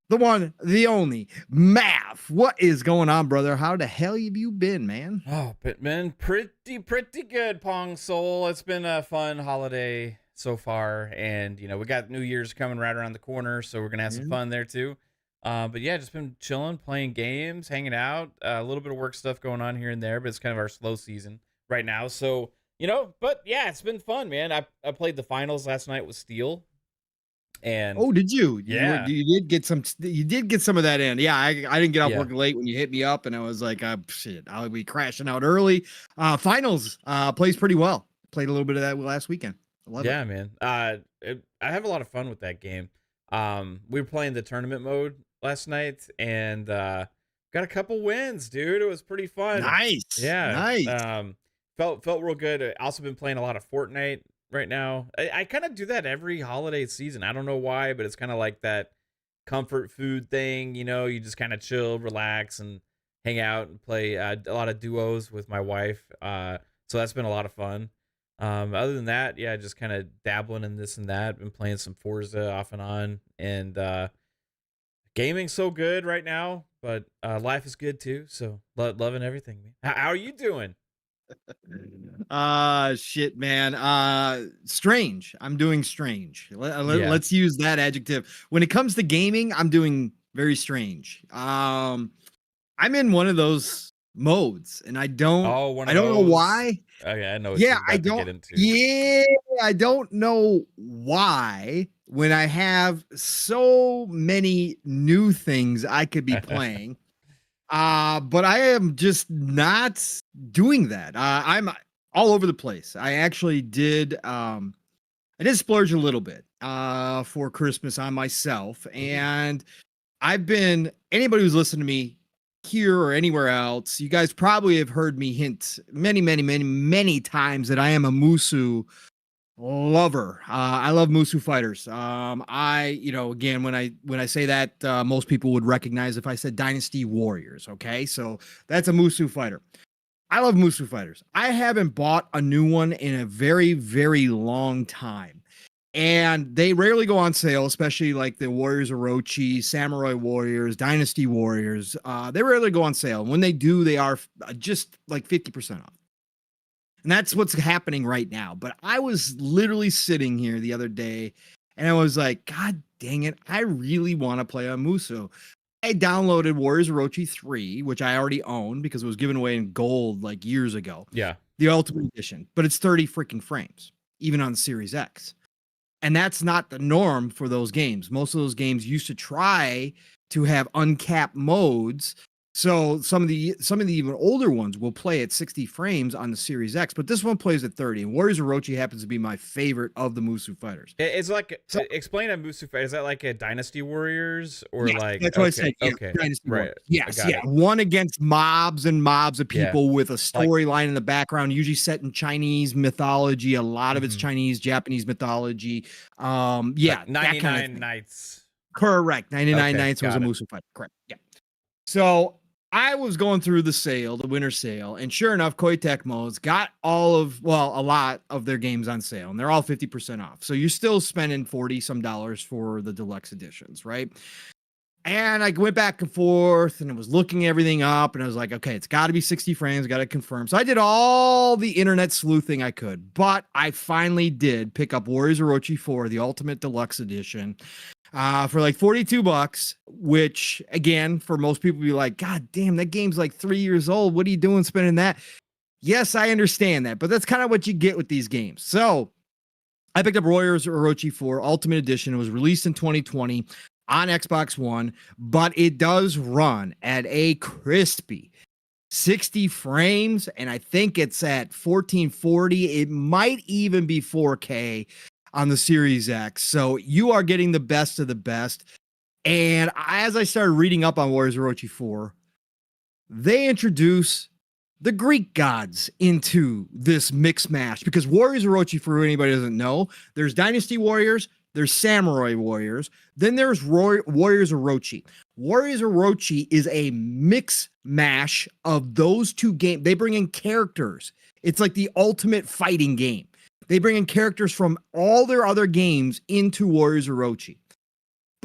the one, the only, Mav. What is going on, brother? How the hell have you been, man? Oh, but man, pretty good, Pong Soul. It's been a fun holiday so far, and we got New Year's coming right around the corner, so we're gonna have some Yeah. fun there too. But yeah, just been chilling, playing games, hanging out. A little bit of work stuff going on here and there, but it's kind of our slow season right now. So but yeah, it's been fun, man. I played the finals last night with Steel, and Oh, did you? yeah, You did get some. You did get some of that in. Yeah, I didn't get off yeah. work late when you hit me up, and I was like, shit, I'll be crashing out early. Finals plays pretty well. Played a little bit of that last weekend. I love it. Yeah, man. I have a lot of fun with that game. We were playing the tournament mode last night and got a couple wins, dude. It was pretty fun. Nice, Yeah. nice. Felt real good. I also been playing a lot of Fortnite right now. I kind of do that every holiday season. I don't know why, but it's kind of like that comfort food thing. You just kind of chill, relax, and hang out and play a lot of duos with my wife. So that's been a lot of fun. Other than that, yeah, just kind of dabbling in this and that. Been playing some Forza off and on, and gaming's so good right now, but life is good too. So loving everything, man. How are you doing? Shit, man. Strange. I'm doing strange. Yeah. Let's use that adjective. When it comes to gaming, I'm doing very strange. I'm in one of those modes, and I don't Oh, one I of don't know those. why. Okay, I know what Yeah, you're about to get into. I don't know why when I have so many new things I could be playing. But I am just not doing that. I'm all over the place. I did splurge a little bit for Christmas on myself, and I've been anybody who's listened to me here or anywhere else, you guys probably have heard me hint many, many, many, many times that I am a Musu lover. I love Musu fighters. Again, when I say that, most people would recognize if I said Dynasty Warriors. Okay, so that's a Musu fighter. I love Musu fighters. I haven't bought a new one in a very, very long time. And they rarely go on sale, especially like the Warriors Orochi, Samurai Warriors, Dynasty Warriors. They rarely go on sale. When they do, they are just like 50% off. And that's what's happening right now. But I was literally sitting here the other day and I was like, God dang it, I really want to play on Musu. I downloaded Warriors Orochi 3, which I already own because it was given away in gold like years ago. Yeah. The Ultimate Edition, but it's 30 freaking frames, even on the Series X. And that's not the norm for those games. Most of those games used to try to have uncapped modes. So some of the even older ones will play at 60 frames on the Series X, but this one plays at 30. And Warriors Orochi happens to be my favorite of the Musu fighters. It's like So explain a Musu fight. Is that like a Dynasty Warriors or yes, like that's what I said. Yeah, okay, Dynasty right? Warriors. I Yes, got yeah. it. One against mobs and mobs of Yeah, people with a like storyline in the background, usually set in Chinese mythology. A lot of it's mhm. Chinese, Japanese mythology. Like Yeah, that kind of 99 thing. Nights. Correct. 99 Okay, Nights was a got it. Musu fight. Correct. Yeah. So I was going through the sale, the winter sale, and sure enough, Koei Tecmo's got a lot of their games on sale, and they're all 50% off. So you're still spending 40 some dollars for the deluxe editions, right? And I went back and forth and I was looking everything up and I was like, okay, it's got to be 60 frames, got to confirm. So I did all the internet sleuthing I could, but I finally did pick up Warriors Orochi 4, the Ultimate Deluxe Edition, for like $42, which again, for most people be like, God damn, that game's like 3 years old. What are you doing spending that? Yes, I understand that, but that's kind of what you get with these games. So I picked up Warriors Orochi 4 Ultimate Edition. It was released in 2020 on Xbox One, but it does run at a crispy 60 frames, and I think it's at 1440. It might even be 4K on the Series X. So you are getting the best of the best. And as I started reading up on Warriors Orochi 4, they introduce the Greek gods into this mix mash because Warriors Orochi, for anybody who doesn't know, there's Dynasty Warriors, there's Samurai Warriors, then there's Warriors Orochi. Warriors Orochi is a mix mash of those two games. They bring in characters. It's like the ultimate fighting game. They bring in characters from all their other games into Warriors Orochi.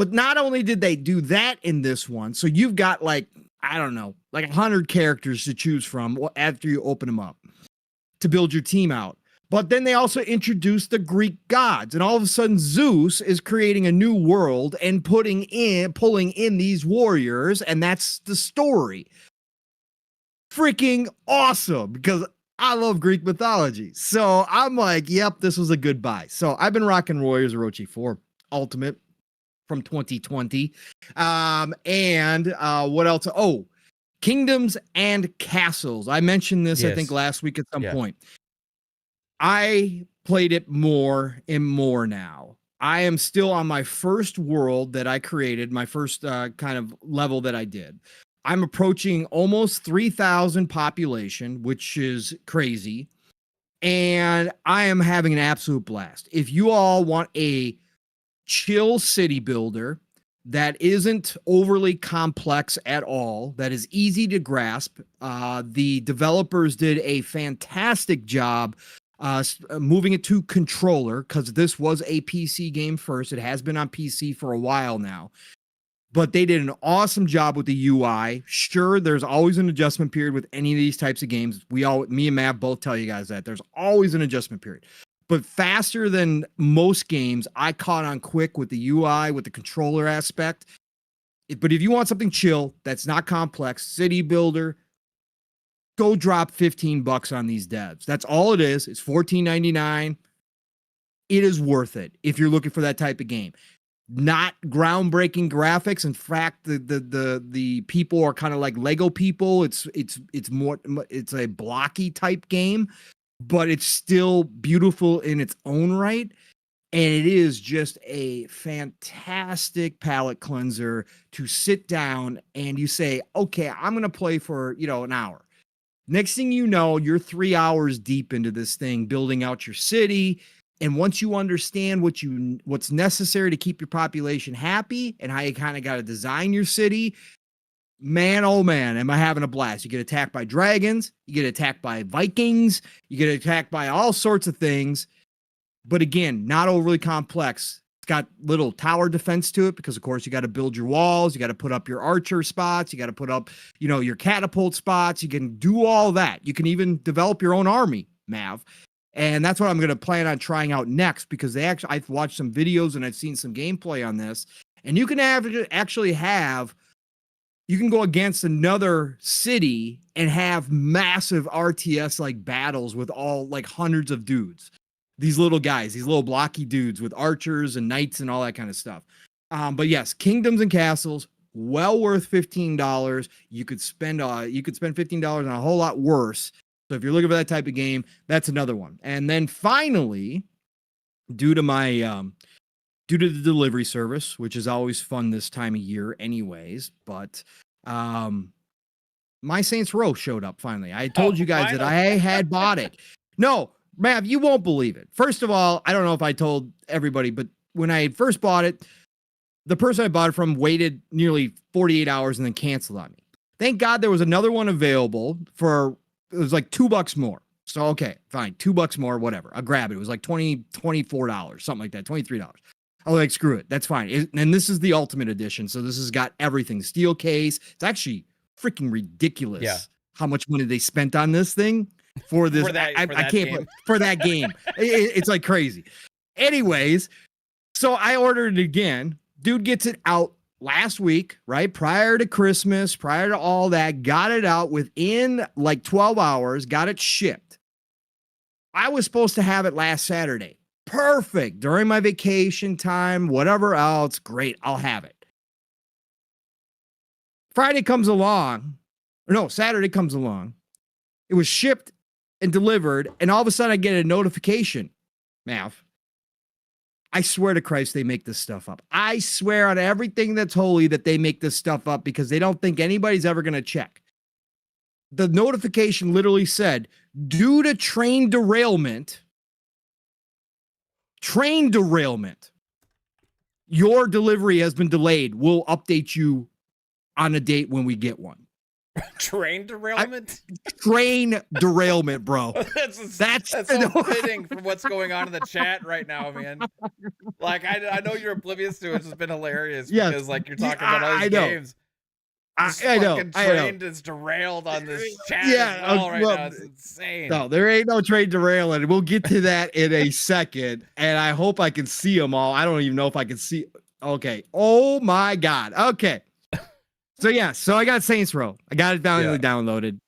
But not only did they do that in this one, so you've got like, I don't know, like 100 characters to choose from after you open them up to build your team out. But then they also introduced the Greek gods, and all of a sudden Zeus is creating a new world and pulling in these warriors, and that's the story. Freaking awesome, because I love Greek mythology. So I'm like, yep, this was a good buy. So I've been rocking Warriors Orochi 4 Ultimate from 2020. And what else? Oh, Kingdoms and Castles. I mentioned this, I think, last week at some point. I played it more and more now. I am still on my first world that I created, my first kind of level that I did. I'm approaching almost 3,000 population, which is crazy. And I am having an absolute blast. If you all want a chill city builder that isn't overly complex at all, that is easy to grasp, the developers did a fantastic job moving it to controller, because this was a PC game first. It has been on PC for a while now, but they did an awesome job with the UI. Sure, there's always an adjustment period with any of these types of games. Me and Mav both tell you guys that there's always an adjustment period, but faster than most games, I caught on quick with the UI, with the controller aspect. But if you want something chill, that's not complex, city builder, go drop $15 on these devs. That's all it is. It's $14.99. It is worth it if you're looking for that type of game. Not groundbreaking graphics. In fact, the people are kind of like Lego people. It's a blocky type game, but it's still beautiful in its own right. And it is just a fantastic palate cleanser to sit down and you say, okay, I'm going to play for, an hour. Next thing you know, you're 3 hours deep into this thing, building out your city. And once you understand what's necessary to keep your population happy and how you kind of got to design your city, man, oh man, am I having a blast. You get attacked by dragons, you get attacked by Vikings, you get attacked by all sorts of things. But again, not overly complex. It's got little tower defense to it because, of course, you got to build your walls. You got to put up your archer spots. You got to put up, your catapult spots. You can do all that. You can even develop your own army, Mav. And that's what I'm going to plan on trying out next, because I've watched some videos and I've seen some gameplay on this. And you can you can go against another city and have massive RTS like battles with all like hundreds of dudes. These little guys, these little blocky dudes with archers and knights and all that kind of stuff. But yes, Kingdoms and Castles, well worth $15. You could spend $15 on a whole lot worse. So if you're looking for that type of game, that's another one. And then finally, due to the delivery service, which is always fun this time of year anyways, but My Saints Row showed up finally. I told you guys that I had bought it. No, Mav, you won't believe it. First of all, I don't know if I told everybody, but when I first bought it, the person I bought it from waited nearly 48 hours and then canceled on me. Thank God there was another one available it was like $2 more. So, okay, fine. $2 more, whatever. I'll grab it. It was like $24, something like that, $23. I was like, screw it. That's fine. And this is the Ultimate Edition. So this has got everything. Steel case. It's actually freaking ridiculous how much money they spent on this thing. For this, I can't for that game. It's like crazy. Anyways, so I ordered it again. Dude gets it out last week, right? Prior to Christmas, prior to all that, got it out within like 12 hours, got it shipped. I was supposed to have it last Saturday. Perfect. During my vacation time, whatever else, great. I'll have it. Saturday comes along. It was shipped and delivered, and all of a sudden I get a notification. Mav, I swear to Christ they make this stuff up. I swear on everything that's holy that they make this stuff up because they don't think anybody's ever going to check. The notification literally said, due to train derailment, your delivery has been delayed. We'll update you on a date when we get one. Train derailment? Train derailment, bro. That's so fitting for what's going on in the chat right now, man. Like, I know you're oblivious to it. It's just been hilarious because, like, you're talking about all these games. This fucking train is derailed on this chat as well right now. It's insane. No, there ain't no train derailing. We'll get to that in a second, and I hope I can see them all. I don't even know if I can see. Okay. Oh my God. Okay. So I got Saints Row. I got it downloaded.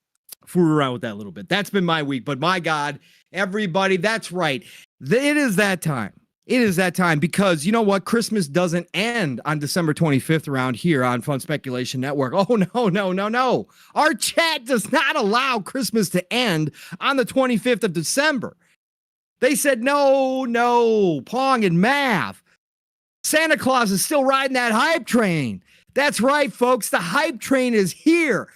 Fooled around with that a little bit. That's been my week. But my God, everybody, that's right. It is that time. It is that time because you know what? Christmas doesn't end on December 25th around here on Fun Speculation Network. Oh, no. Our chat does not allow Christmas to end on the 25th of December. They said, no, Pong and Mav. Santa Claus is still riding that hype train. That's right, folks. The hype train is here.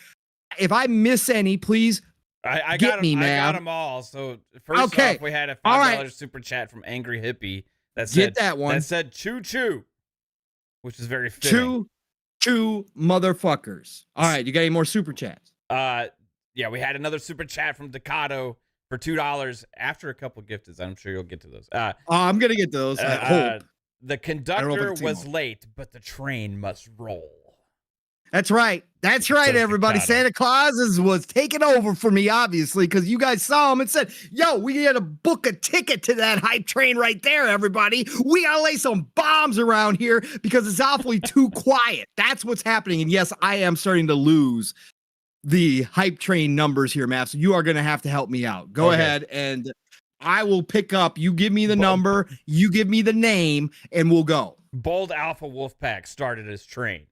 If I miss any, please I get got me, man. I got them all. So first off, we had a $5 super chat from Angry Hippie that said that one. That said choo choo, which is very fitting. Choo motherfuckers. All right, you got any more super chats? Yeah, we had another super chat from Decado for $2 after a couple gifteds. I'm sure you'll get to those. I'm gonna get to those. I hope. The conductor was late, but the train must roll. That's right. That's right, everybody. Santa Claus was taking over for me, obviously, because you guys saw him and said, yo, we got to book a ticket to that hype train right there, everybody. We got to lay some bombs around here because it's awfully too quiet. That's what's happening. And yes, I am starting to lose the hype train numbers here, Matt. So you are going to have to help me out. Go ahead and I will pick up. You give me the number, you give me the name, and we'll go. Bold Alpha Wolfpack started his train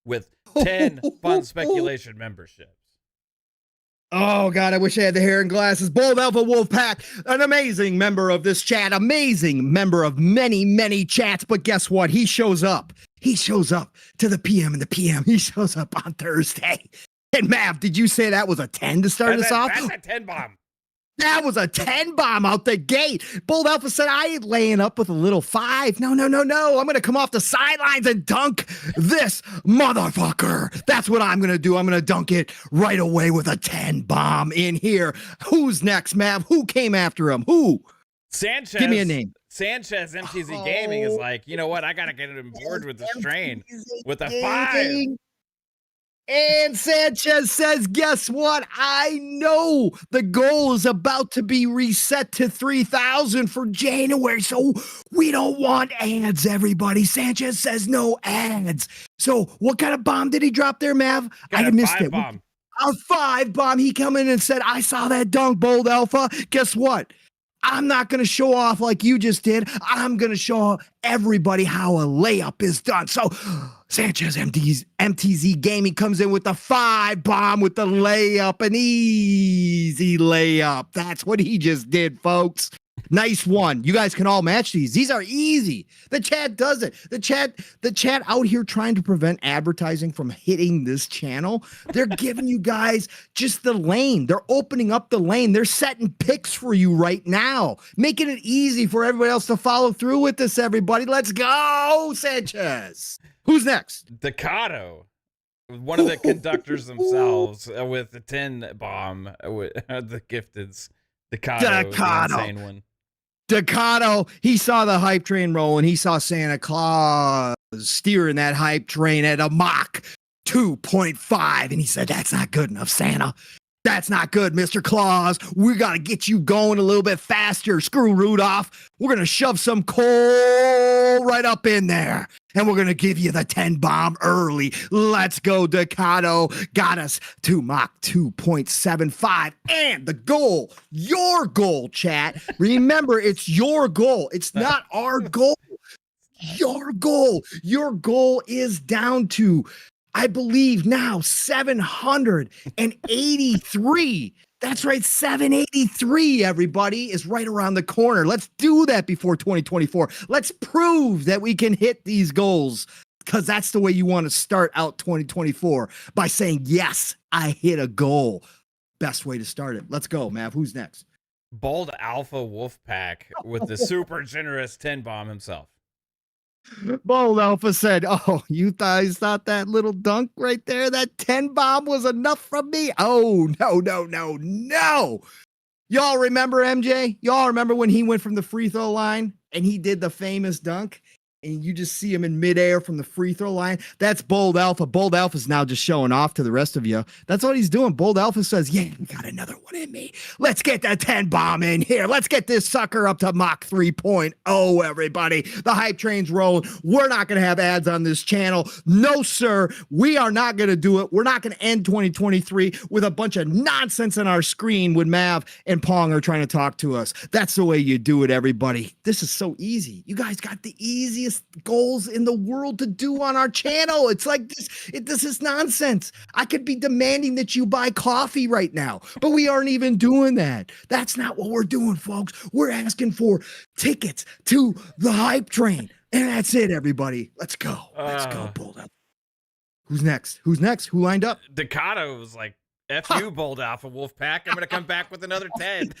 with 10 Fun Speculation memberships. Oh, God, I wish I had the hair and glasses. Bold Alpha Wolfpack, an amazing member of this chat, amazing member of many, many chats. But guess what? He shows up. He shows up to the PM and the PM. He shows up on Thursday. And Mav, did you say that was a 10 to start us off? That's a 10 bomb. That was a 10 bomb out the gate. Bold Alpha said, I ain't laying up with a little 5. No. I'm going to come off the sidelines and dunk this motherfucker. That's what I'm going to do. I'm going to dunk it right away with a 10 bomb in here. Who's next, Mav? Who came after him? Who? Sanchez. Give me a name. Sanchezmtz Gaming is like, you know what? I got to get him board with this train with a 5. And Sanchez says, guess what? I know the goal is about to be reset to 3,000 for January, so we don't want ads, everybody. Sanchez says no ads. So what kind of bomb did he drop there, Mav? I missed it. Bomb. A 5 bomb. He come in and said, I saw that dunk, Bold Alpha. Guess what? I'm not going to show off like you just did. I'm going to show everybody how a layup is done. So Sanchezmtz Gaming comes in with the 5 bomb with the layup, an easy layup. That's what he just did, folks. Nice one. You guys can all match these. These are easy. The chat does it. The chat out here trying to prevent advertising from hitting this channel. They're giving you guys just the lane. They're opening up the lane. They're setting picks for you right now, making it easy for everybody else to follow through with this, everybody. Let's go, Sanchez. Who's next? Decado, one of the conductors themselves with the 10 bomb with the gifteds. Decado. The insane one. Decado, he saw the hype train rolling. He saw Santa Claus steering that hype train at a Mach 2.5. And he said, that's not good enough, Santa. That's not good, Mr. Claus. We got to get you going a little bit faster. Screw Rudolph. We're going to shove some coal right up in there. And we're going to give you the 10 bomb early. Let's go, Decado. Got us to Mach 2.75. And the goal, your goal, chat. Remember, it's your goal. It's not our goal. Your goal. Your goal is down to, I believe now, 783. That's right, 783, everybody, is right around the corner. Let's do that before 2024. Let's prove that we can hit these goals, because that's the way you want to start out 2024, by saying, yes, I hit a goal. Best way to start it. Let's go, Mav. Who's next? Bold Alpha Wolfpack with the super generous 10 bomb himself. Bold Alpha said, "Oh, you guys thought that little dunk right there, that 10 bomb was enough from me? Oh, no, no, no, no. Y'all remember MJ? Y'all remember when he went from the free throw line and he did the famous dunk? And you just see him in midair from the free throw line. That's Bold Alpha. Bold Alpha's now just showing off to the rest of you. That's what he's doing. Bold Alpha says, yeah, we got another one in me. Let's get that 10 bomb in here. Let's get this sucker up to Mach 3.0, everybody. The hype train's rolling. We're not going to have ads on this channel. No, sir. We are not going to do it. We're not going to end 2023 with a bunch of nonsense on our screen when Mav and Pong are trying to talk to us. That's the way you do it, everybody. This is so easy. You guys got the easiest goals in the world to do on our channel. It's like this is nonsense. I could be demanding that you buy coffee right now, but we aren't even doing that. That's not what we're doing, folks. We're asking for tickets to the hype train. And that's it, everybody. Let's go. Let's go, Bold Alpha. Who's next? Who's next? Who lined up? Decado was like, F you, Bold Alpha Wolf Pack. I'm going to come back with another 10.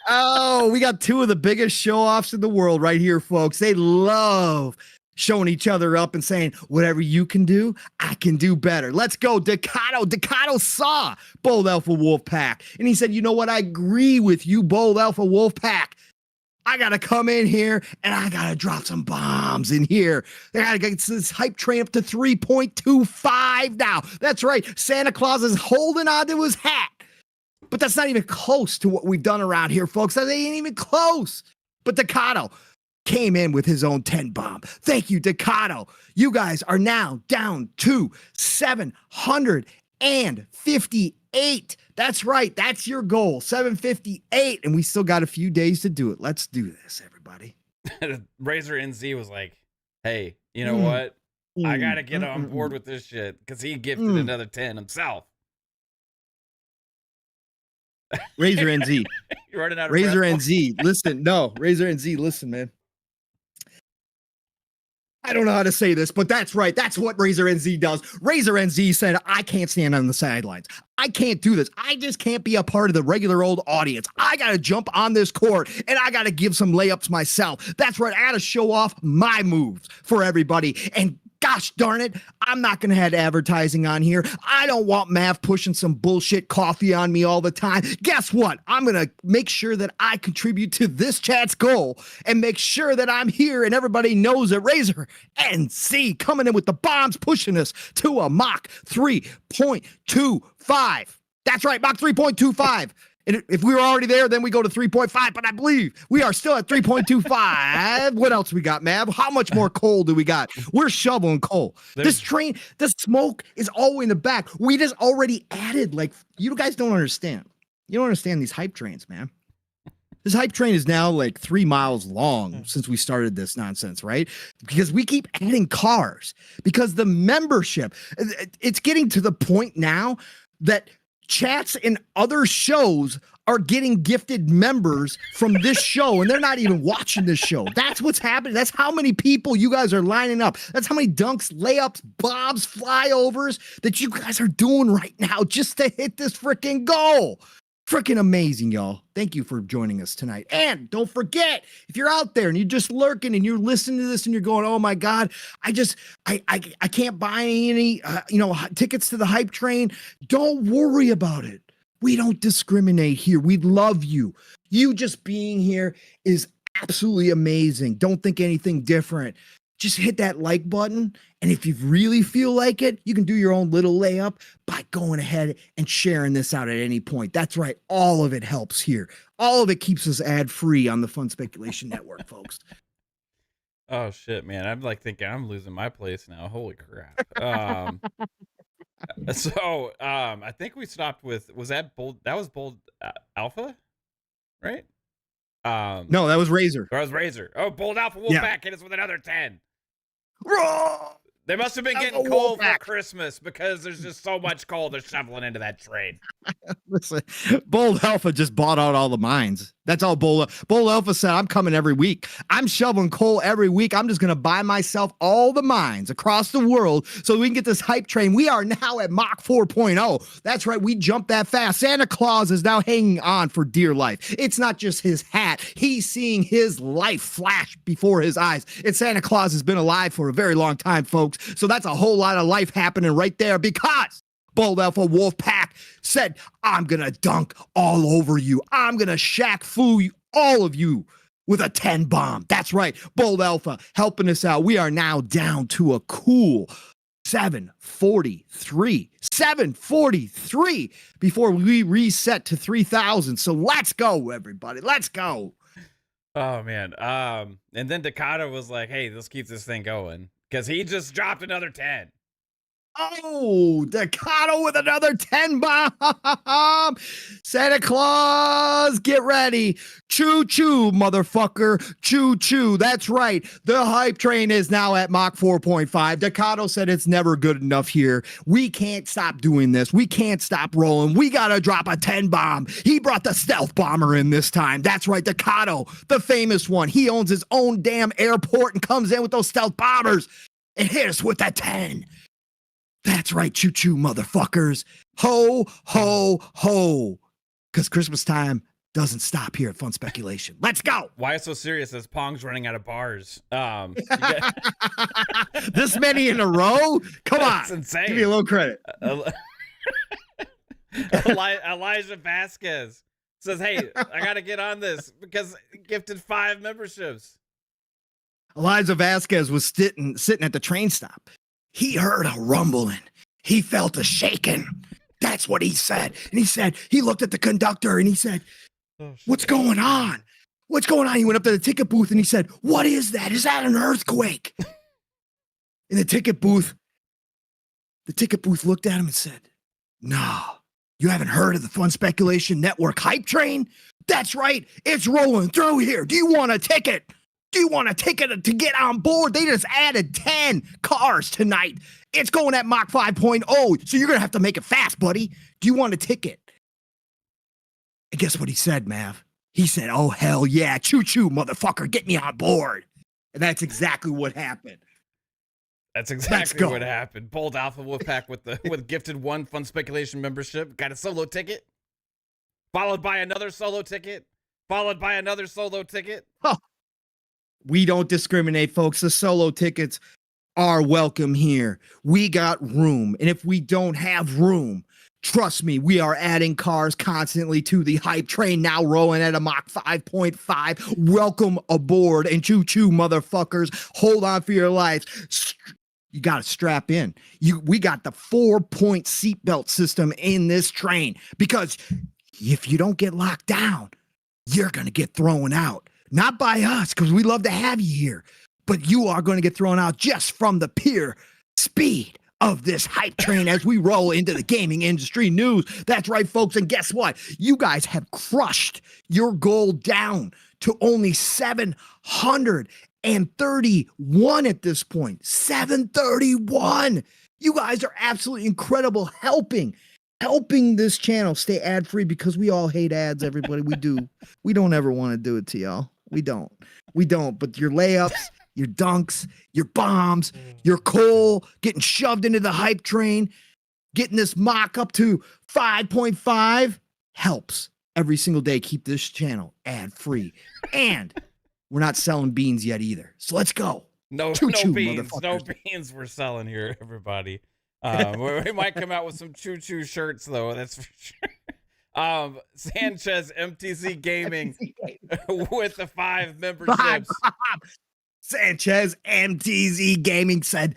Oh, we got two of the biggest show-offs in the world right here, folks. They love showing each other up and saying, whatever you can do, I can do better. Let's go, Decado. Decado saw Bold Alpha Wolf Pack, and he said, you know what? I agree with you, Bold Alpha Wolf Pack. I got to come in here, and I got to drop some bombs in here. I got to get this hype train up to 3.25 now. That's right. Santa Claus is holding onto his hat. But that's not even close to what we've done around here, folks. That ain't even close. But Decado came in with his own 10 bomb. Thank you, Decado. You guys are now down to 758. That's right. That's your goal, 758. And we still got a few days to do it. Let's do this, everybody. Razor NZ was like, hey, you know what? I got to get on board with this shit because he gifted another 10 himself. Razor NZ. You're running out of Razor breath. NZ. Listen, no, Razor NZ. Listen, man. I don't know how to say this, but that's right. That's what Razor NZ does. Razor NZ said, I can't stand on the sidelines. I can't do this. I just can't be a part of the regular old audience. I got to jump on this court and I got to give some layups myself. That's right. I got to show off my moves for everybody. And gosh darn it, I'm not going to have advertising on here. I don't want Mav pushing some bullshit coffee on me all the time. Guess what? I'm going to make sure that I contribute to this chat's goal and make sure that I'm here and everybody knows that Razor NC coming in with the bombs, pushing us to a Mach 3.25. That's right, Mach 3.25. And if we were already there, then we go to 3.5. But I believe we are still at 3.25. What else we got, Mav? How much more coal do we got? We're shoveling coal. This train, the smoke is all in the back. We just already added, like, you guys don't understand. You don't understand these hype trains, man. This hype train is now like 3 miles long since we started this nonsense, right? Because we keep adding cars. Because the membership, it's getting to the point now that chats in other shows are getting gifted members from this show, and they're not even watching this show. That's what's happening. That's how many people you guys are lining up. That's how many dunks, layups, bombs, flyovers that you guys are doing right now just to hit this freaking goal. Freaking amazing, y'all. Thank you for joining us tonight. And don't forget, if you're out there and you're just lurking and you're listening to this and you're going, oh my God, I can't buy any tickets to the hype train. Don't worry about it. We don't discriminate here. We love you. You just being here is absolutely amazing. Don't think anything different. Just hit that like button. And if you really feel like it, you can do your own little layup by going ahead and sharing this out at any point. That's right. All of it helps here. All of it keeps us ad free on the Fun Speculation Network, folks. Oh shit, man. I'm like thinking I'm losing my place now. Holy crap. I think we stopped with, was that Bold? That was Bold Alpha, right? No, that was Razor. That was Razor. Oh, Bold Alpha Wolfpack hit us with another 10. They must have been getting coal for Christmas because there's just so much coal they're shoveling into that train. Listen, Bold Alpha just bought out all the mines. That's all Bold Alpha said. I'm coming every week. I'm shoveling coal every week. I'm just going to buy myself all the mines across the world so we can get this hype train. We are now at Mach 4.0. That's right. We jumped that fast. Santa Claus is now hanging on for dear life. It's not just his hat. He's seeing his life flash before his eyes. And Santa Claus has been alive for a very long time, folks. So that's a whole lot of life happening right there because Bold Alpha Wolf Pack said, I'm going to dunk all over you. I'm going to Shaq Fu all of you with a 10 bomb. That's right. Bold Alpha helping us out. We are now down to a cool 743. 743 before we reset to 3,000. So let's go, everybody. Let's go. Oh, man. And then Dakota was like, hey, let's keep this thing going because he just dropped another 10. Oh, Dakota with another 10 bomb. Santa Claus, get ready. Choo choo, motherfucker. Choo choo. That's right. The hype train is now at Mach 4.5. Dakota said it's never good enough here. We can't stop doing this. We can't stop rolling. We got to drop a 10 bomb. He brought the stealth bomber in this time. That's right. Dakota, the famous one. He owns his own damn airport and comes in with those stealth bombers and hit us with that 10. That's right, choo-choo, motherfuckers. Ho, ho, ho. Because Christmas time doesn't stop here at Fun Speculation. Let's go. Why it's so serious as Pong's running out of bars. This many in a row? Come on. That's insane. Give me a little credit. Elijah Vasquez says, hey, I got to get on this because gifted 5 memberships. Elijah Vasquez was sitting at the train stop. He heard a rumbling. He felt a shaking. That's what he said. And he said, he looked at the conductor and he said, what's going on? What's going on? He went up to the ticket booth and he said, what is that? Is that an earthquake? In the ticket booth looked at him and said, no, you haven't heard of the Fun Speculation Network hype train? That's right. It's rolling through here. Do you want a ticket? Do you want a ticket to get on board? They just added 10 cars tonight. It's going at Mach 5.0, so you're going to have to make it fast, buddy. Do you want a ticket? And guess what he said, Mav? He said, oh, hell yeah, choo-choo, motherfucker, get me on board. And that's exactly what happened. That's exactly what happened. Bold Alpha Wolfpack with gifted 1 Fun Speculation membership. Got a solo ticket, followed by another solo ticket, followed by another solo ticket. Huh. We don't discriminate, folks. The solo tickets are welcome here. We got room. And if we don't have room, trust me, we are adding cars constantly to the hype train, now rolling at a Mach 5.5. Welcome aboard and choo-choo, motherfuckers. Hold on for your lives. You got to strap in. We got the 4-point seatbelt system in this train because if you don't get locked down, you're going to get thrown out. Not by us, because we love to have you here, but you are going to get thrown out just from the pure speed of this hype train as we roll into the gaming industry news. That's right, folks. And guess what? You guys have crushed your goal down to only 731 at this point. 731. You guys are absolutely incredible helping this channel stay ad-free because we all hate ads, everybody. We do. We don't ever want to do it to y'all. We don't. But your layups, your dunks, your bombs, your coal, getting shoved into the hype train, getting this mock up to 5.5 helps every single day keep this channel ad-free. And we're not selling beans yet either. So let's go. No beans. No beans we're selling here, everybody. We might come out with some choo-choo shirts, though. That's for sure. SanchezMtz Gaming with the 5 memberships. SanchezMtz Gaming said,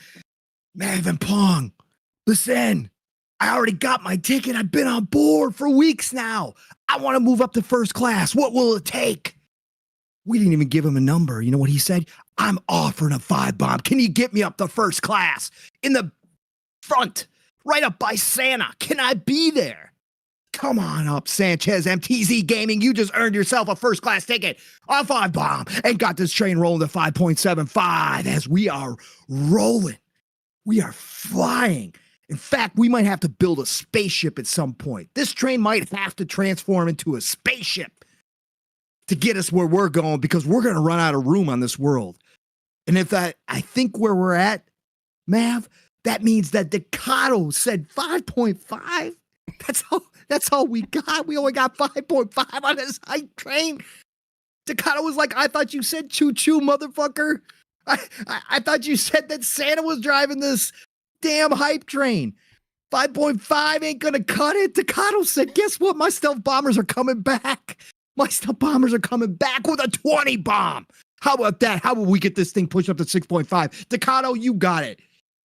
Mav and Pong, listen, I already got my ticket. I've been on board for weeks now. I want to move up to first class. What will it take? We didn't even give him a number. You know what he said? I'm offering a 5 bomb. Can you get me up to first class in the front, right up by Santa? Can I be there? Come on up, SanchezMtz Gaming. You just earned yourself a first-class ticket, a 5 bomb, and got this train rolling to 5.75 as we are rolling. We are flying. In fact, we might have to build a spaceship at some point. This train might have to transform into a spaceship to get us where we're going, because we're going to run out of room on this world. And if I think where we're at, Mav, that means that Decado said 5.5. That's all we got. We only got 5.5 on this hype train. Decado was like, I thought you said choo-choo, motherfucker. I thought you said that Santa was driving this damn hype train. 5.5 ain't gonna cut it. Decado said, guess what? My stealth bombers are coming back. My stealth bombers are coming back with a 20 bomb. How about that? How will we get this thing pushed up to 6.5? Decado, you got it.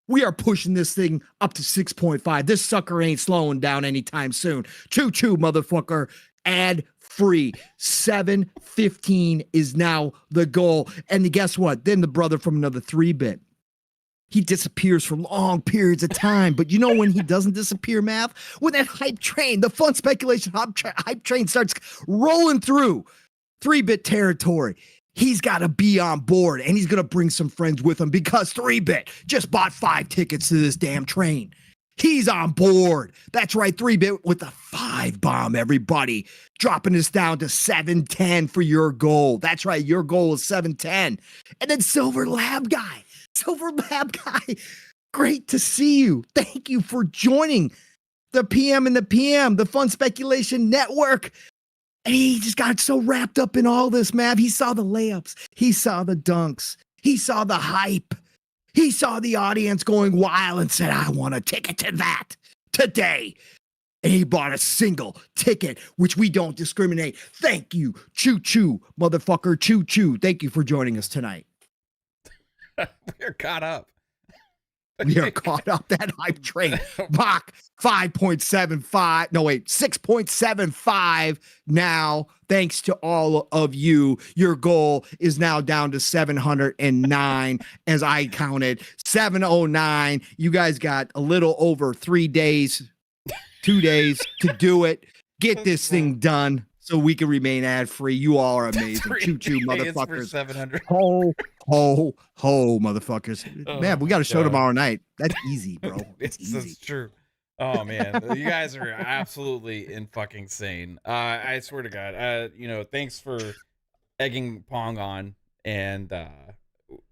We are pushing this thing up to 6.5. This sucker ain't slowing down anytime soon. Choo-choo, motherfucker. Ad free. 715 is now the goal. And guess what? Then the brother from another 3-bit. He disappears for long periods of time. But you know when he doesn't disappear, Mav? When that hype train, the fun speculation hype train starts rolling through 3-bit territory. He's got to be on board, and he's going to bring some friends with him because 3-bit just bought 5 tickets to this damn train. He's on board. That's right, 3-bit with a 5 bomb, everybody. Dropping us down to 710 for your goal. That's right, your goal is 710. And then Silver Lab Guy, great to see you. Thank you for joining the PM and the PM, the Fun Speculation Network. And he just got so wrapped up in all this, Mav. He saw the layups. He saw the dunks. He saw the hype. He saw the audience going wild and said, I want a ticket to that today. And he bought a single ticket, which we don't discriminate. Thank you. Choo-choo, motherfucker. Choo-choo. Thank you for joining us tonight. We're caught up. We are caught up that hype train. Bach 5.75. No, wait, 6.75 now. Thanks to all of you. Your goal is now down to 709 as I counted. 709. You guys got a little over 3 days, 2 days to do it. Get this thing done so we can remain ad-free. You all are amazing. Choo-choo, motherfuckers. 700. Ho, motherfuckers. Oh, man, we got a show God. tomorrow night. That's easy, bro. That's easy. That's true. Oh man, you guys are absolutely in fucking sane. I swear to God. Thanks for egging Pong on and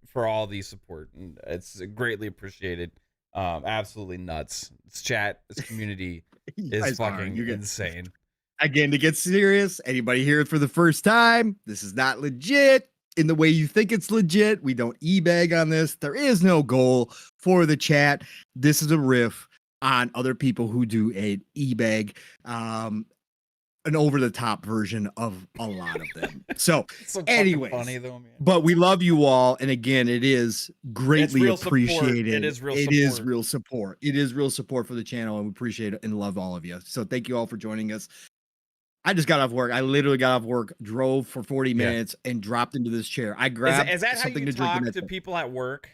for all the support. And it's greatly appreciated. Absolutely nuts. This chat, this community is fucking insane. Again, to get serious, anybody here for the first time, this is not legit in the way you think it's legit. We don't e-bag on this. There is no goal for the chat. This is a riff on other people who do an e-bag, an over-the-top version of a lot of them. So anyway, funny though, man. But we love you all. And again, it is greatly appreciated. It is real support. It is real support for the channel, and we appreciate it and love all of you. So thank you all for joining us. I just got off work. I literally got off work, drove for 40 minutes, and dropped into this chair. I grabbed is that something how you to drink. talk to people at work?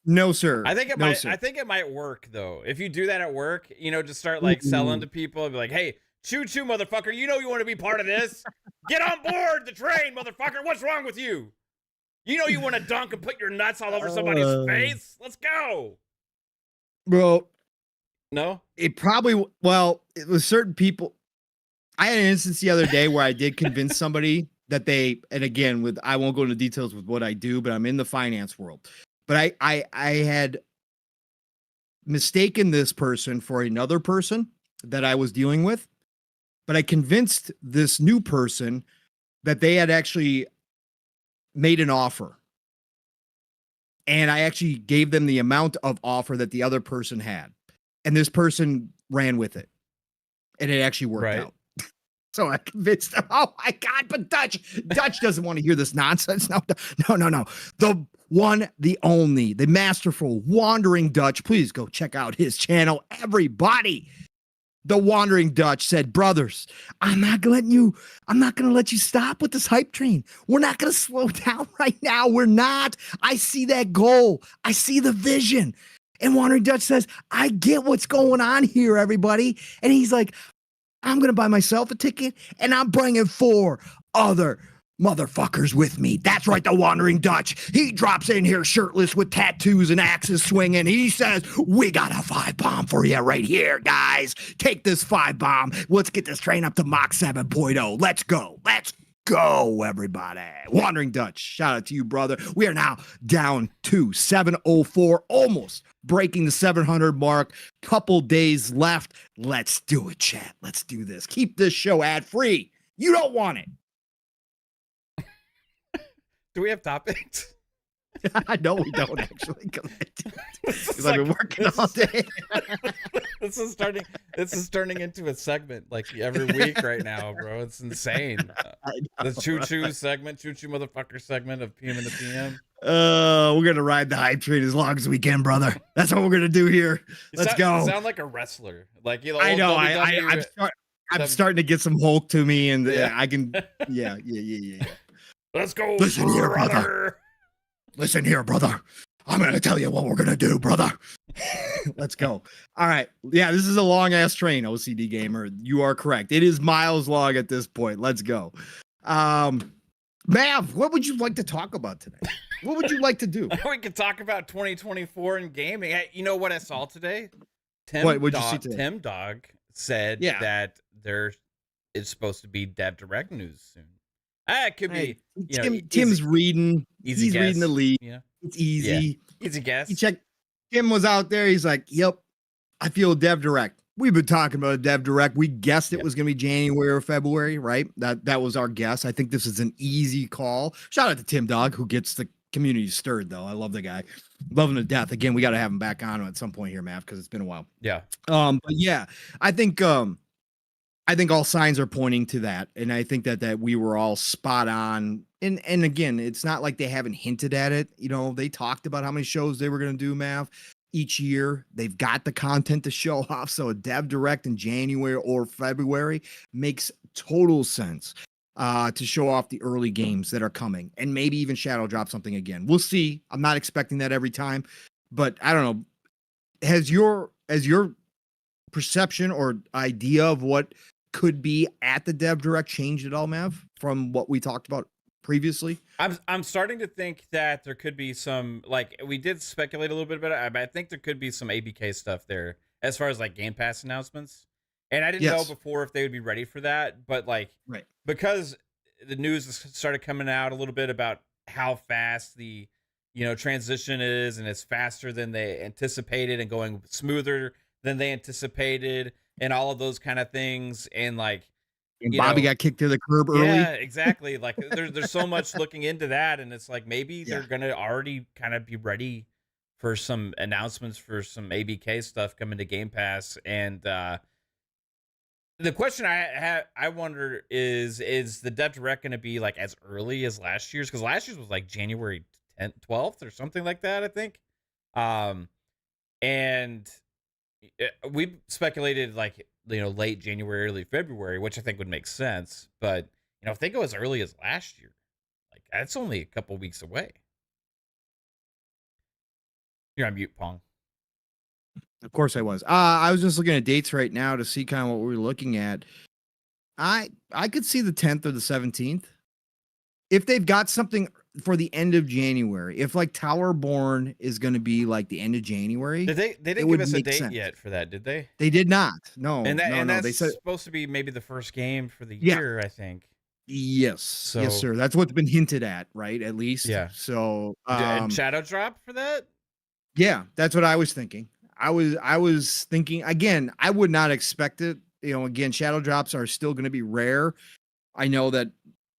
No, sir. I think it might work though. If you do that at work, just start like selling to people and be like, "Hey, choo-choo, motherfucker! You know you want to be part of this. Get on board the train, motherfucker! What's wrong with you? You know you want to dunk and put your nuts all over somebody's face. Let's go, bro." No, it was certain people. I had an instance the other day where I did convince somebody that and again, I won't go into details with what I do, but I'm in the finance world. But I had mistaken this person for another person that I was dealing with. But I convinced this new person that they had actually made an offer. And I actually gave them the amount of offer that the other person had. And this person ran with it. And it actually worked out. So I convinced them, oh my God, but Dutch doesn't want to hear this nonsense. No. The one, the only, the masterful Wandering Dutch. Please go check out his channel, everybody. The Wandering Dutch said, brothers, I'm not going to let you stop with this hype train. We're not going to slow down right now. We're not. I see that goal. I see the vision. And Wandering Dutch says, I get what's going on here, everybody. And he's like, I'm going to buy myself a ticket, and I'm bringing 4 other motherfuckers with me. That's right, the Wandering Dutch. He drops in here shirtless with tattoos and axes swinging. He says, we got a 5 bomb for you right here, guys. Take this 5 bomb. Let's get this train up to Mach 7.0. Let's go. Let's go, everybody. Wandering Dutch, shout out to you, brother. We are now down to 704, almost breaking the 700 mark. Couple days left. Let's do it, chat. Let's do this. Keep this show ad free. You don't want it. Do we have topics? No, we don't actually. Because I've been working all day. This is turning into a segment like every week right now, bro. It's insane. The choo-choo segment, choo-choo motherfucker segment of PM and the PM. We're gonna ride the hype train as long as we can, brother. That's what we're gonna do here. Let's go. You sound like a wrestler. Like, you know, I know. I'm starting to get some Hulk to me, and I can. Yeah. Let's go. Listen here, brother. Listen here, brother. I'm going to tell you what we're going to do, brother. Let's go. All right. Yeah, this is a long ass train, OCDgamer. You are correct. It is miles long at this point. Let's go. Mav, what would you like to talk about today? What would you like to do? We could talk about 2024 in gaming. Hey, you know what I saw today? What'd you see today? Tim Dog said that there is supposed to be Dev Direct news soon. It could be. Tim's reading. He's reading the lead. Yeah. It's easy. Yeah. Easy guess. He checked. Tim was out there. He's like, "Yep, I feel Dev Direct." We've been talking about a Dev Direct. We guessed it was going to be January or February, right? That was our guess. I think this is an easy call. Shout out to Tim Dog, who gets the community stirred, though. I love the guy. Love him to death. Again, we got to have him back on at some point here, Mav, because it's been a while. Yeah. But yeah, I think all signs are pointing to that, and I think that we were all spot on. And again, it's not like they haven't hinted at it. You know, they talked about how many shows they were going to do, Mav, each year. They've got the content to show off, so a Dev Direct in January or February makes total sense to show off the early games that are coming, and maybe even shadow drop something again. We'll see. I'm not expecting that every time, but I don't know. Has your perception or idea of what could be at the Dev Direct changed at all, Mav, from what we talked about previously? I'm starting to think that there could be some, like, we did speculate a little bit about it, but I think there could be some ABK stuff there as far as like Game Pass announcements. And I didn't know before if they would be ready for that, but like, because the news started coming out a little bit about how fast the, transition is, and it's faster than they anticipated and going smoother than they anticipated, and all of those kind of things. And like, and Bobby got kicked to the curb early. Yeah, exactly. Like there's so much looking into that, and it's like maybe they're gonna already kind of be ready for some announcements for some ABK stuff coming to Game Pass. And the question I wonder is the Dev Direct gonna be like as early as last year's? Because last year's was like January 10th, 12th or something like that, I think. And we speculated like, late January, early February, which I think would make sense. But, if they go as early as last year, like that's only a couple weeks away. You're on mute, Pong. Of course I was. I was just looking at dates right now to see kind of what we were looking at. I could see the 10th or the 17th. If they've got something for the end of January, if like Towerborn is going to be like the end of January. They didn't give us a date yet for that, did they? They did not. No. And that's they said supposed to be maybe the first game for the year, I think. Yes. Yes, sir. That's what's been hinted at, right? At least. Yeah. So and shadow drop for that? Yeah, that's what I was thinking. I was thinking, again, I would not expect it. Again, shadow drops are still going to be rare. I know that,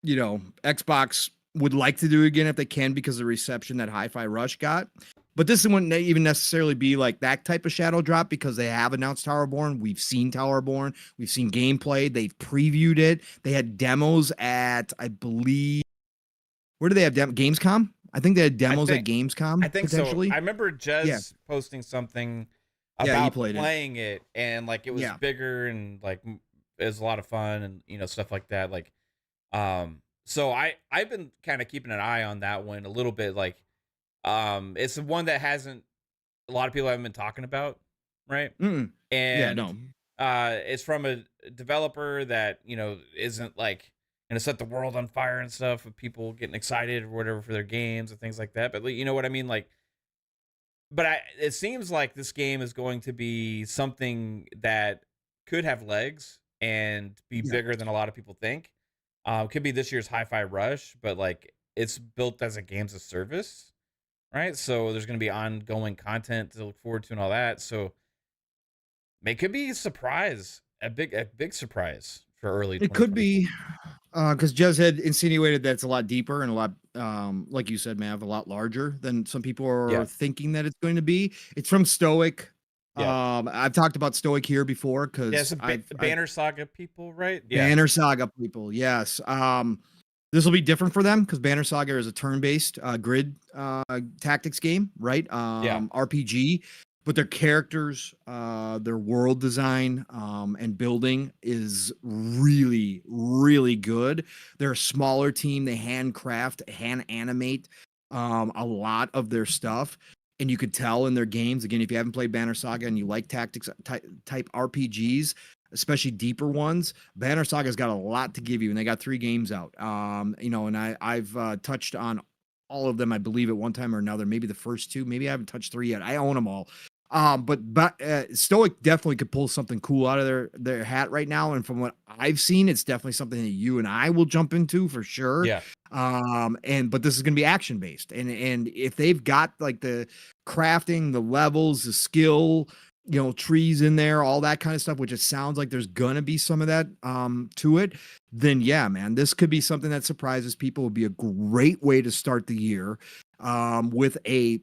Xbox would like to do it again if they can because of the reception that Hi-Fi Rush got. But this wouldn't even necessarily be like that type of shadow drop because they have announced Towerborn. We've seen Towerborn. We've seen gameplay. They've previewed it. They had demos at, I believe, where do they have Gamescom? I think they had demos at Gamescom. I think potentially. So. I remember Jez posting something about playing it, and like it was bigger and like it was a lot of fun and stuff like that. Like, so I've been kind of keeping an eye on that one a little bit. Like, it's the one that a lot of people haven't been talking about, right? Mm-mm. And it's from a developer that isn't like gonna set the world on fire and stuff with people getting excited or whatever for their games and things like that. But you know what I mean, like. But it seems like this game is going to be something that could have legs and be bigger than a lot of people think. Could be this year's Hi-Fi Rush, but like it's built as a games of service, right? So there's going to be ongoing content to look forward to and all that. So it could be a surprise, a big surprise for early It could 2024. be because Jez had insinuated that it's a lot deeper and a lot, like you said, Mav, a lot larger than some people are Yeah. thinking that it's going to be. It's from Stoic. Yeah. I've talked about Stoic here before Yeah. because It's a Banner Saga people, right? Yeah. Banner Saga people, yes. This will be different for them because Banner Saga is a turn-based grid tactics game, right? Yeah. RPG, but their characters, their world design, and building is really, really good. They're a smaller team. They handcraft, hand animate a lot of their stuff. And you could tell in their games, again, if you haven't played Banner Saga and you like tactics type RPGs, especially deeper ones, Banner Saga's got a lot to give you, and they got 3 games out. And I've touched on all of them, I believe, at one time or another. Maybe the first 2, maybe I haven't touched 3 yet. I own them all. But Stoic definitely could pull something cool out of their hat right now, and from what I've seen, it's definitely something that you and I will jump into for sure. Yeah. But this is going to be action based, and if they've got like the crafting, the levels, the skill, trees in there, all that kind of stuff, which it sounds like there's gonna be some of that to it, then yeah, man, this could be something that surprises people. Would be a great way to start the year with a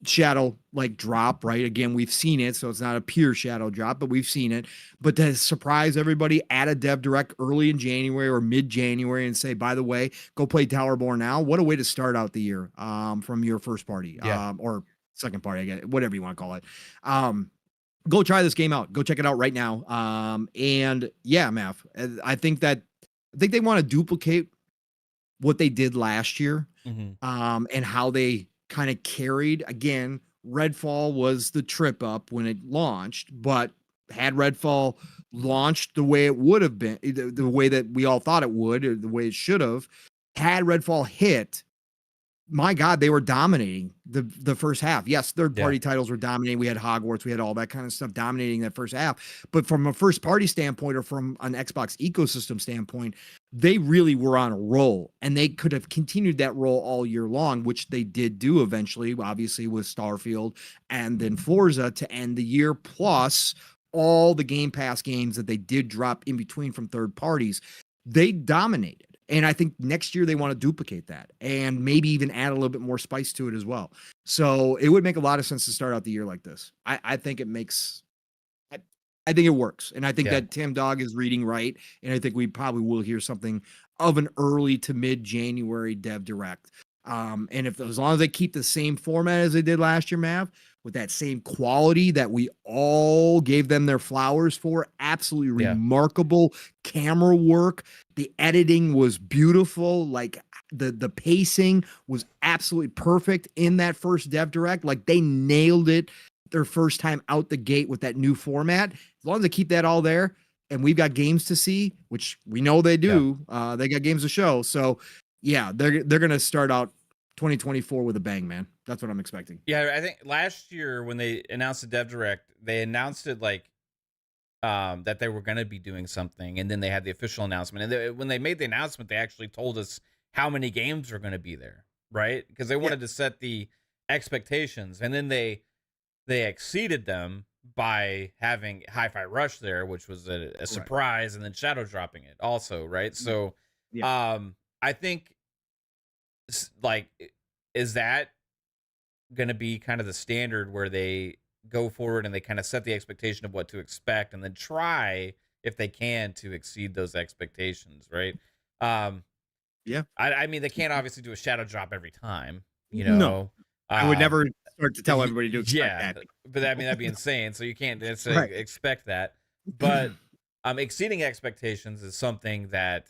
shadow like drop, right? Again, we've seen it, so it's not a pure shadow drop, but we've seen it. But to surprise everybody at a dev direct early in January or mid-January and say, by the way, go play Towerborn now. What a way to start out the year from your first party or second party, I guess, whatever you want to call it. Go try this game out. Go check it out right now. And yeah, Mav, I think they want to duplicate what they did last year, and how they kind of carried. Again, Redfall was the trip up when it launched, but had Redfall launched the way it would have been, the way that we all thought it would, or the way it should have, had Redfall hit, my God, they were dominating the first half. Yes, third-party titles were dominating. We had Hogwarts, we had all that kind of stuff dominating that first half. But from a first-party standpoint or from an Xbox ecosystem standpoint, they really were on a roll, and they could have continued that roll all year long, which they did do eventually, obviously with Starfield and then Forza to end the year, plus all the Game Pass games that they did drop in between from third parties. They dominated. And I think next year they want to duplicate that and maybe even add a little bit more spice to it as well. So it would make a lot of sense to start out the year like this. I think it makes, I think it works. And I think that Tim Dog is reading right. And I think we probably will hear something of an early to mid-January dev direct. And if as long as they keep the same format as they did last year, Mav, with that same quality that we all gave them their flowers for, absolutely remarkable camera work. The editing was beautiful. Like the pacing was absolutely perfect in that first dev direct. Like they nailed it their first time out the gate with that new format. As long as they keep that all there, and we've got games to see, which we know they do. They got games to show. So yeah, they're gonna start out 2024 with a bang, man. That's what I'm expecting. Yeah, I think last year when they announced the dev direct, they announced it like that they were going to be doing something, and then they had the official announcement. And when they made the announcement, they actually told us how many games were going to be there, right? Because they wanted to set the expectations, and then they exceeded them by having Hi-Fi Rush there, which was a surprise, and then shadow dropping it also, right? So I think like, is that going to be kind of the standard where they go forward and they kind of set the expectation of what to expect and then try, if they can, to exceed those expectations, right? I mean, they can't obviously do a shadow drop every time, you know. No, I would never start to tell everybody to expect that. But I mean, that'd be insane. So you can't expect that. But exceeding expectations is something that,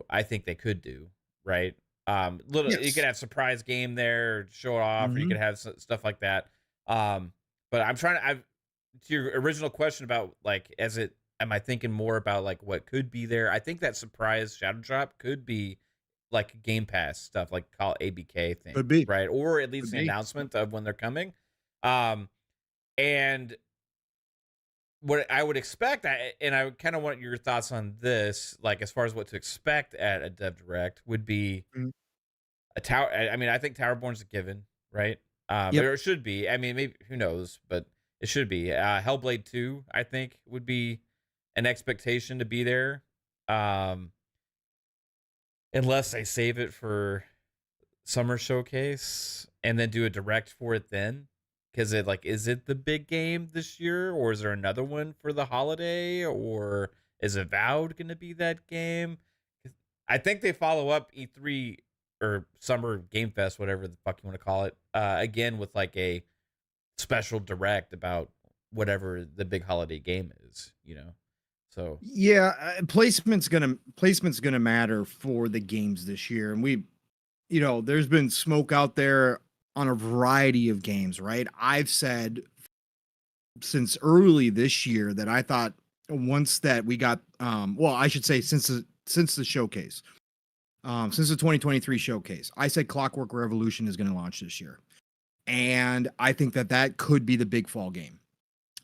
I think they could do, right? You could have surprise game there, show it off, or you could have stuff like that. But I'm trying to your original question about like, am I thinking more about like what could be there? I think that surprise shadow drop could be like Game Pass stuff, like call ABK thing, could be, right? Or at least an announcement of when they're coming. And what I would expect, and I kind of want your thoughts on this, like as far as what to expect at a Dev Direct, would be Mhm. a tower. I mean, I think Towerborn's a given, right? Yep. Or it should be. I mean, maybe who knows, but it should be. Hellblade 2, I think, would be an expectation to be there, um, unless they save it for summer showcase and then do a direct for it then. Because is it the big game this year, or is there another one for the holiday, or is Avowed going to be that game? 'Cause I think they follow up E3 or Summer Game Fest, whatever the fuck you want to call it, again with like a special direct about whatever the big holiday game is, you know. So Yeah, placement's gonna matter for the games this year, and there's been smoke out there on a variety of games, right? I've said since early this year that I thought once that we got, well, I should say since the showcase, since the 2023 showcase, I said Clockwork Revolution is going to launch this year, and I think that that could be the big fall game.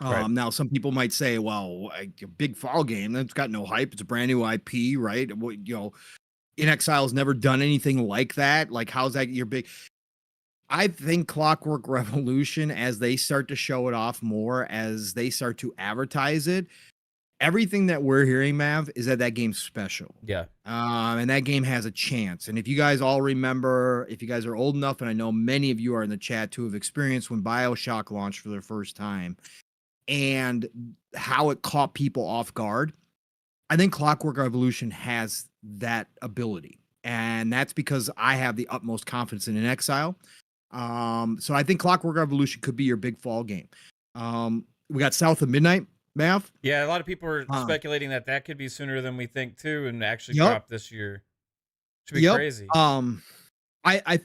right. Now some people might say, well, a big fall game that's got no hype. It's a brand new IP, right? In Exile's never done anything like that. Like, how's that your big? I think Clockwork Revolution, as they start to show it off more, as they start to advertise it, everything that we're hearing, Mav, is that game's special. Yeah. And that game has a chance. And if you guys all remember, if you guys are old enough, and I know many of you are in the chat to have experienced when BioShock launched for their first time and how it caught people off guard, I think Clockwork Revolution has that ability. And that's because I have the utmost confidence in Exile. So I think Clockwork Revolution could be your big fall game. We got South of Midnight, Mav. Yeah, a lot of people are speculating that could be sooner than we think too, and actually Yep. drop this year. Should be crazy. I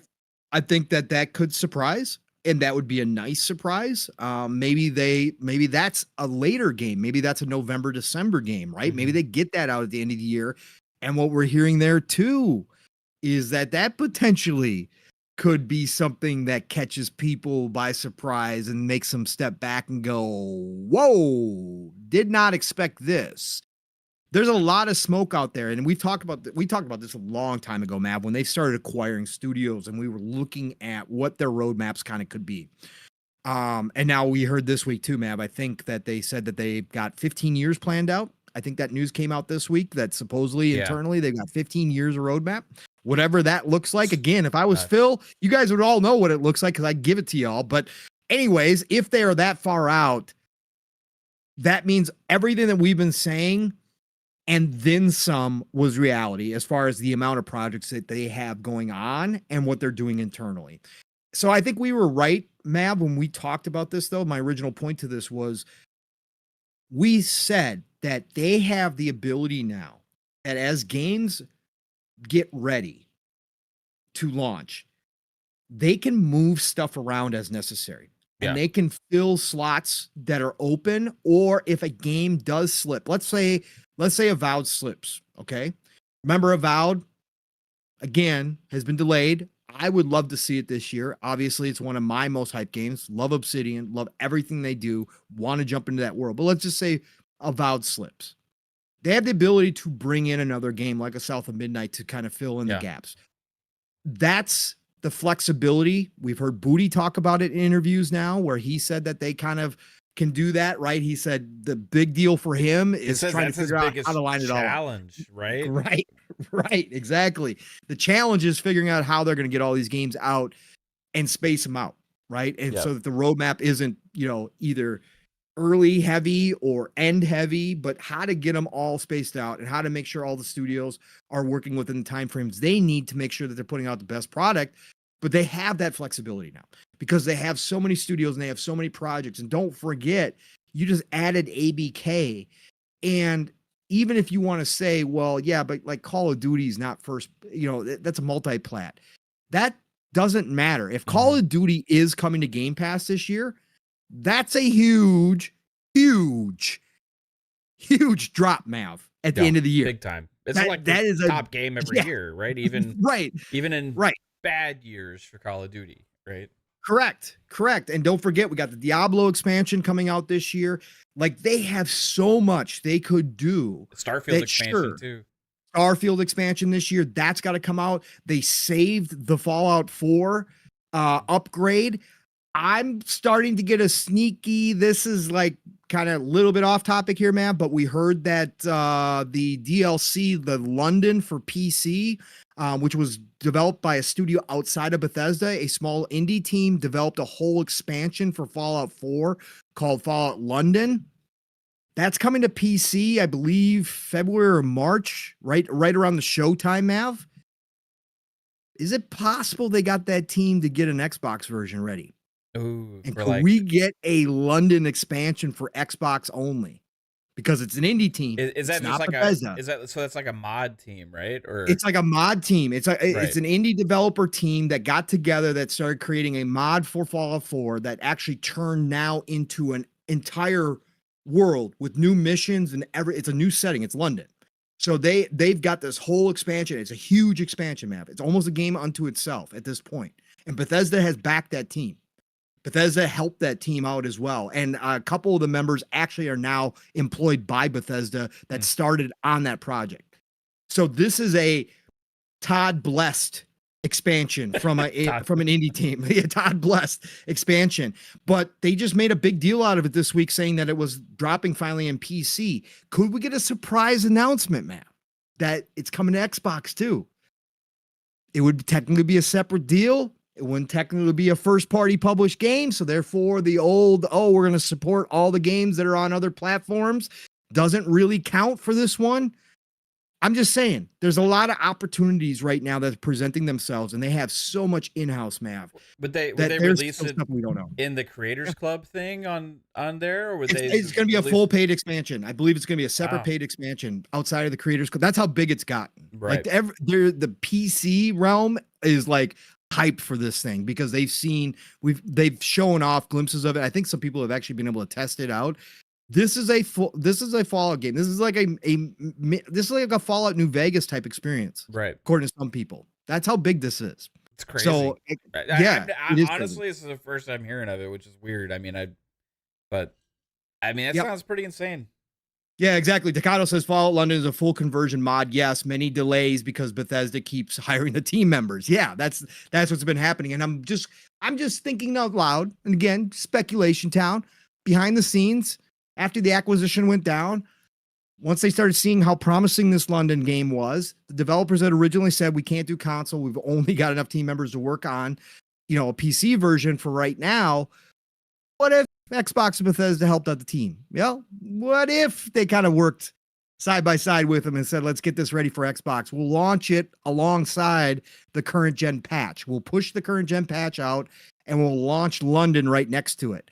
think that could surprise, and that would be a nice surprise. Maybe that's a later game. Maybe that's a November, December game, right? Maybe they get that out at the end of the year. And what we're hearing there too is that potentially could be something that catches people by surprise and makes them step back and go, whoa, did not expect this. There's a lot of smoke out there. And we talked about this a long time ago, Mav, when they started acquiring studios and we were looking at what their roadmaps kind of could be. And now we heard this week too, Mav, I think that they said that they've got 15 years planned out. I think that news came out this week that supposedly internally they've got 15 years of roadmap. Whatever that looks like. Again, if I was Phil, you guys would all know what it looks like because I give it to y'all. But anyways, if they are that far out, that means everything that we've been saying and then some was reality as far as the amount of projects that they have going on and what they're doing internally. So I think we were right, Mav, when we talked about this, though. My original point to this was we said that they have the ability now that as games get ready to launch, they can move stuff around as necessary. And they can fill slots that are open, or if a game does slip, let's say Avowed slips. Okay. Remember, Avowed again has been delayed. I would love to see it this year. Obviously, it's one of my most hyped games. Love Obsidian, love everything they do, want to jump into that world. But let's just say Avowed slips. They have the ability to bring in another game like a South of Midnight to kind of fill in the gaps. That's the flexibility. We've heard Booty talk about it in interviews now, where he said that they kind of can do that, right? He said the big deal for him is trying to figure out how to line it all up. Challenge, right? Right, exactly. The challenge is figuring out how they're going to get all these games out and space them out, right? And so that the roadmap isn't, either early heavy or end heavy, but how to get them all spaced out and how to make sure all the studios are working within the timeframes they need to make sure that they're putting out the best product. But they have that flexibility now because they have so many studios and they have so many projects. And don't forget, you just added ABK. And even if you want to say, well, yeah, but like Call of Duty is not first, that's a multi-plat. That doesn't matter. If Call of Duty is coming to Game Pass this year, that's a huge drop, Mav, at the end of the year. Big time. It's that is a top game every year, right? Even in bad years for Call of Duty, right? Correct. And don't forget, we got the Diablo expansion coming out this year. Like, they have so much they could do. Starfield expansion too. Starfield expansion this year, that's got to come out. They saved the Fallout 4 upgrade. I'm starting to get a sneaky, this is like kind of a little bit off topic here, man, but we heard that the DLC, the London for PC, which was developed by a studio outside of Bethesda, a small indie team developed a whole expansion for Fallout 4 called Fallout London. That's coming to PC, I believe, February or March, right around the showtime, Mav. Is it possible they got that team to get an Xbox version ready? Ooh, and can we get a London expansion for Xbox only? Because it's an indie team. Is that just like Bethesda. So that's like a mod team, right? Or it's like a mod team. It's an indie developer team that got together that started creating a mod for Fallout 4 that actually turned now into an entire world with new missions and it's a new setting. It's London. So they've got this whole expansion. It's a huge expansion map. It's almost a game unto itself at this point. And Bethesda has backed that team. Bethesda helped that team out as well. And a couple of the members actually are now employed by Bethesda that started on that project. So this is a Todd blessed expansion from from an indie team. Yeah, Todd blessed expansion. But they just made a big deal out of it this week, saying that it was dropping finally in PC. Could we get a surprise announcement, man, that it's coming to Xbox too? It would technically be a separate deal. It wouldn't technically be a first-party published game, so therefore the old, we're going to support all the games that are on other platforms doesn't really count for this one. I'm just saying, there's a lot of opportunities right now that's presenting themselves, and they have so much in-house, Mav. Would they release it we don't know. in the Creators Club thing on there, or would it's going to be a full paid expansion. I believe it's going to be a separate paid expansion outside of the Creators Club. That's how big it's gotten. Right. Like the PC realm is like hyped for this thing because they've shown off glimpses of it. I think some people have actually been able to test it out. This is a Fallout game. This is like a Fallout New Vegas type experience, right? According to some people, that's how big this is. It's crazy. So I honestly, this is the first time hearing of it, which is weird. That sounds pretty insane. Yeah, exactly. Decado says Fallout London is a full conversion mod. Yes, many delays because Bethesda keeps hiring the team members. Yeah, that's what's been happening. And I'm just thinking out loud. And again, speculation town behind the scenes. After the acquisition went down, once they started seeing how promising this London game was, the developers had originally said, we can't do console. We've only got enough team members to work on, a PC version for right now. What if Xbox and Bethesda helped out the team? What if they kind of worked side by side with them and said, let's get this ready for Xbox. We'll launch it alongside the current gen patch. We'll push the current gen patch out and we'll launch London right next to it.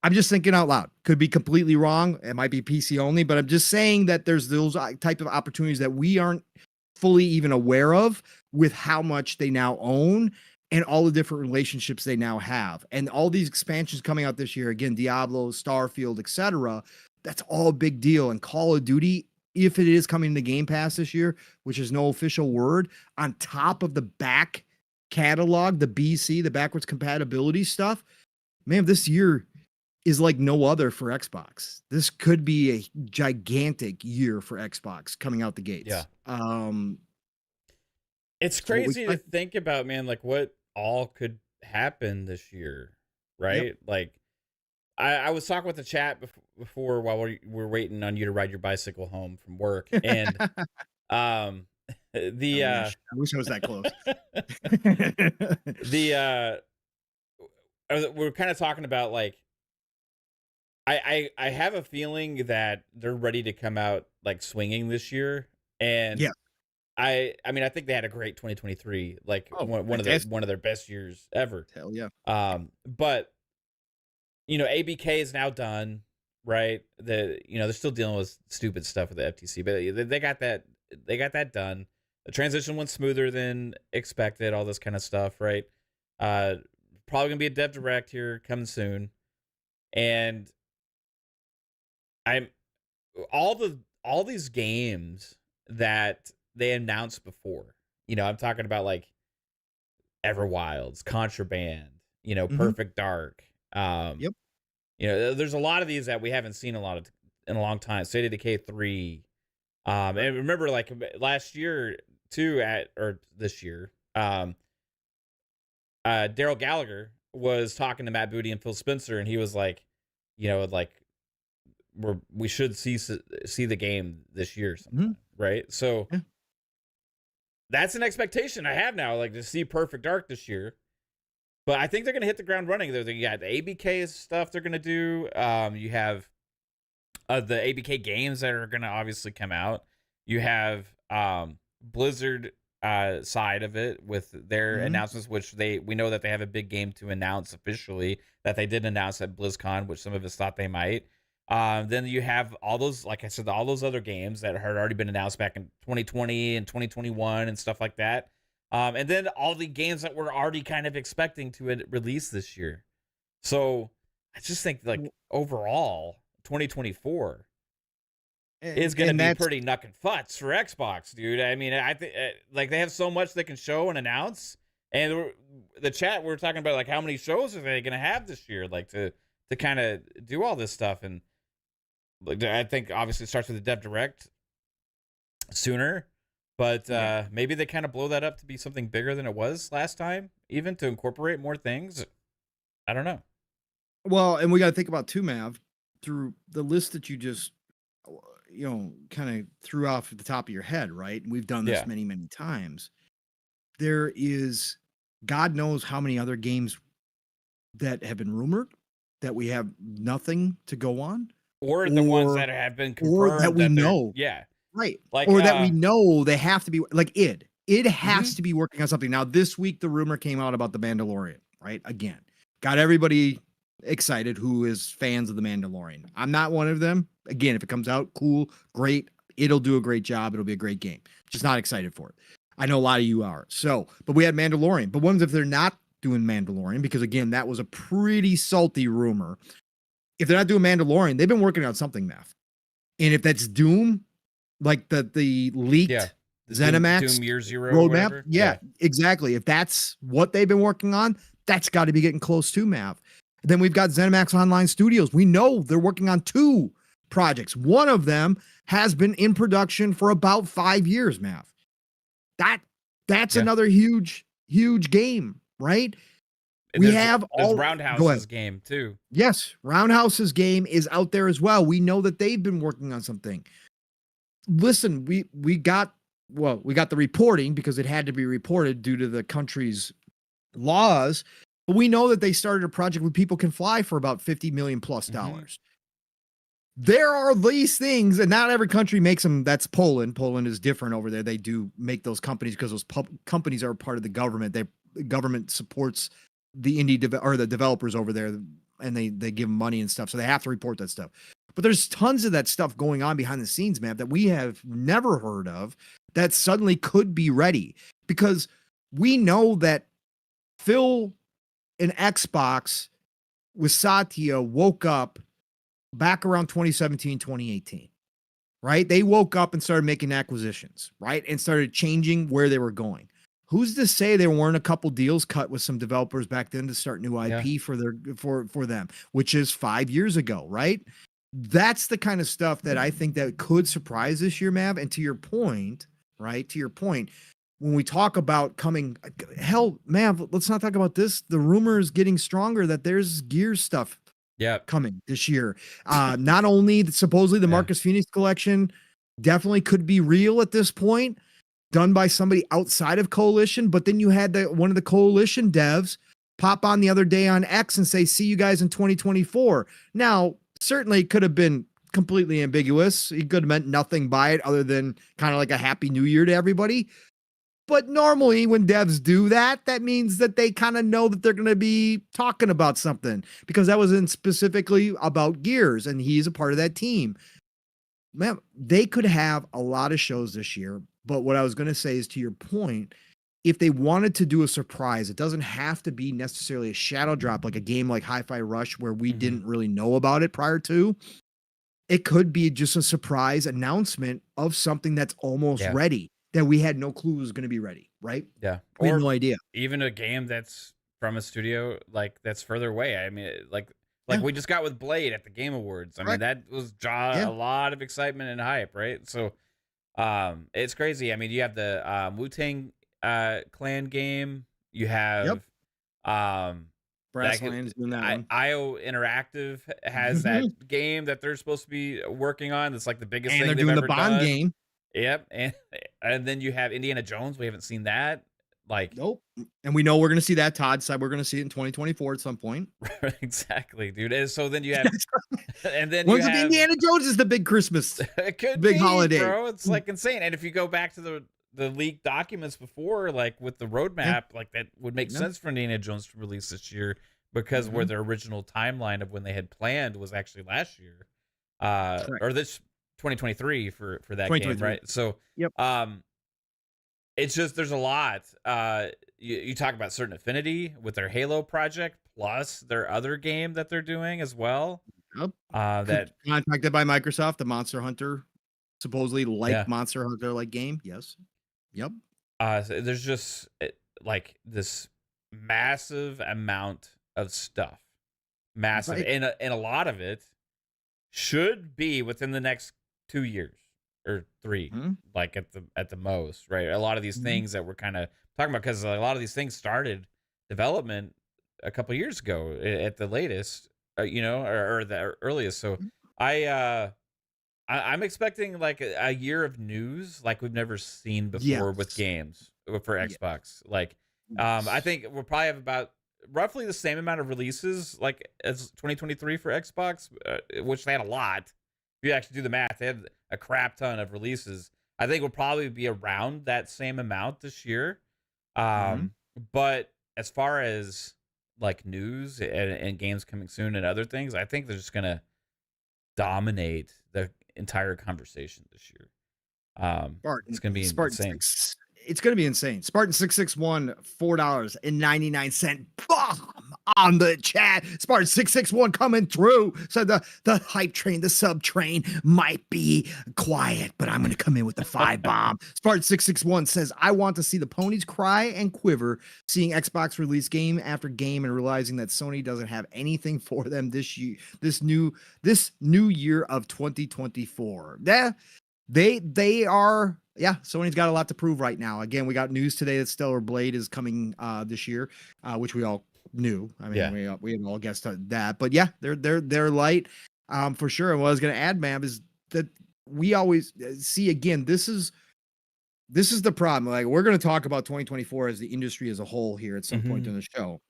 I'm just thinking out loud. Could be completely wrong. It might be PC only, but I'm just saying that there's those type of opportunities that we aren't fully even aware of with how much they now own and all the different relationships they now have. And all these expansions coming out this year, again, Diablo, Starfield, etc. That's all a big deal. And Call of Duty, if it is coming to Game Pass this year, which is no official word, on top of the back catalog, the BC, the backwards compatibility stuff, man, this year is like no other for Xbox. This could be a gigantic year for Xbox coming out the gates. Yeah. It's crazy to think about, man, like what all could happen this year, right? Yep. Like I was talking with the chat before while we're waiting on you to ride your bicycle home from work. And I wish I was that close. We're kind of talking about like, I have a feeling that they're ready to come out like swinging this year, and yeah, I think they had a great 2023, like one of their best years ever. Hell yeah. But ABK is now done, right? They're still dealing with stupid stuff with the FTC, but they got that done. The transition went smoother than expected. All this kind of stuff, right? Probably gonna be a dev direct here coming soon, and all these games that they announced before, I'm talking about like Everwilds, Contraband, you know, Mhm. Perfect Dark. Yep. You know, there's a lot of these that we haven't seen a lot of in a long time. State of Decay 3. And remember, like last year too, or this year, Daryl Gallagher was talking to Matt Booty and Phil Spencer, and he was like, you know, like we should see the game this year Mhm. sometime, right? So Yeah. that's an expectation I have now, like to see Perfect Dark this year. But I think they're gonna hit the ground running. They got the ABK stuff they're gonna do. You have the ABK games that are gonna obviously come out. You have Blizzard side of it with their Mhm. announcements, which we know that they have a big game to announce officially that they did announce at BlizzCon, which some of us thought they might. Then you have all those, like I said, all those other games that had already been announced back in 2020 and 2021 and stuff like that. And then all the games that we're already kind of expecting to release this year. So I just think like W overall 2024 is going to and be that's pretty knuck and futz for Xbox, dude. I mean, I think like they have so much they can show and announce. And the chat, we're talking about like how many shows are they going to have this year, like to kind of do all this stuff. And like, I think obviously it starts with the Dev Direct sooner, but yeah. maybe they kind of blow that up to be something bigger than it was last time, even to incorporate more things. I don't know. Well, and we gotta think about too, Mav, through the list that you just, kind of threw off at the top of your head, right? And we've done this Yeah. many, many times. There is God knows how many other games that have been rumored that we have nothing to go on, Or the ones or that have been that confirmed we that they're, know. yeah. Right. Like, Or that we know they have to be like id. It has mhm. to be working on something. Now, this week, the rumor came out about The Mandalorian, right? Again, got everybody excited who is fans of The Mandalorian. I'm not one of them. Again, if it comes out, cool, great. It'll do a great job. It'll be a great game. Just not excited for it. I know a lot of you are. So, but we had Mandalorian. But what if they're not doing Mandalorian? Because again, that was a pretty salty rumor. If they're not doing Mandalorian, they've been working on something, Math. And if that's Doom, like the Yeah. leaked The ZeniMax Doom Year Zero or roadmap, whatever. yeah, exactly. If that's what they've been working on, that's got to be getting close to Mav. Then we've got ZeniMax Online Studios. We know they're working on 2 projects. One of them has been in production for about 5 years, Mav. That's Yeah. another huge game, right? And We there's have all. Go ahead. Roundhouse's game too. Yes, Roundhouse's game is out there as well. We know that they've been working on something. Listen, we got the reporting because it had to be reported due to the country's laws, but we know that they started a project where people can fly for about $50 million plus dollars. There are these things, and not every country makes them. That's Poland. Poland is different over there. They do make those companies because those companies are part of the government. The government supports the indie or the developers over there, and they give them money and stuff. So they have to report that stuff. But there's tons of that stuff going on behind the scenes, man, that we have never heard of that suddenly could be ready, because we know that Phil and Xbox with Satya woke up back around 2017, 2018, right? They woke up and started making acquisitions, right? And started changing where they were going. Who's to say there weren't a couple deals cut with some developers back then to start new IP for them, which is 5 years ago, right? That's the kind of stuff that I think that could surprise this year, Mav. And to your point, right? To your point, when we talk about coming, hell, Mav, let's not talk about this. The rumor is getting stronger that there's Gears stuff coming this year. Not only supposedly the Marcus Phoenix collection definitely could be real at this point, done by somebody outside of Coalition, but then you had one of the Coalition devs pop on the other day on X and say, see you guys in 2024. Now, certainly it could have been completely ambiguous. He could have meant nothing by it other than kind of like a happy new year to everybody. But normally when devs do that, that means that they kind of know that they're going to be talking about something, because that wasn't specifically about Gears and he's a part of that team. Man, they could have a lot of shows this year. But what I was going to say is, to your point, if they wanted to do a surprise, it doesn't have to be necessarily a shadow drop, like a game like Hi-Fi Rush, where we didn't really know about it prior to. It could be just a surprise announcement of something that's almost ready, that we had no clue was going to be ready, right? Yeah. We had no idea. Even a game that's from a studio like that's further away. I mean, like Yeah, we just got with Blade at the Game Awards. I mean, correct. that was draw Yeah. a lot of excitement and hype, right? So it's crazy. I mean, you have the Wu-Tang Clan game. You Yep. have that Brassland is doing that one. IO Interactive has that game that they're supposed to be working on. That's like the biggest And thing they're they've doing the ever Bond done. game. Yep, and then you have Indiana Jones. We haven't seen that. Like, Nope. And we know we're going to see that. Todd said we're going to see it in 2024 at some point. exactly, dude. And so then you have, and then you Once have Indiana Jones is the big Christmas, it could big be, holiday. bro. It's like insane. And if you go back to the leaked documents before, like with the roadmap, like that would make sense for Indiana Jones to release this year because where their original timeline of when they had planned was actually last year, or this 2023 for that game, right? So, it's just there's a lot. You talk about Certain Affinity with their Halo project, plus their other game that they're doing as well. Yep. That Contracted by Microsoft, the Monster Hunter, supposedly Monster Hunter like game. Yes. Yep. So there's just like this massive amount of stuff, massive, and a lot of it should be within the next 2 years or 3, like at the most, right? A lot of these things that we're kind of talking about, because a lot of these things started development a couple years ago at the latest, you know, or the earliest. So I'm expecting like a year of news like we've never seen before with games for Xbox. Like, I think we'll probably have about roughly the same amount of releases like as 2023 for Xbox, which they had a lot. If you actually do the math, they had a crap ton of releases. I think we'll probably be around that same amount this year. But as far as like news and games coming soon and other things, I think they're just gonna dominate the entire conversation this year. It's gonna be insane. It's going to be insane. Spartan 661, $4.99 bomb on the chat. Spartan 661 coming through. So the hype train, the sub train might be quiet, but I'm going to come in with the 5 bomb. Spartan 661 says, I want to see the ponies cry and quiver seeing Xbox release game after game and realizing that Sony doesn't have anything for them this year, this new year of 2024. They are. Yeah, Sony's got a lot to prove right now. Again, we got news today that Stellar Blade is coming this year, which we all knew. I mean, we had all guessed that. But yeah, they're light for sure. And what I was going to add, ma'am, is that we always see again. This is the problem. Like, we're going to talk about 2024 as the industry as a whole here at some point in the show.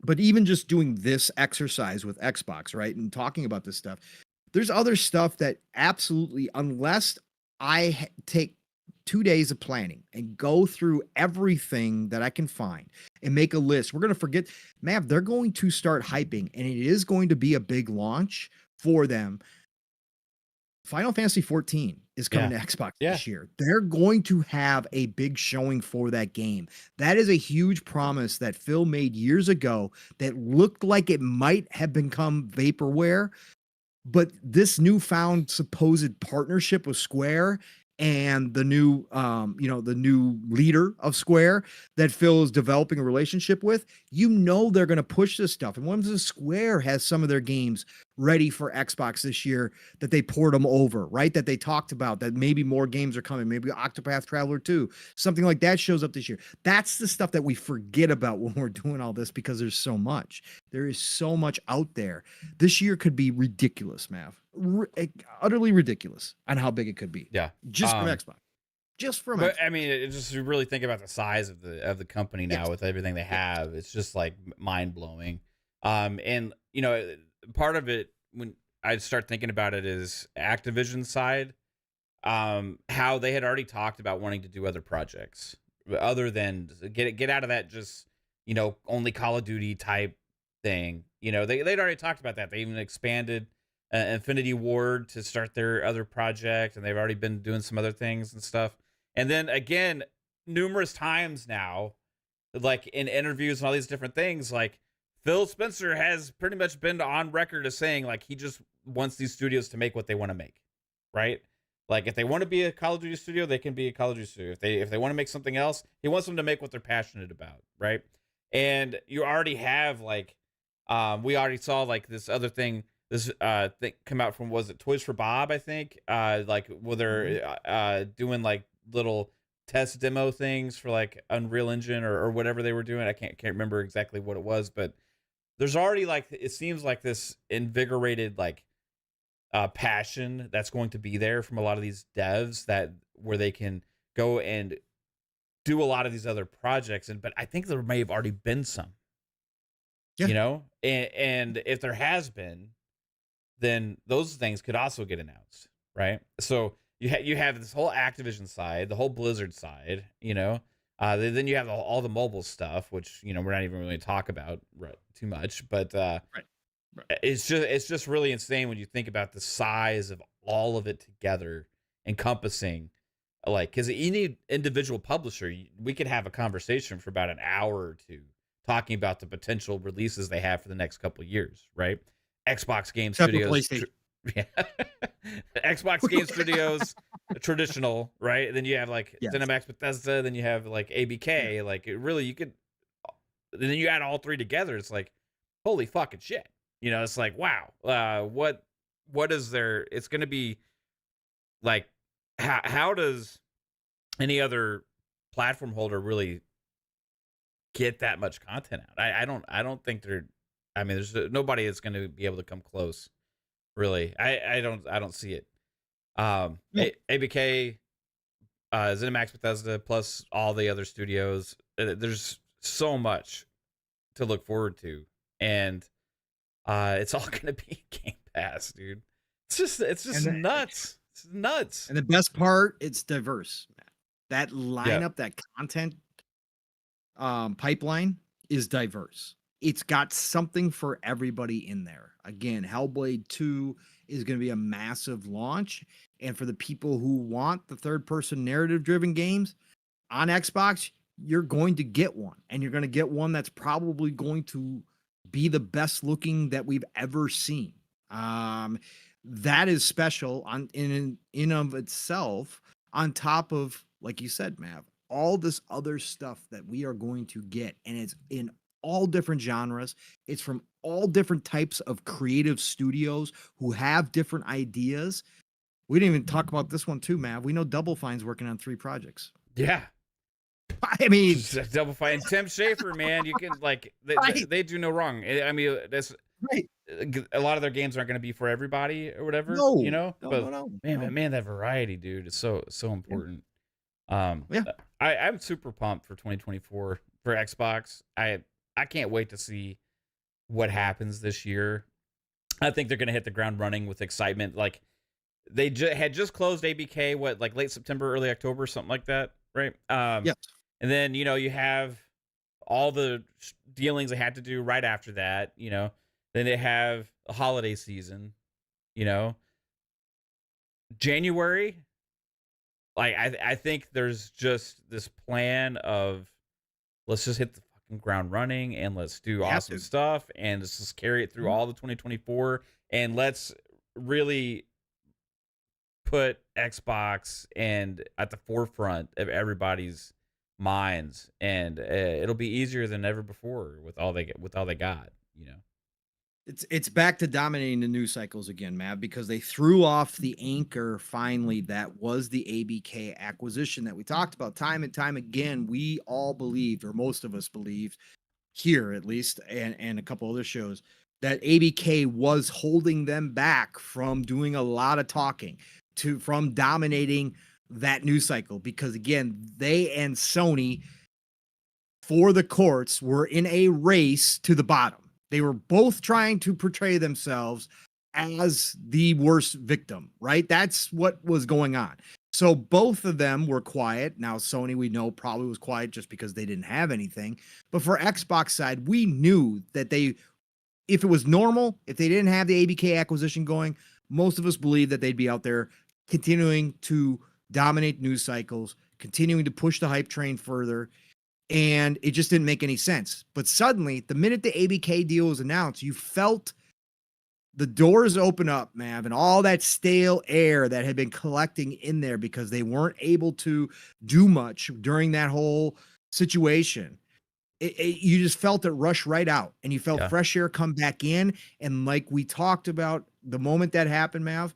But even just doing this exercise with Xbox, right, and talking about this stuff, there's other stuff that absolutely, unless I take 2 days of planning and go through everything that I can find and make a list, we're going to forget, man, they're going to start hyping, and it is going to be a big launch for them. Final Fantasy 14 is coming to Xbox this year. They're going to have a big showing for that game. That is a huge promise that Phil made years ago that looked like it might have become vaporware, but this newfound supposed partnership with Square and the new, the new leader of Square that Phil is developing a relationship with, they're going to push this stuff. And once Square has some of their games ready for Xbox this year, that they poured them over, right? That they talked about, that maybe more games are coming, maybe Octopath Traveler 2, something like that shows up this year. That's the stuff that we forget about when we're doing all this, because there's so much. There is so much out there. This year could be ridiculous, Mav. Utterly ridiculous on how big it could be. Yeah. Just from Xbox. Just from But Xbox. I mean, it just, you really think about the size of the company now with everything they have. It's just like mind blowing. And part of it, when I start thinking about it, is Activision side, how they had already talked about wanting to do other projects other than get out of that just only Call of Duty type thing. They'd already talked about that. They even expanded Infinity Ward to start their other project, and they've already been doing some other things and stuff. And then again, numerous times now, like in interviews and all these different things, like Phil Spencer has pretty much been on record as saying like he just wants these studios to make what they want to make, right? Like if they want to be a Call of Duty studio, they can be a Call of Duty studio. If they want to make something else, he wants them to make what they're passionate about, right? And you already have like, we already saw like this other thing, this thing come out from, was it Toys for Bob? I think, like where they're doing like little test demo things for like Unreal Engine or whatever they were doing. I can't remember exactly what it was, but there's already like, it seems like this invigorated like passion that's going to be there from a lot of these devs, that where they can go and do a lot of these other projects. And but I think there may have already been some, Yeah. you know, and if there has been, then those things could also get announced, right? So you have this whole Activision side, the whole Blizzard side, you know. Then you have all the mobile stuff, which, you know, we're not even really talk about too much, but Right. it's just really insane when you think about the size of all of it together, encompassing, like, because any individual publisher, we could have a conversation for about an hour or two talking about the potential releases they have for the next couple of years, right? Xbox Game Except for Studios, PlayStation. yeah, Xbox Game Studios, traditional, right? Then you have like Yes. ZeniMax Bethesda, then you have like ABK, like it really, you could, then you add all three together, it's like, holy fucking shit, you know. It's like, wow, what is there? It's going to be like, how does any other platform holder really get that much content out? I don't think I mean, there's nobody that's going to be able to come close, really. I don't see it. ABK, ZeniMax Bethesda, plus all the other studios. There's so much to look forward to, and it's all going to be Game Pass, dude. It's just nuts. It's nuts. And the best part, it's diverse. That lineup, that content pipeline is diverse. It's got something for everybody in there. Again, Hellblade 2 is going to be a massive launch. And for the people who want the third-person narrative-driven games on Xbox, you're going to get one. And you're going to get one that's probably going to be the best looking that we've ever seen. That is special in of itself, on top of, like you said, Mav, all this other stuff that we are going to get. And it's in all different genres. It's from all different types of creative studios who have different ideas. We didn't even talk about this one too, Mav. We know Double Fine's working on 3 projects. Yeah. I mean, Double Fine, Tim Schafer, man, you can like they do no wrong. I mean, that's right. A lot of their games aren't going to be for everybody or whatever, No, you know. no, But no. man, that variety, dude, is so important. Yeah. I'm super pumped for 2024 for Xbox. I can't wait to see what happens this year. I think they're going to hit the ground running with excitement. Like they had just closed ABK, like late September, early October, something like that, right? Yes. And then, you know, you have all the dealings they had to do right after that, you know. Then they have a holiday season, you know. January, like I think there's just this plan of, let's just hit the fucking ground running and let's do awesome stuff and let's just carry it through all the 2024, and let's really put Xbox and at the forefront of everybody's minds, and it'll be easier than ever before with all they got, you know. It's back to dominating the news cycles again, Matt, because they threw off the anchor finally. That was the ABK acquisition that we talked about time and time again. We all believed, or most of us believed here at least, and a couple other shows, that ABK was holding them back from doing a lot of talking, from dominating that news cycle, because again, they and Sony for the courts were in a race to the bottom. They were both trying to portray themselves as the worst victim, right? That's what was going on. So both of them were quiet. Now, Sony, we know, probably was quiet just because they didn't have anything. But for Xbox side, we knew that if it was normal, if they didn't have the ABK acquisition going, most of us believed that they'd be out there continuing to dominate news cycles, continuing to push the hype train further. And it just didn't make any sense. But suddenly, the minute the ABK deal was announced, you felt the doors open up, Mav, and all that stale air that had been collecting in there because they weren't able to do much during that whole situation you just felt it rush right out, and you felt Yeah. fresh air come back in. And like we talked about, the moment that happened, Mav,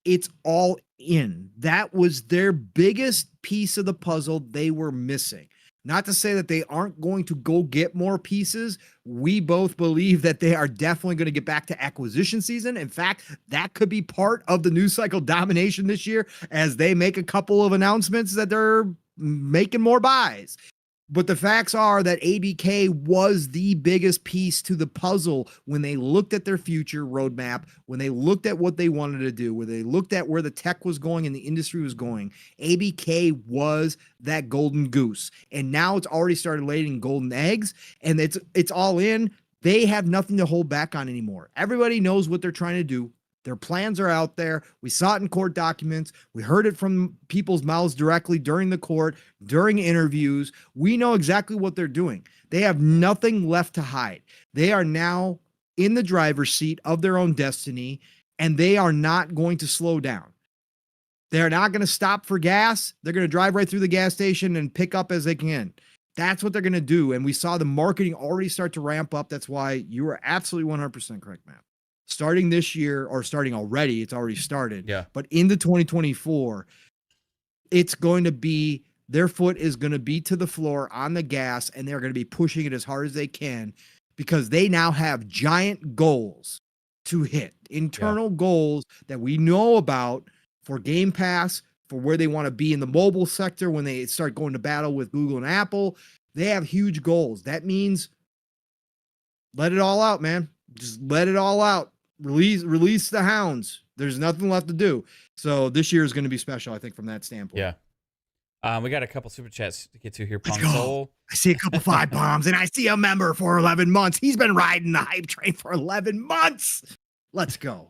it's all in. That was their biggest piece of the puzzle they were missing. Not to say that they aren't going to go get more pieces. We both believe that they are definitely going to get back to acquisition season. In fact, that could be part of the news cycle domination this year, as they make a couple of announcements that they're making more buys. But the facts are that ABK was the biggest piece to the puzzle when they looked at their future roadmap, when they looked at what they wanted to do, when they looked at where the tech was going and the industry was going. ABK was that golden goose. And now it's already started laying golden eggs, and it's all in. They have nothing to hold back on anymore. Everybody knows what they're trying to do. Their plans are out there. We saw it in court documents. We heard it from people's mouths directly during the court, during interviews. We know exactly what they're doing. They have nothing left to hide. They are now in the driver's seat of their own destiny, and they are not going to slow down. They're not going to stop for gas. They're going to drive right through the gas station and pick up as they can. That's what they're going to do. And we saw the marketing already start to ramp up. That's why you are absolutely 100% correct, Matt. Starting this year, or starting already, it's already started. Yeah. But into 2024, it's going to be, their foot is going to be to the floor on the gas, and they're going to be pushing it as hard as they can, because they now have giant goals to hit, internal goals that we know about for Game Pass, for where they want to be in the mobile sector when they start going to battle with Google and Apple. They have huge goals. That means let it all out, man. Just let it all out. Release the hounds. There's nothing left to do. So this year is going to be special, I think, from that standpoint. Yeah. We got a couple super chats to get to here. Let's Pong go. Soul. I see a couple 5 bombs, and I see a member for 11 months. He's been riding the hype train for 11 months. Let's go.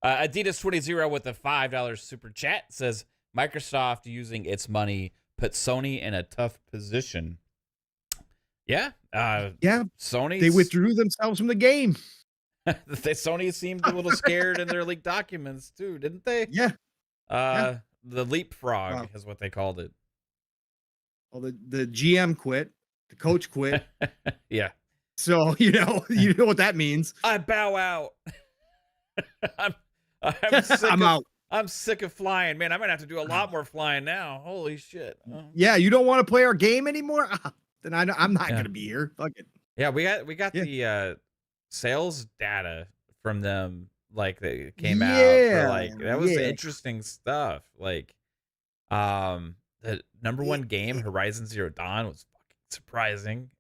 Adidas 20 with a $5 super chat says Microsoft using its money put Sony in a tough position. Yeah. Yeah. Sony. They withdrew themselves from the game. Sony seemed a little scared in their leaked documents too, didn't they? Yeah. The leapfrog is what they called it. Well, the GM quit, the coach quit. Yeah. So you know what that means. I bow out. I'm sick I'm out. I'm sick of flying, man. I'm gonna have to do a lot more flying now. Holy shit. Yeah, you don't want to play our game anymore? Then I'm not gonna be here. Fuck it. Yeah, we got the sales data from them, like they came out for, like, that was interesting stuff. Like the number one game, Horizon Zero Dawn, was fucking surprising.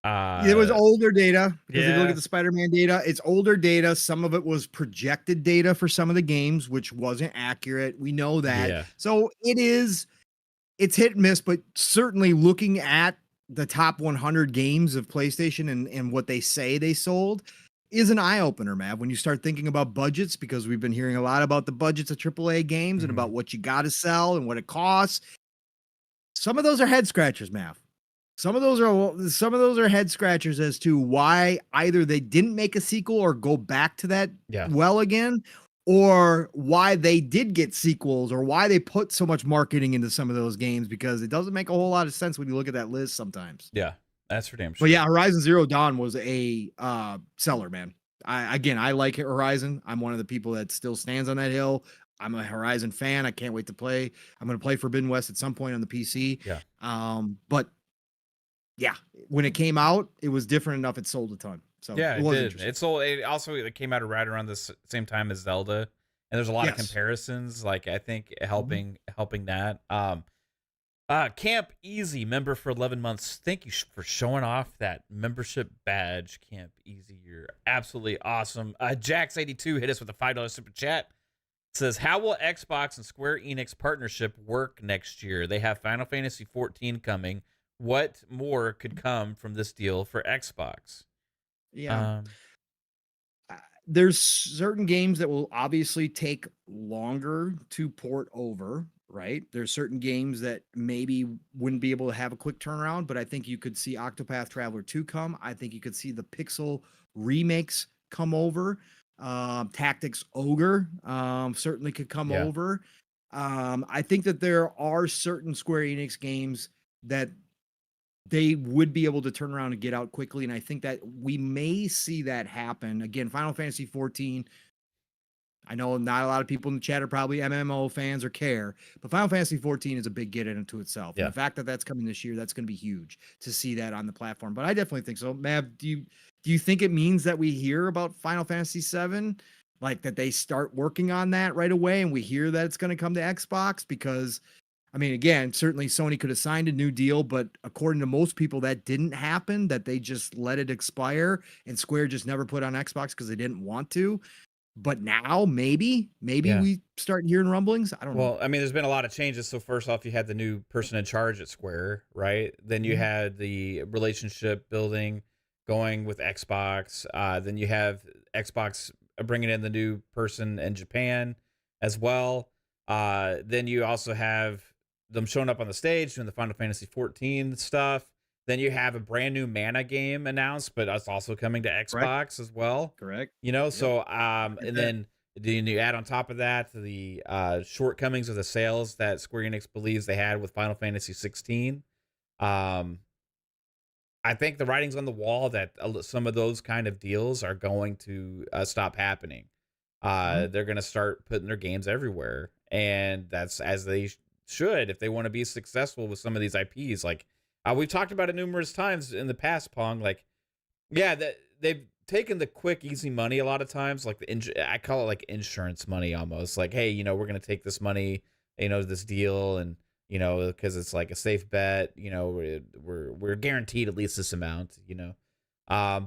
It was older data, because if you look at the Spider-Man data, it's older data. Some of it was projected data for some of the games, which wasn't accurate. We know that. Yeah. So it's hit and miss, but certainly looking at the top 100 games of PlayStation and what they say they sold is an eye-opener, Mav, when you start thinking about budgets, because we've been hearing a lot about the budgets of AAA games and about what you got to sell and what it costs. Some of those are head scratchers, Mav. Some of those are head scratchers as to why either they didn't make a sequel or go back to that well again, or why they did get sequels, or why they put so much marketing into some of those games, because it doesn't make a whole lot of sense when you look at that list sometimes. Yeah, that's for damn sure. But yeah, Horizon Zero Dawn was a seller, man. I like Horizon. I'm one of the people that still stands on that hill. I'm a Horizon fan. I can't wait to play. I'm going to play Forbidden West at some point on the PC. Yeah. But yeah, when it came out, it was different enough. It sold a ton. So yeah, it did. It sold. It also came out right around the same time as Zelda, and there's a lot of comparisons. Like, I think helping that. Camp Easy, member for 11 months. Thank you for showing off that membership badge, Camp Easy. You're absolutely awesome. Jax82 hit us with a $5 super chat. Says, how will Xbox and Square Enix partnership work next year? They have Final Fantasy 14 coming. What more could come from this deal for Xbox? Yeah. There's certain games that will obviously take longer to port over, right? There's certain games that maybe wouldn't be able to have a quick turnaround, but I think you could see Octopath Traveler 2 come. I think you could see the Pixel remakes come over. Tactics Ogre certainly could come over. I think that there are certain Square Enix games that they would be able to turn around and get out quickly. And I think that we may see that happen again. Final Fantasy 14. I know not a lot of people in the chat are probably MMO fans or care, but Final Fantasy 14 is a big get into itself. Yeah. And the fact that that's coming this year, that's going to be huge to see that on the platform. But I definitely think so. Mav, do you think it means that we hear about Final Fantasy 7, like that they start working on that right away, and we hear that it's going to come to Xbox? Because I mean, again, certainly Sony could have signed a new deal, but according to most people, that didn't happen, that they just let it expire and Square just never put on Xbox because they didn't want to. But now maybe Yeah. we start hearing rumblings. I don't know. Well, I mean, there's been a lot of changes. So first off, you had the new person in charge at Square, right? Then you Mhm. had the relationship building going with Xbox. Then you have Xbox bringing in the new person in Japan as well. Then you also have them showing up on the stage doing the Final Fantasy 14 stuff. Then you have a brand new Mana game announced, but it's also coming to Xbox as well. Correct. You know, Yep. so and then you add on top of that the shortcomings of the sales that Square Enix believes they had with Final Fantasy 16. I think the writing's on the wall that some of those kind of deals are going to stop happening. They're going to start putting their games everywhere, and that's as they should if they want to be successful with some of these IPs. Like we've talked about it numerous times in the past, Pong. Like, yeah, that they've taken the quick, easy money a lot of times. Like I call it like insurance money almost. Like, hey, you know, we're going to take this money, you know, this deal, and you know, because it's like a safe bet. You know, we're guaranteed at least this amount. You know,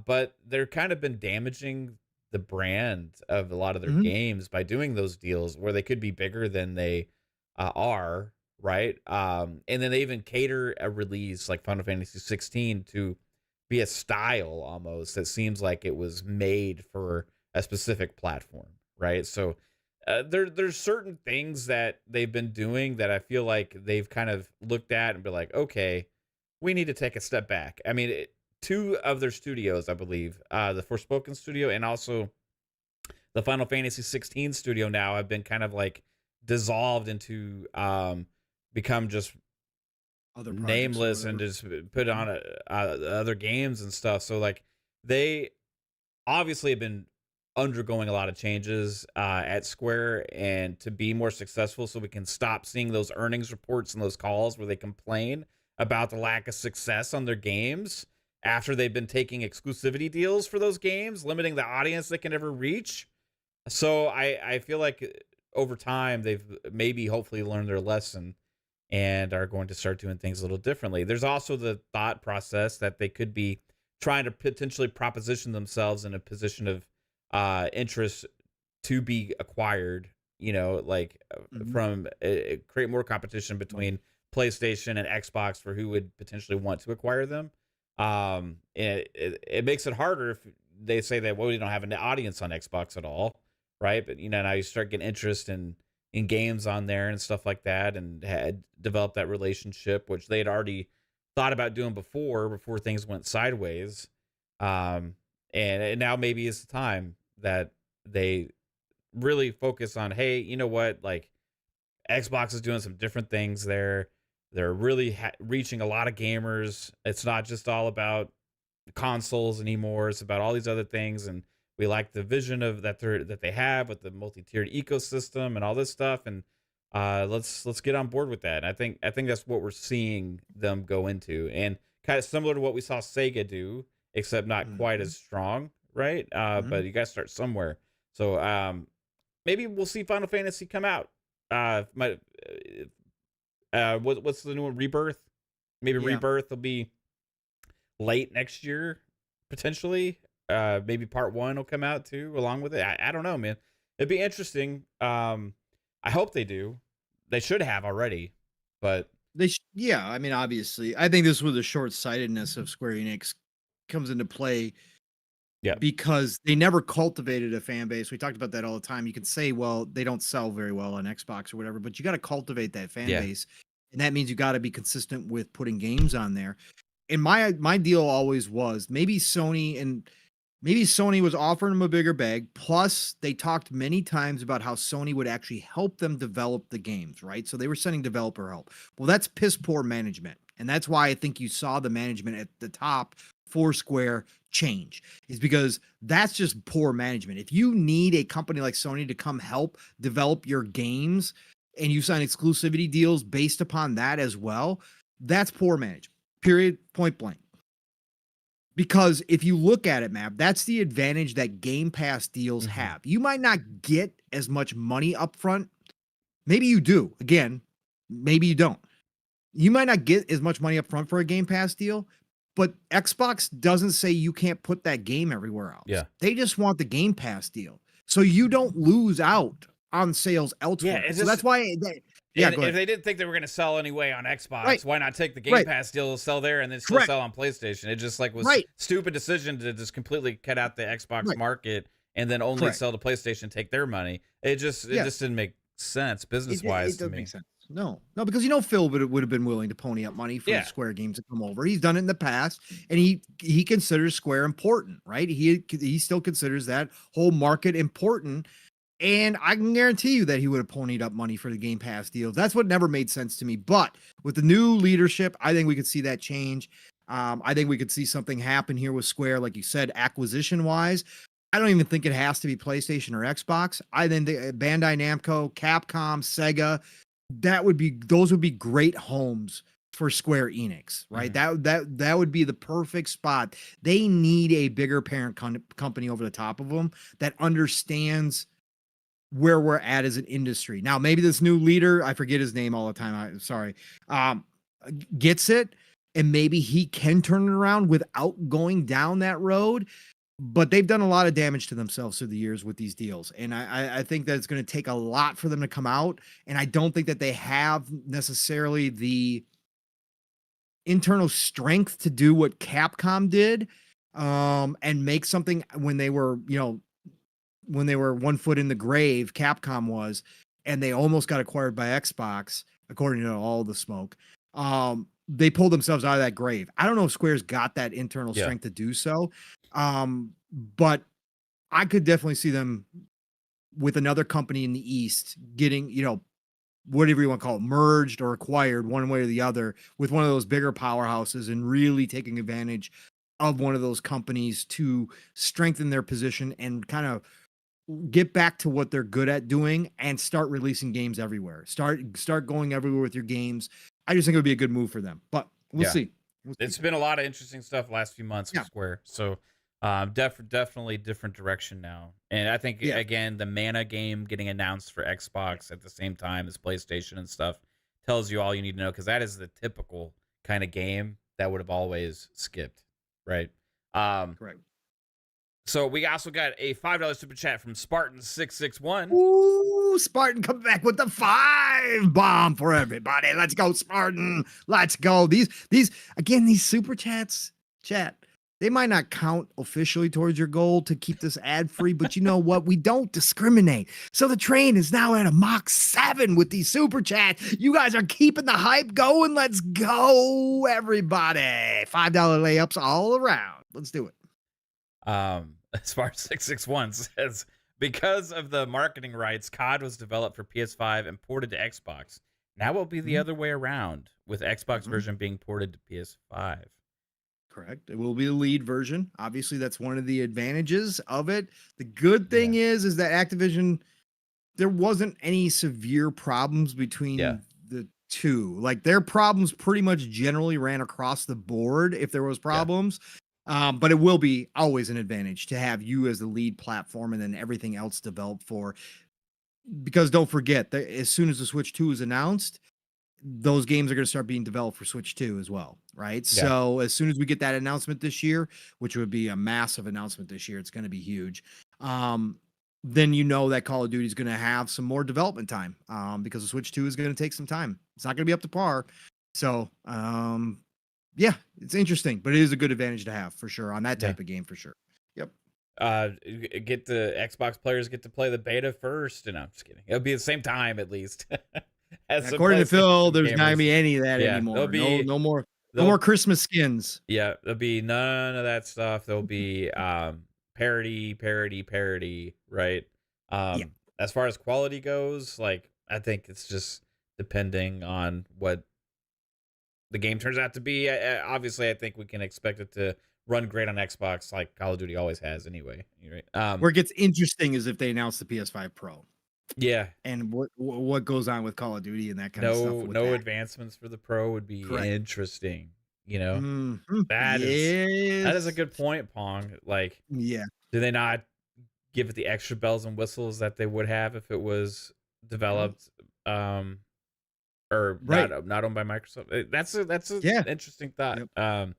but they're kind of been damaging the brand of a lot of their games by doing those deals where they could be bigger than they are, right? And then they even cater a release like Final Fantasy 16 to be a style almost that seems like it was made for a specific platform, right? So there's certain things that they've been doing that I feel like they've kind of looked at and be like, okay, we need to take a step back. I mean, two of their studios, I believe, the Forspoken studio and also the Final Fantasy 16 studio now have been kind of like dissolved into become just Other nameless and just put on other games and stuff. So like they obviously have been undergoing a lot of changes at Square and to be more successful so we can stop seeing those earnings reports and those calls where they complain about the lack of success on their games after they've been taking exclusivity deals for those games, limiting the audience they can ever reach. So I feel like over time they've maybe hopefully learned their lesson and are going to start doing things a little differently. There's also the thought process that they could be trying to potentially proposition themselves in a position of interest to be acquired, you know, like from create more competition between PlayStation and Xbox for who would potentially want to acquire them. It makes it harder if they say that, well, we don't have an audience on Xbox at all, right? But, you know, now you start getting interest in games on there and stuff like that and had developed that relationship, which they had already thought about doing before things went sideways. And now maybe it's the time that they really focus on, hey, you know what? Like Xbox is doing some different things there. They're really reaching a lot of gamers. It's not just all about consoles anymore. It's about all these other things. And we like the vision of that they have with the multi-tiered ecosystem and all this stuff. And let's get on board with that. And I think that's what we're seeing them go into, and kind of similar to what we saw Sega do, except not quite as strong, right? But you got to start somewhere. So maybe we'll see Final Fantasy come out. What's the new one? Rebirth? Maybe Rebirth will be late next year, potentially. Maybe part 1 will come out too, along with it. I don't know, man. It'd be interesting. I hope they do. They should have already, but yeah. I mean, obviously, I think this is where the short-sightedness of Square Enix comes into play. Yeah, because they never cultivated a fan base. We talked about that all the time. You can say, well, they don't sell very well on Xbox or whatever, but you got to cultivate that fan base, and that means you got to be consistent with putting games on there. And my deal always was maybe Sony was offering them a bigger bag. Plus, they talked many times about how Sony would actually help them develop the games, right? So they were sending developer help. Well, that's piss poor management. And that's why I think you saw the management at the top for Square change, is because that's just poor management. If you need a company like Sony to come help develop your games and you sign exclusivity deals based upon that as well, that's poor management, period, point blank. Because if you look at it, Matt, that's the advantage that Game Pass deals have. You might not get as much money up front. Maybe you do. Again, maybe you don't. You might not get as much money up front for a Game Pass deal, but Xbox doesn't say you can't put that game everywhere else. Yeah. They just want the Game Pass deal. So you don't lose out on sales elsewhere. Yeah, so that's why if they didn't think they were going to sell anyway on Xbox, why not take the Game Pass deal, sell there, and then still sell on PlayStation? It just like was stupid decision to just completely cut out the Xbox market and then only sell to PlayStation, take their money. It just didn't make sense business wise to me. Make sense. No, because Phil would have been willing to pony up money for Square games to come over. He's done it in the past, and he considers Square important, right? He still considers that whole market important. And I can guarantee you that he would have ponied up money for the Game Pass deals. That's what never made sense to me. But with the new leadership, I think we could see that change. I think we could see something happen here with Square, like you said, acquisition-wise. I don't even think it has to be PlayStation or Xbox. I think Bandai Namco, Capcom, Sega, those would be great homes for Square Enix, right? That would be the perfect spot. They need a bigger parent company over the top of them that understands where we're at as an industry. Now, maybe this new leader, I forget his name all the time, I'm sorry, gets it, and maybe he can turn it around without going down that road. But they've done a lot of damage to themselves through the years with these deals. And I think that it's going to take a lot for them to come out. And I don't think that they have necessarily the internal strength to do what Capcom did, and make something when they were, when they were one foot in the grave, Capcom was, and they almost got acquired by Xbox, according to all the smoke. They pulled themselves out of that grave. I don't know if Square's got that internal strength to do so. But I could definitely see them with another company in the East getting, whatever you want to call it, merged or acquired one way or the other with one of those bigger powerhouses and really taking advantage of one of those companies to strengthen their position and kind of get back to what they're good at doing and start releasing games everywhere. Start going everywhere with your games. I just think it would be a good move for them, but we'll see. It's been a lot of interesting stuff last few months with Square. So definitely different direction now. And I think, again, the Mana game getting announced for Xbox at the same time as PlayStation and stuff tells you all you need to know, because that is the typical kind of game that would have always skipped, right? Correct. So we also got a $5 super chat from Spartan661. Ooh, Spartan coming back with the 5 bomb for everybody. Let's go, Spartan. Let's go. These super chats, they might not count officially towards your goal to keep this ad free, but you know what? We don't discriminate. So the train is now at a Mach 7 with these super chats. You guys are keeping the hype going. Let's go, everybody. $5 layups all around. Let's do it. As far as 661 says, because of the marketing rights, COD was developed for PS5 and ported to Xbox. Now it will be the other way around, with Xbox version being ported to PS5. Correct. It will be the lead version. Obviously, that's one of the advantages of it. The good thing is that Activision, there wasn't any severe problems between the two. Like, their problems pretty much generally ran across the board if there was problems. But it will be always an advantage to have you as the lead platform and then everything else developed for. Because don't forget that as soon as the Switch 2 is announced, those games are going to start being developed for Switch 2 as well, right? Yeah. So as soon as we get that announcement this year, which would be a massive announcement this year, it's going to be huge. Then you know that Call of Duty is going to have some more development time, because the Switch 2 is going to take some time. It's not going to be up to par. So, yeah, it's interesting, but it is a good advantage to have for sure on that type of game for sure. Yep. Get the Xbox players get to play the beta first, and I'm just kidding. It'll be the same time at least. According to Phil, there's not gonna be any of that anymore. No more Christmas skins. Yeah, there'll be none of that stuff. There'll be parody, right? As far as quality goes, like, I think it's just depending on what the game turns out to be. Obviously, I think we can expect it to run great on Xbox, like Call of Duty always has, anyway. Right? Where it gets interesting is if they announce the PS5 Pro. Yeah, and what goes on with Call of Duty and that kind of stuff. No advancements for the Pro would be interesting. Mm-hmm. That is a good point, Pong. Like, yeah, do they not give it the extra bells and whistles that they would have if it was developed or not owned by Microsoft? That's a interesting thought. Yep.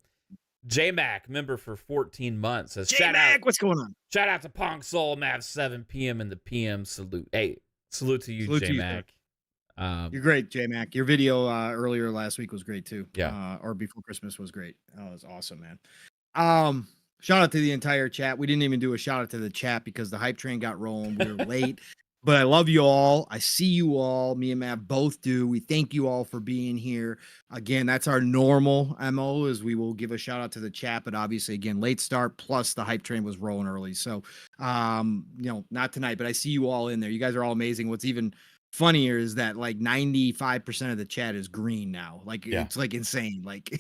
JMac, member for 14 months, says, shout out, what's going on? Shout out to Pong Soul, Mav 7 p.m. in the PM. Salute. Hey, salute to you, JMac. You're great, JMac. Your video earlier last week was great too. Yeah. Or before Christmas was great. Oh, it was awesome, man. Shout out to the entire chat. We didn't even do a shout out to the chat because the hype train got rolling. We were late. But I love you all. I see you all. Me and Matt both do. We thank you all for being here. Again, that's our normal MO is we will give a shout out to the chat, but obviously, again, late start plus the hype train was rolling early. So, not tonight, but I see you all in there. You guys are all amazing. What's even funnier is that like 95% of the chat is green now. Like it's like insane. Like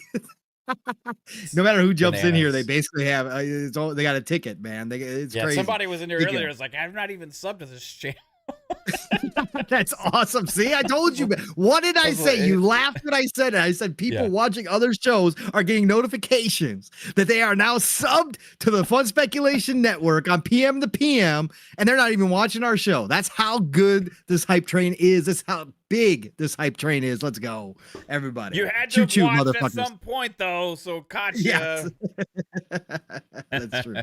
no matter who jumps in here, they basically have they got a ticket, man. It's crazy. Somebody was in here earlier. It's like, I'm not even subbed to this channel. That's awesome. See, I told you. What did I say? You laughed when I said it. I said people watching other shows are getting notifications that they are now subbed to the Fun Speculation Network on PM to PM, and they're not even watching our show. That's how good this hype train is. That's how big this hype train is. Let's go, everybody. You had to watch at some point, though, so gotcha. Yes. That's true.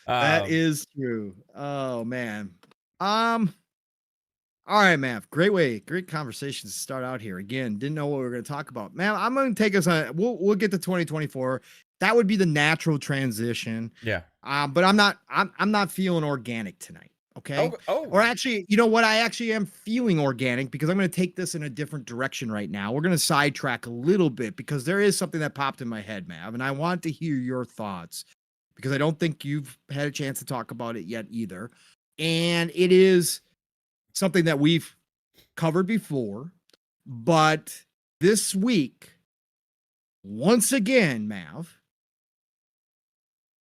That is true. Oh, man. All right, man. Great conversation to start out here. Again, didn't know what we were going to talk about. Man, I'm going to take us on. We'll get to 2024. That would be the natural transition. Yeah. But I'm not feeling organic tonight. Okay. Or actually, you know what? I actually am feeling organic because I'm going to take this in a different direction right now. We're going to sidetrack a little bit because there is something that popped in my head, Mav, and I want to hear your thoughts because I don't think you've had a chance to talk about it yet either. And it is something that we've covered before, but this week, once again, Mav,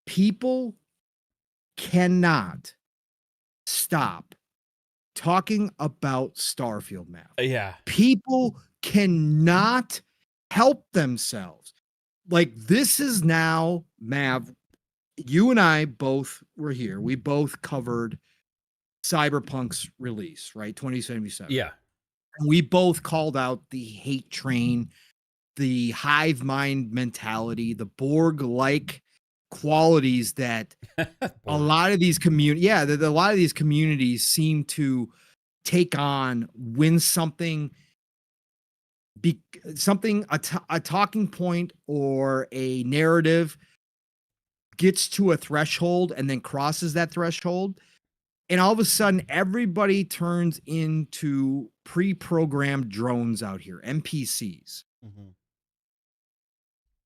people cannot stop talking about Starfield, Mav. Yeah. People cannot help themselves. Like, this is now, Mav, you and I both were here. We both covered Cyberpunk's release, right? 2077. Yeah. And we both called out the hate train, the hive mind mentality, the Borg-like qualities that a lot of these a lot of these communities seem to take on when something a talking point or a narrative gets to a threshold and then crosses that threshold. And all of a sudden, everybody turns into pre-programmed drones out here, NPCs. Mm-hmm.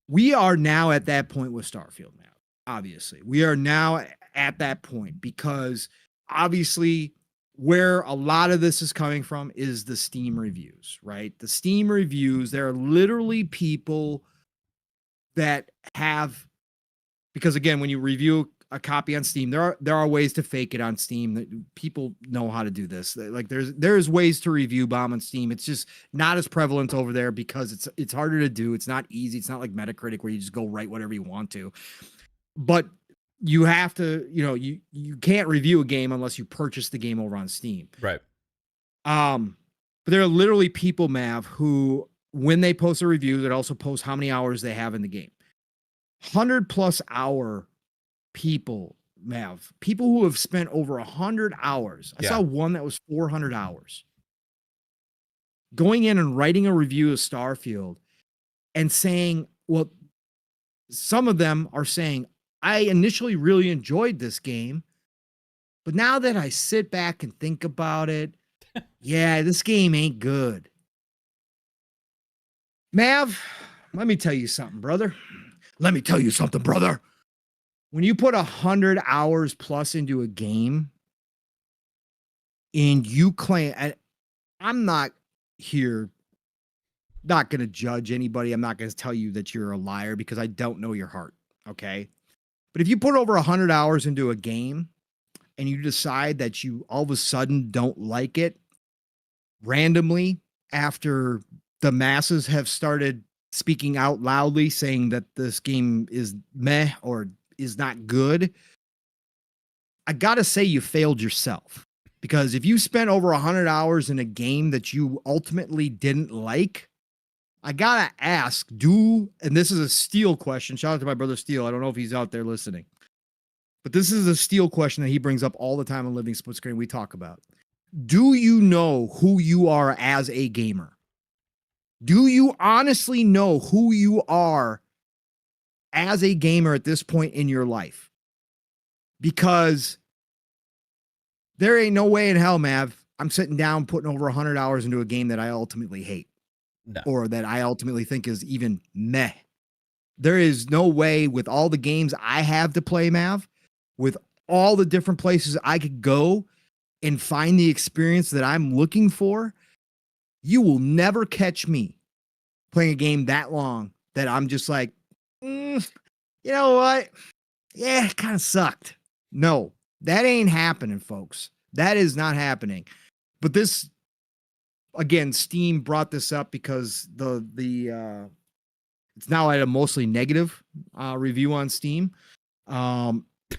We are now at that point with Starfield now, obviously. We are now at that point because obviously where a lot of this is coming from is the Steam reviews, right? The Steam reviews, there are literally people that have, because again, when you review a copy on Steam, there are ways to fake it on Steam. That people know how to do this. Like there's ways to review bomb on Steam. It's just not as prevalent over there because it's harder to do. It's not easy. It's not like Metacritic where you just go write whatever you want to. But you have to, you can't review a game unless you purchase the game over on Steam. Right. But there are literally people, Mav, who when they post a review, that also post how many hours they have in the game. 100+ hour people, Mav, people who have spent over 100 hours. I saw one that was 400 hours going in and writing a review of Starfield and saying, well, some of them are saying, I initially really enjoyed this game, but now that I sit back and think about it, this game ain't good. Mav, let me tell you something, brother. When you put 100 hours plus into a game and you claim, I'm not here not going to judge anybody. I'm not going to tell you that you're a liar because I don't know your heart. Okay. But if you put over 100 hours into a game and you decide that you all of a sudden don't like it randomly after the masses have started speaking out loudly saying that this game is meh or is not good, I got to say you failed yourself. Because if you spent over 100 hours in a game that you ultimately didn't like, I got to ask, and this is a Steel question. Shout out to my brother Steel. I don't know if he's out there listening. But this is a Steel question that he brings up all the time on Living Split Screen we talk about. Do you know who you are as a gamer? Do you honestly know who you are as a gamer at this point in your life? Because there ain't no way in hell, Mav, I'm sitting down putting over 100 hours into a game that I ultimately hate. No. Or that I ultimately think is even meh. There is no way with all the games I have to play, Mav, with all the different places I could go and find the experience that I'm looking for, you will never catch me playing a game that long that I'm just like, you know what? Yeah, it kind of sucked. No, that ain't happening, folks. That is not happening. But this, again, Steam brought this up because it's now at a mostly negative review on Steam.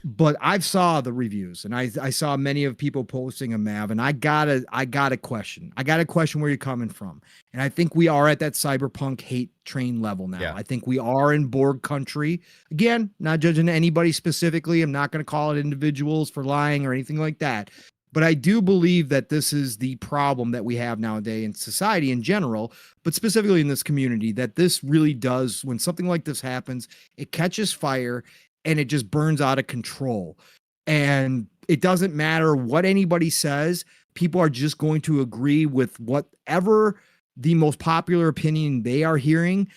But I've saw the reviews and I saw many of people posting a Mav, and I got a question. I got a question where you're coming from. And I think we are at that cyberpunk hate train level now. Yeah. I think we are in Borg country. Again, not judging anybody specifically. I'm not going to call it individuals for lying or anything like that. But I do believe that this is the problem that we have nowadays in society in general, but specifically in this community, that this really does, when something like this happens, it catches fire and it just burns out of control. And it doesn't matter what anybody says. People are just going to agree with whatever the most popular opinion they are hearing,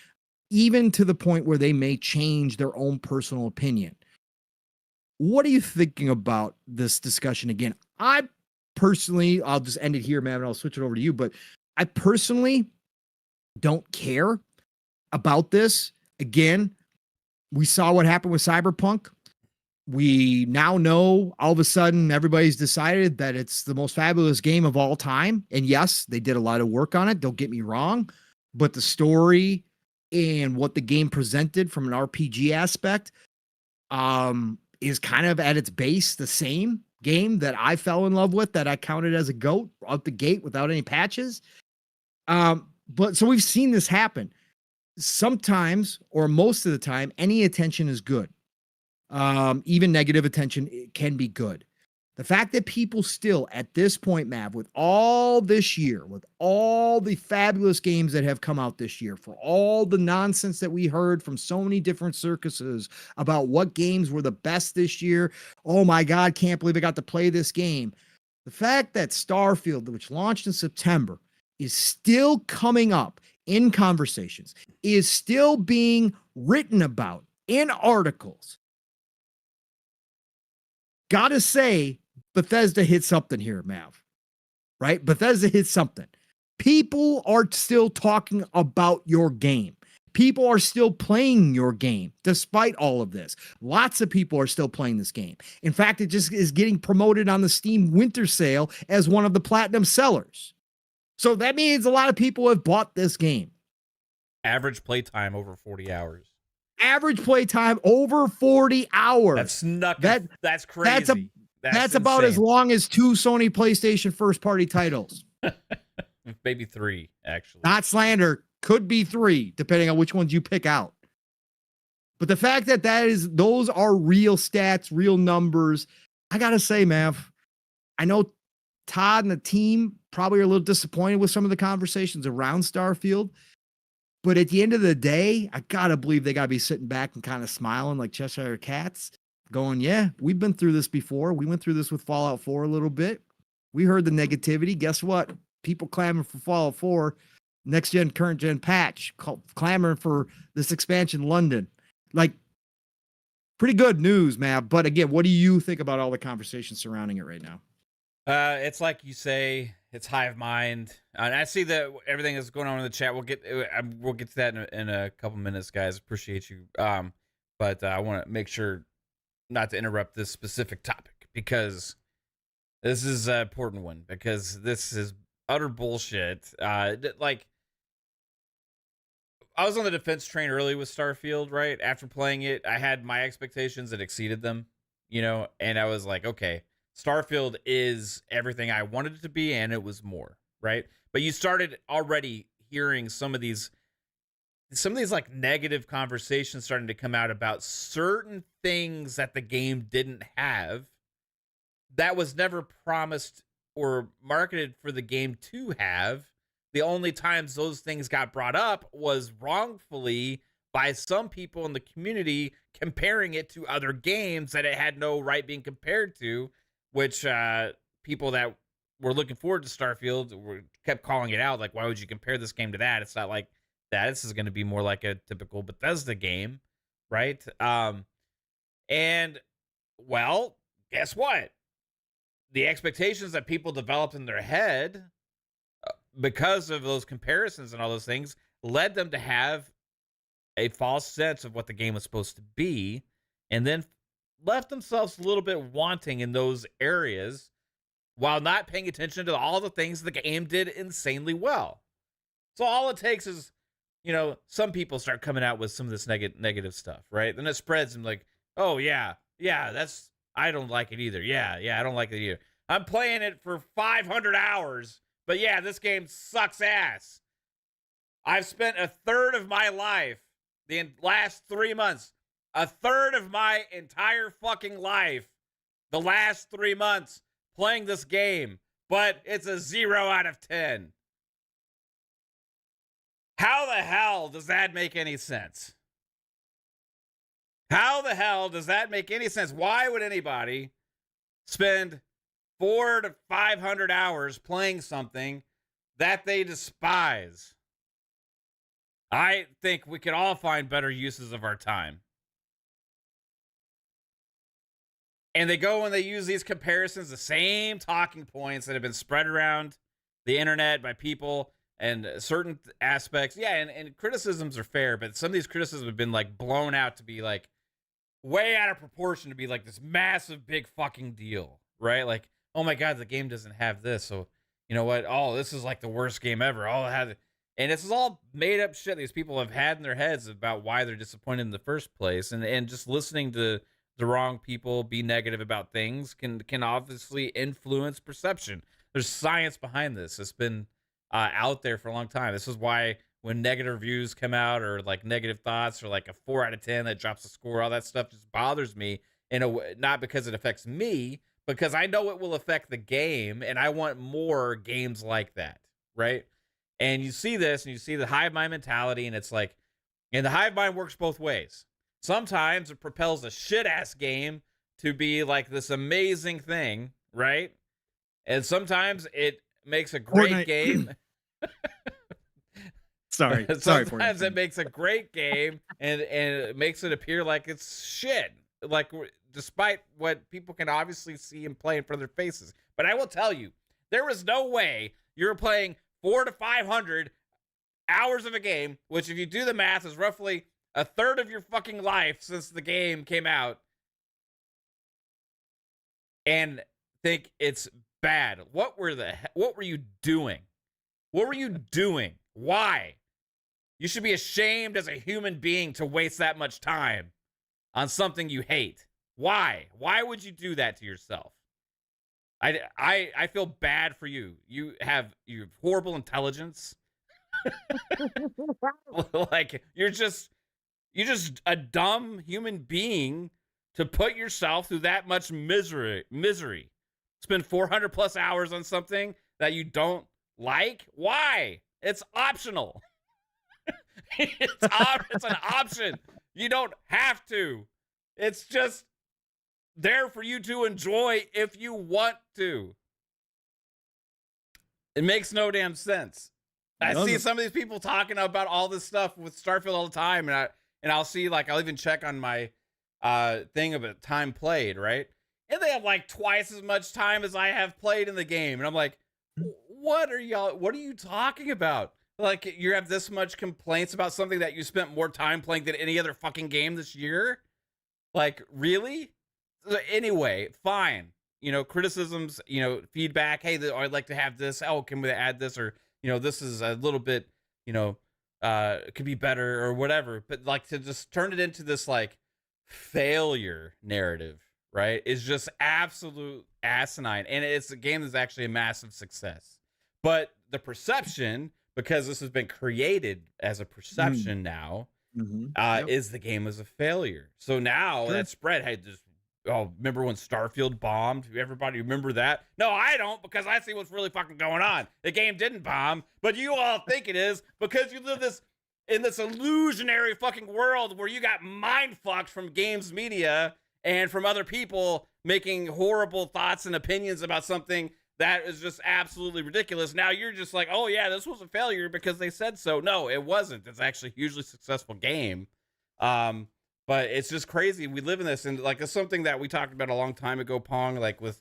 even to the point where they may change their own personal opinion. What are you thinking about this discussion again? I personally, I'll just end it here, man, and I'll switch it over to you. But I personally don't care about this. Again, we saw what happened with Cyberpunk. We now know all of a sudden everybody's decided that it's the most fabulous game of all time. And yes, they did a lot of work on it. Don't get me wrong. But the story and what the game presented from an RPG aspect is kind of at its base the same game that I fell in love with, that I counted as a GOAT out the gate without any patches. But so we've seen this happen. Sometimes, or most of the time, any attention is good. Even negative attention can be good. The fact that people still, at this point, Mav, with all this year, with all the fabulous games that have come out this year, for all the nonsense that we heard from so many different circuses about what games were the best this year. Oh my God, can't believe I got to play this game. The fact that Starfield, which launched in September, is still coming up in conversations, is still being written about in articles. Gotta say, Bethesda hit something here, Mav, right? Bethesda hit something. People are still talking about your game. People are still playing your game despite all of this. Lots of people are still playing this game. In fact, it just is getting promoted on the Steam Winter Sale as one of the platinum sellers. So that means a lot of people have bought this game. Average playtime over 40 hours. Average playtime over 40 hours. That's snuck. That's crazy. That's about as long as 2 Sony PlayStation first-party titles. Maybe 3, actually. Not slander. Could be 3, depending on which ones you pick out. But the fact that those are real stats, real numbers, I gotta say, Mav, I know Todd and the team probably are a little disappointed with some of the conversations around Starfield. But at the end of the day, I gotta believe they gotta be sitting back and kind of smiling like Cheshire cats, going, yeah, we've been through this before. We went through this with Fallout 4 a little bit. We heard the negativity. Guess what? People clamoring for Fallout 4, next gen, current gen patch, clamoring for this expansion in London. Like, pretty good news, man. But again, what do you think about all the conversations surrounding it right now? It's like you say, it's hive mind. And I see that everything is going on in the chat. We'll get to that in a couple minutes, guys. Appreciate you. But I want to make sure not to interrupt this specific topic because this is an important one because this is utter bullshit. Like, I was on the defense train early with Starfield, right? After playing it, I had my expectations that exceeded them, and I was like, okay, Starfield is everything I wanted it to be, and it was more, right? But you started already hearing some of these like negative conversations starting to come out about certain things that the game didn't have that was never promised or marketed for the game to have. The only times those things got brought up was wrongfully by some people in the community comparing it to other games that it had no right being compared to, which people that were looking forward to Starfield kept calling it out. Like, why would you compare this game to that? It's not like that. This is going to be more like a typical Bethesda game, right? And, well, guess what? The expectations that people developed in their head because of those comparisons and all those things led them to have a false sense of what the game was supposed to be, and then left themselves a little bit wanting in those areas while not paying attention to all the things the game did insanely well. So all it takes is, some people start coming out with some of this negative stuff, right? Then it spreads and like, oh yeah, I don't like it either. Yeah, I don't like it either. I'm playing it for 500 hours. But yeah, this game sucks ass. I've spent a third of my life, the last 3 months, a third of my entire fucking life, the last 3 months playing this game, but it's a 0 out of 10. How the hell does that make any sense? How the hell does that make any sense? Why would anybody spend 400 to 500 hours playing something that they despise? I think we could all find better uses of our time. And they go and they use these comparisons, the same talking points that have been spread around the internet by people and certain aspects. Yeah, and criticisms are fair, but some of these criticisms have been like blown out to be like way out of proportion to be like this massive big fucking deal, right? Like, oh my God, the game doesn't have this. So, you know what? Oh, this is like the worst game ever. Oh, and this is all made up shit these people have had in their heads about why they're disappointed in the first place. And just listening to the wrong people be negative about things can obviously influence perception. There's science behind this. It's been out there for a long time. This is why when negative reviews come out or like negative thoughts or like a 4 out of 10 that drops a score, all that stuff just bothers me in a way, not because it affects me, because I know it will affect the game, and I want more games like that, right? And you see this, and you see the hive mind mentality, and it's like, and the hive mind works both ways. Sometimes it propels a shit-ass game to be like this amazing thing, right? And sometimes it makes a great game. Sorry. Sometimes it makes a great game, and it makes it appear like it's shit. Like, despite what people can obviously see and play in front of their faces. But I will tell you, there is no way you're playing 400 to 500 hours of a game, which if you do the math is roughly a third of your fucking life since the game came out, and think it's bad. What were you doing? What were you doing? Why? You should be ashamed as a human being to waste that much time on something you hate. Why? Why would you do that to yourself? I feel bad for you. You have horrible intelligence. Like you're just a dumb human being to put yourself through that much misery. Spend 400 plus hours on something that you don't like. Why? It's optional. It's an option. You don't have to. It's just there for you to enjoy if you want to. It makes no damn sense. I see some of these people talking about all this stuff with Starfield all the time, and I'll see, like, I'll even check on my thing about time played, right? And they have like twice as much time as I have played in the game, and I'm like, what are you talking about? Like, you have this much complaints about something that you spent more time playing than any other fucking game this year? Like, really? Anyway, fine. You know, criticisms, you know, feedback. Hey, I'd like to have this. Oh, can we add this? Or, you know, this is a little bit, you know, could be better or whatever. But like, to just turn it into this like failure narrative, right, is just absolute asinine. And it's a game that's actually a massive success. But the perception, because this has been created as a perception now, is the game as a failure. So now that spread, hey, just, oh, remember when Starfield bombed? Everybody remember that? No, I don't, because I see what's really fucking going on. The game didn't bomb, but you all think it is because you live in this illusionary fucking world where you got mind fucked from games media and from other people making horrible thoughts and opinions about something that is just absolutely ridiculous. Now you're just like, oh yeah, this was a failure because they said so. No, it wasn't. It's actually a hugely successful game. But it's just crazy. We live in this, and like it's something that we talked about a long time ago, Pong, like with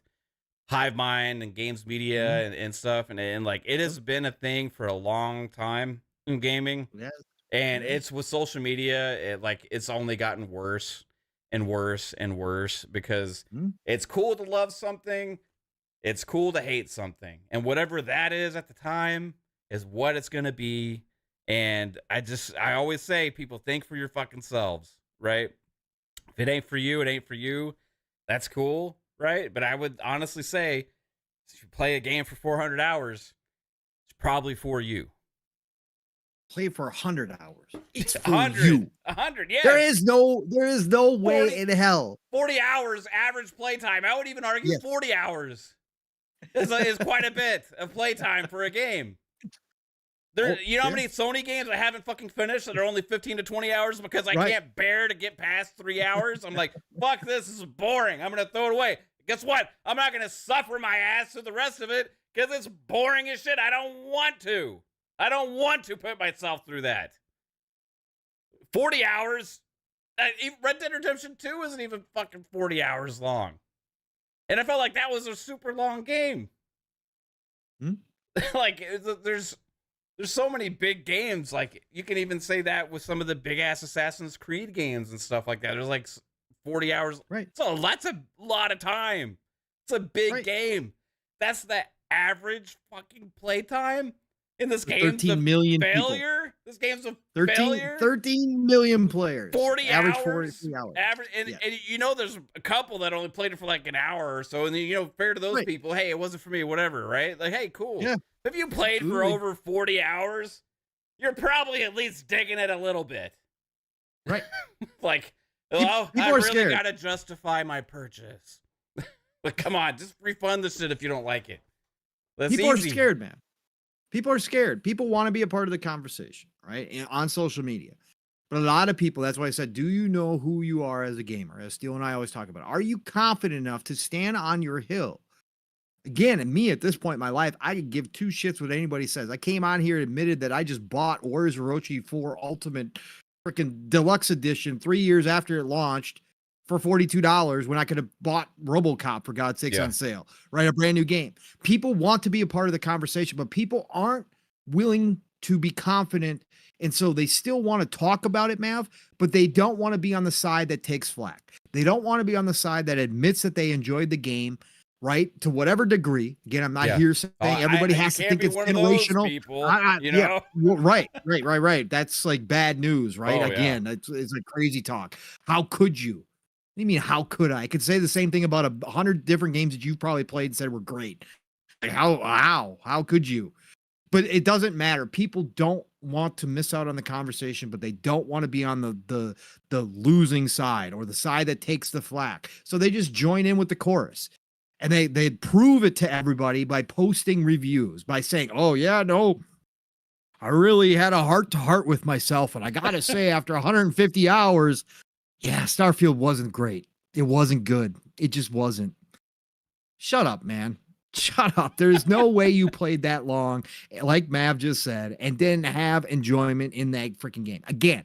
Hive Mind and games media and stuff. And like it has been a thing for a long time in gaming. Yes. And it's with social media, it's only gotten worse and worse and worse because it's cool to love something. It's cool to hate something. And whatever that is at the time is what it's going to be. And I always say, people, think for your fucking selves, right? If it ain't for you, it ain't for you. That's cool, right? But I would honestly say, if you play a game for 400 hours, it's probably for you. Play for 100 hours. It's for 100, you. 100, yeah. There is no way in hell. 40 hours average playtime. I would even argue 40 hours is quite a bit of playtime for a game. You know how many Sony games I haven't fucking finished that are only 15 to 20 hours because I can't bear to get past 3 hours? I'm like, fuck this is boring. I'm going to throw it away. Guess what? I'm not going to suffer my ass through the rest of it because it's boring as shit. I don't want to. I don't want to put myself through that. 40 hours? Red Dead Redemption 2 isn't even fucking 40 hours long. And I felt like that was a super long game. Like, there's so many big games. Like, you can even say that with some of the big ass Assassin's Creed games and stuff like that. There's like 40 hours. Right. So that's a lot of time. It's a big game. That's the average fucking playtime in this game. 13 million failure. People. This game's a 13 million players. 40 average hours. 40 hours. Average, and you know, there's a couple that only played it for like an hour or so. And then, you know, fair to those people, hey, it wasn't for me, whatever, right? Like, hey, cool. Yeah. If you played for over 40 hours, you're probably at least digging it a little bit. Right. Like, I really got to justify my purchase. Like, come on, just refund the shit if you don't like it. People are scared, man. People are scared. People want to be a part of the conversation, right? And on social media. But a lot of people, that's why I said, do you know who you are as a gamer? As Steele and I always talk about. Are you confident enough to stand on your hill? Again, and me at this point in my life, I could give two shits what anybody says. I came on here and admitted that I just bought Warriors Orochi 4 Ultimate freaking Deluxe Edition 3 years after it launched for $42 when I could have bought RoboCop, for God's sakes, on sale, right? A brand new game. People want to be a part of the conversation, but people aren't willing to be confident. And so they still want to talk about it, Mav, but they don't want to be on the side that takes flack. They don't want to be on the side that admits that they enjoyed the game, right? To whatever degree. Again, I'm not here saying everybody has to think it's generational. You know? Right. That's like bad news, right? Again, it's like crazy talk. How could you? What do you mean, how could I? I could say the same thing about 100 different games that you've probably played and said were great. Like, how could you? But it doesn't matter. People don't want to miss out on the conversation, but they don't want to be on the losing side or the side that takes the flack. So they just join in with the chorus. And they prove it to everybody by posting reviews, by saying, oh, yeah, no, I really had a heart-to-heart with myself. And I got to say, after 150 hours, yeah, Starfield wasn't great. It wasn't good. It just wasn't. Shut up, man. Shut up. There's no way you played that long, like Mav just said, and didn't have enjoyment in that freaking game. Again,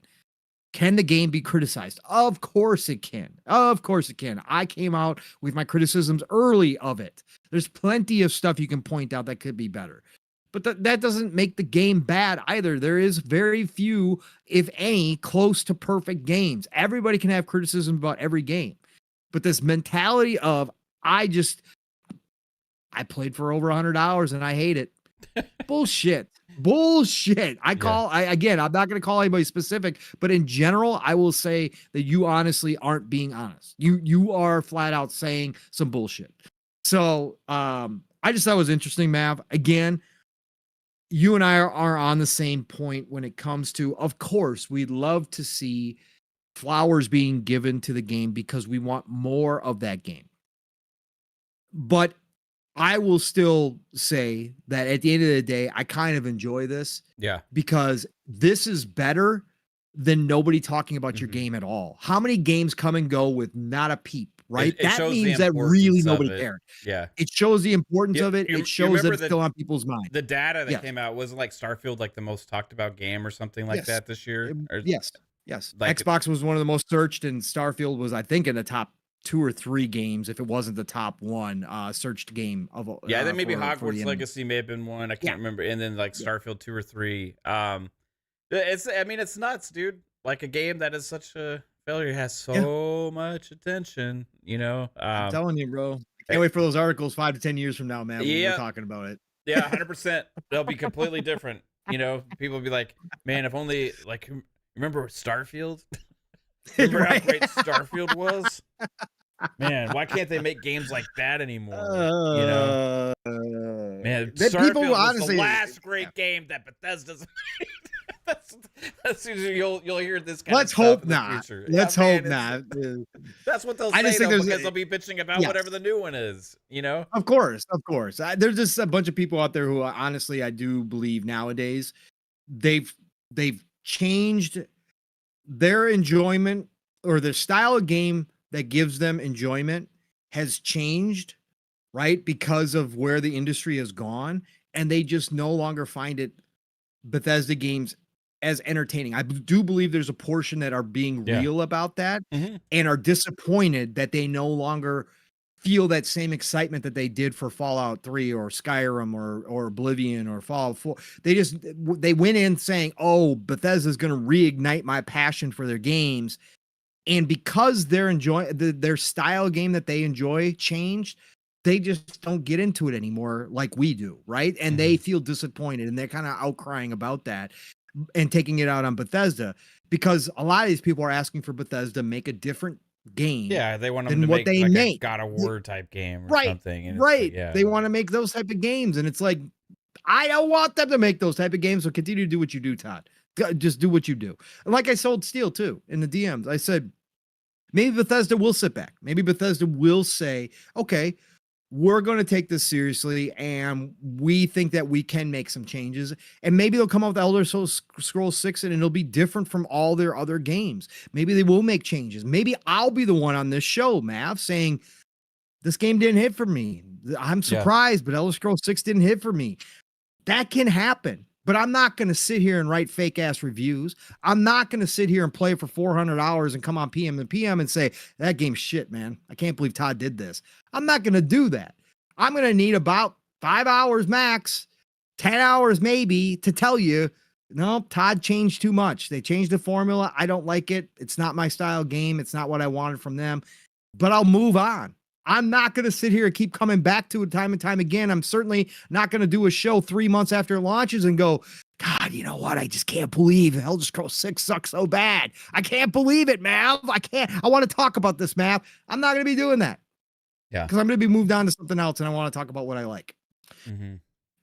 can the game be criticized? Of course it can. Of course it can. I came out with my criticisms early of it. There's plenty of stuff you can point out that could be better. but that doesn't make the game bad either. There is very few, if any, close to perfect games. Everybody can have criticism about every game, but this mentality of I played for over 100 hours and I hate it. Bullshit. Again, I'm not going to call anybody specific, but in general, I will say that you honestly aren't being honest. You are flat out saying some bullshit. So, I just thought it was interesting, Mav. Again, you and I are on the same point when it comes to, of course, we'd love to see flowers being given to the game because we want more of that game. But I will still say that at the end of the day, I kind of enjoy this. Yeah. Because this is better than nobody talking about your game at all. How many games come and go with not a peep, right? It that shows means the that really importance of nobody it. cared. Yeah. It shows the importance of it. You It shows that remember it's still on people's mind. The data that Yes. came out, wasn't like Starfield like the most talked about game or something like Yes. that this year? Or, Yes. like- Xbox was one of the most searched, and Starfield was, I think, in the top 2 or 3 games, if it wasn't the top one searched game of Yeah, then maybe for Hogwarts the Legacy may have been one. I can't remember. And then like Starfield 2 or 3. It's nuts, dude. Like a game that is such a failure has so much attention, you know. I'm telling you, bro. I can't wait for those articles 5 to 10 years from now, man. When we're talking about it. Yeah, 100%. They'll be completely different. You know, people will be like, man, if only, like, remember Starfield? Remember how great Starfield was? Man, why can't they make games like that anymore? You know, man, Starfield was the last great game that Bethesda's made. that's you'll hear this kind Let's of stuff hope in the not. future. Let's hope not. That's what they'll I say just think though, there's because they'll be bitching about whatever the new one is. You know, of course. There's just a bunch of people out there who, honestly, I do believe nowadays they've changed their enjoyment, or their style of game that gives them enjoyment has changed, right? Because of where the industry has gone, and they just no longer find it, Bethesda games, as entertaining. I do believe there's a portion that are being real about that and are disappointed that they no longer feel that same excitement that they did for Fallout 3 or Skyrim or Oblivion or Fallout 4. They went in saying, oh, Bethesda's going to reignite my passion for their games. And because they're their style game that they enjoy changed, they just don't get into it anymore like we do, right? And they feel disappointed, and they're kind of outcrying about that and taking it out on Bethesda, because a lot of these people are asking for Bethesda to make a different game. Yeah, they want them to what make they like make. a God of War type game or something. And Right. Like, They want to make those type of games, and it's like, I don't want them to make those type of games. So continue to do what you do, Todd. Just do what you do. And like I sold Steel too in the DMs, I said, maybe Bethesda will sit back. Maybe Bethesda will say, okay, we're going to take this seriously, and we think that we can make some changes. And maybe they'll come out with Elder Scrolls 6 and it'll be different from all their other games. Maybe they will make changes. Maybe I'll be the one on this show, Mav, saying this game didn't hit for me. I'm surprised, but Elder Scrolls 6 didn't hit for me. That can happen. But I'm not going to sit here and write fake ass reviews. I'm not going to sit here and play for 400 hours and come on PM and say, that game's shit, man. I can't believe Todd did this. I'm not going to do that. I'm going to need about 5 hours max, 10 hours maybe, to tell you, no, Todd changed too much. They changed the formula. I don't like it. It's not my style game. It's not what I wanted from them. But I'll move on. I'm not going to sit here and keep coming back to it time and time again. I'm certainly not going to do a show 3 months after it launches and go, God, you know what? I just can't believe Elder Scrolls 6 sucks so bad. I can't believe it, Mav. I want to talk about this, Mav. I'm not going to be doing that. Yeah. Because I'm going to be moved on to something else, and I want to talk about what I like.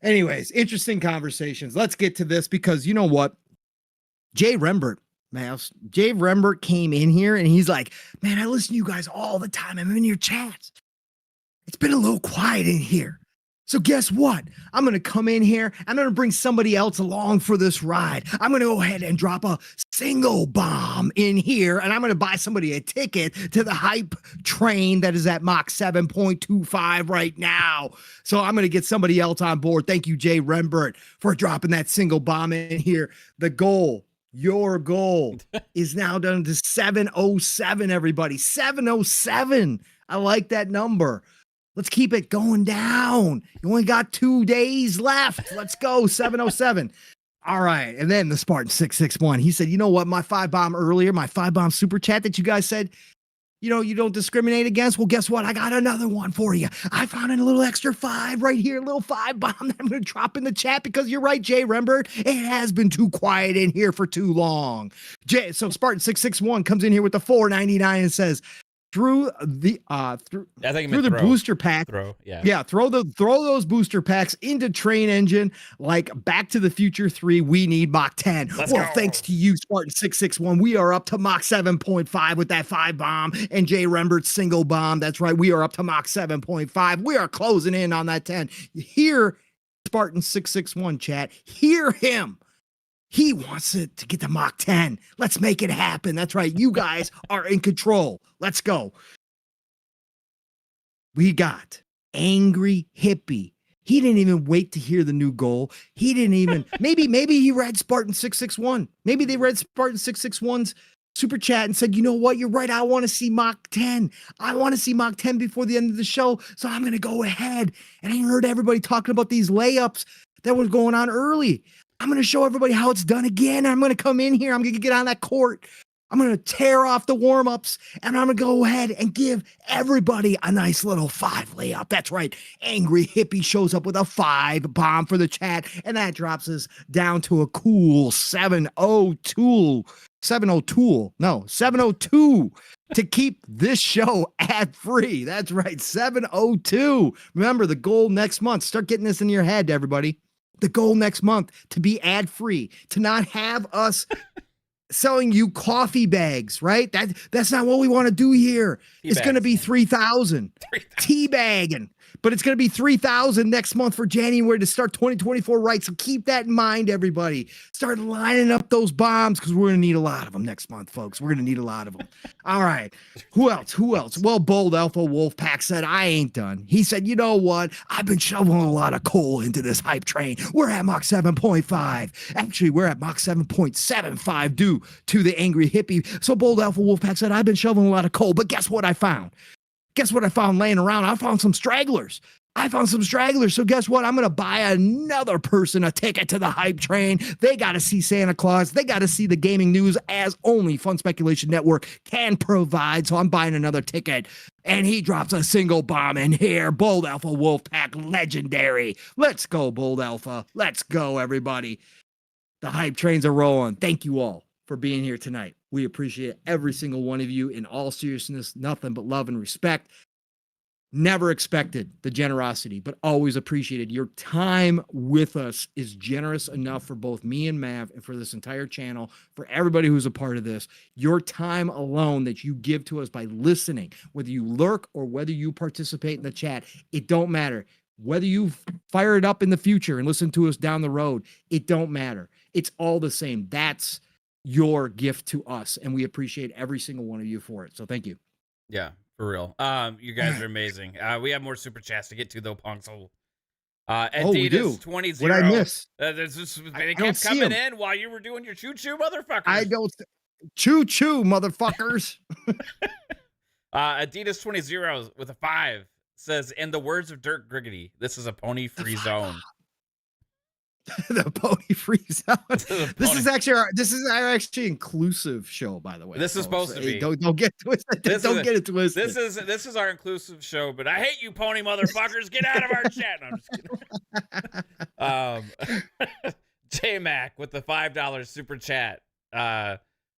Anyways, interesting conversations. Let's get to this, because you know what? Jay Rembert came in here and he's like, man, I listen to you guys all the time. I'm in your chats. It's been a little quiet in here. So guess what? I'm going to come in here. I'm going to bring somebody else along for this ride. I'm going to go ahead and drop a single bomb in here, and I'm going to buy somebody a ticket to the hype train that is at Mach 7.25 right now. So I'm going to get somebody else on board. Thank you, Jay Rembert, for dropping that single bomb in here. The goal, your goal, is now down to 707, everybody. 707. I like that number. Let's keep it going down. You only got 2 days left. Let's go, 707. All right. And then the Spartan 661, he said, you know what? My 5-bomb earlier, my 5-bomb super chat that you guys said, you know, you don't discriminate against. Well, guess what? I got another one for you. I found a little extra 5 right here, a little 5-bomb that I'm going to drop in the chat because you're right, Jay Rembert. It has been too quiet in here for too long. So Spartan 661 comes in here with the 499 and says, through the booster pack. Throw those booster packs into Train Engine like Back to the Future 3. We need Mach 10. Let's go. Thanks to you, Spartan 661. We are up to Mach 7.5 with that 5-bomb and Jay Rembert's single bomb. That's right. We are up to Mach 7.5. We are closing in on that 10. Hear Spartan 661 chat. Hear him. He wants it to get to Mach 10. Let's make it happen. That's right. You guys are in control. Let's go. We got Angry Hippie. He didn't even wait to hear the new goal. He didn't even, maybe he read Spartan 661. Maybe they read Spartan 661's super chat and said, you know what? You're right. I want to see Mach 10. I want to see Mach 10 before the end of the show. So I'm going to go ahead. And I heard everybody talking about these layups that was going on early. I'm going to show everybody how it's done again. I'm going to come in here. I'm going to get on that court. I'm going to tear off the warm-ups, and I'm going to go ahead and give everybody a nice little 5 layup. That's right. Angry Hippie shows up with a 5-bomb for the chat, and that drops us down to a cool 702 to keep this show ad-free. That's right, 702. Remember, the goal next month, start getting this in your head, everybody. The goal next month to be ad-free, to not have us selling you coffee bags, right? That's not what we want to do here. It's going to be 3,000 teabagging, but it's going to be 3,000 next month for January to start 2024 right. So keep that in mind, everybody. Start lining up those bombs because we're going to need a lot of them next month, folks. We're going to need a lot of them. All right. Who else? Well, Bold Alpha Wolfpack said, I ain't done. He said, you know what? I've been shoveling a lot of coal into this hype train. We're at Mach 7.5. Actually, we're at Mach 7.75 due to the Angry Hippie. So Bold Alpha Wolfpack said, I've been shoveling a lot of coal, but guess what I found? Guess what I found laying around? I found some stragglers. So guess what? I'm going to buy another person a ticket to the hype train. They got to see Santa Claus. They got to see the gaming news as only Fun Speculation Network can provide. So I'm buying another ticket. And he drops a single bomb in here. Bold Alpha Wolfpack, legendary. Let's go, Bold Alpha. Let's go, everybody. The hype trains are rolling. Thank you all for being here tonight. We appreciate every single one of you. In all seriousness, nothing but love and respect. Never expected the generosity, but always appreciated. Your time with us is generous enough for both me and Mav and for this entire channel, for everybody who's a part of this. Your time alone that you give to us by listening, whether you lurk or whether you participate in the chat, it don't matter. Whether you fire it up in the future and listen to us down the road, it don't matter. It's all the same. That's your gift to us, and we appreciate every single one of you for it. So thank you. Yeah. For real. You guys are amazing. We have more super chats to get to though, Punk. So Adidas 20. What I miss? They kept coming in while you were doing your choo-choo, motherfuckers. I don't choo-choo, motherfuckers. Adidas 20 with a 5 says, in the words of Dirk Griggity, this is a pony-free zone. The pony free zone. This is our actually inclusive show, by the way. This is supposed to be. Don't get twisted. Don't get it twisted. This is our inclusive show, but I hate you, pony motherfuckers. Get out of our chat. No, I'm just kidding. J-Mac with the $5 super chat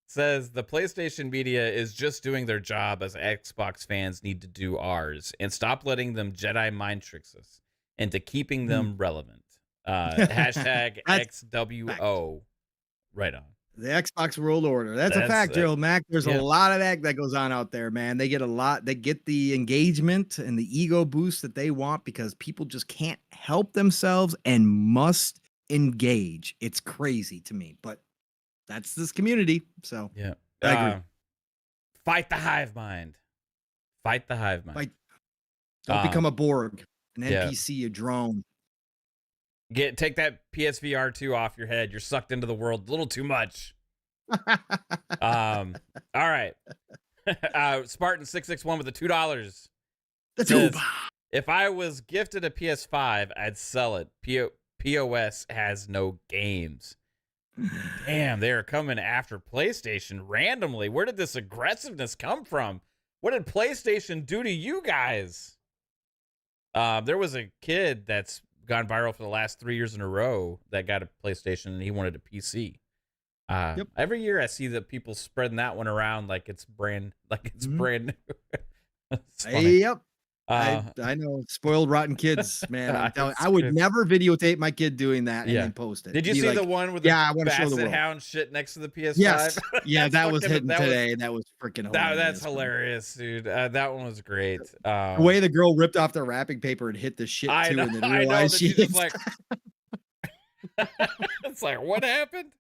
says the PlayStation media is just doing their job as Xbox fans need to do ours, and stop letting them Jedi mind tricks us into keeping them relevant. Hashtag XWO. Right on. The Xbox World Order. That's a fact, Gerald Mac. There's a lot of that goes on out there, man. They get a lot. They get the engagement and the ego boost that they want because people just can't help themselves and must engage. It's crazy to me, but that's this community. So yeah, I agree. Fight the hive mind. Fight the hive mind. Don't become a Borg, an NPC, a drone. Take that PSVR 2 off your head. You're sucked into the world a little too much. All right. Spartan 661 with the $2. The tube. If I was gifted a PS5, I'd sell it. POS has no games. Damn, they are coming after PlayStation randomly. Where did this aggressiveness come from? What did PlayStation do to you guys? There was a kid that's gone viral for the last 3 years in a row that got a PlayStation and he wanted a PC. Yep. Every year I see that people spreading that one around like it's brand brand new. It's funny. Yep. I know spoiled rotten kids, man. I'm telling I would good. never videotapte my kid doing that and Yeah. then post it. Did you Be see like, the one with the I want to show the basset world. hound shit next to the PS5? Yes. Yeah, That's that was fucking- hitting that was- today. That was freaking hilarious. That's hilarious, dude. That one was great. The way the girl ripped off the wrapping paper and hit the shit too, I know, and then I know realized that she she's just like, it's like, what happened?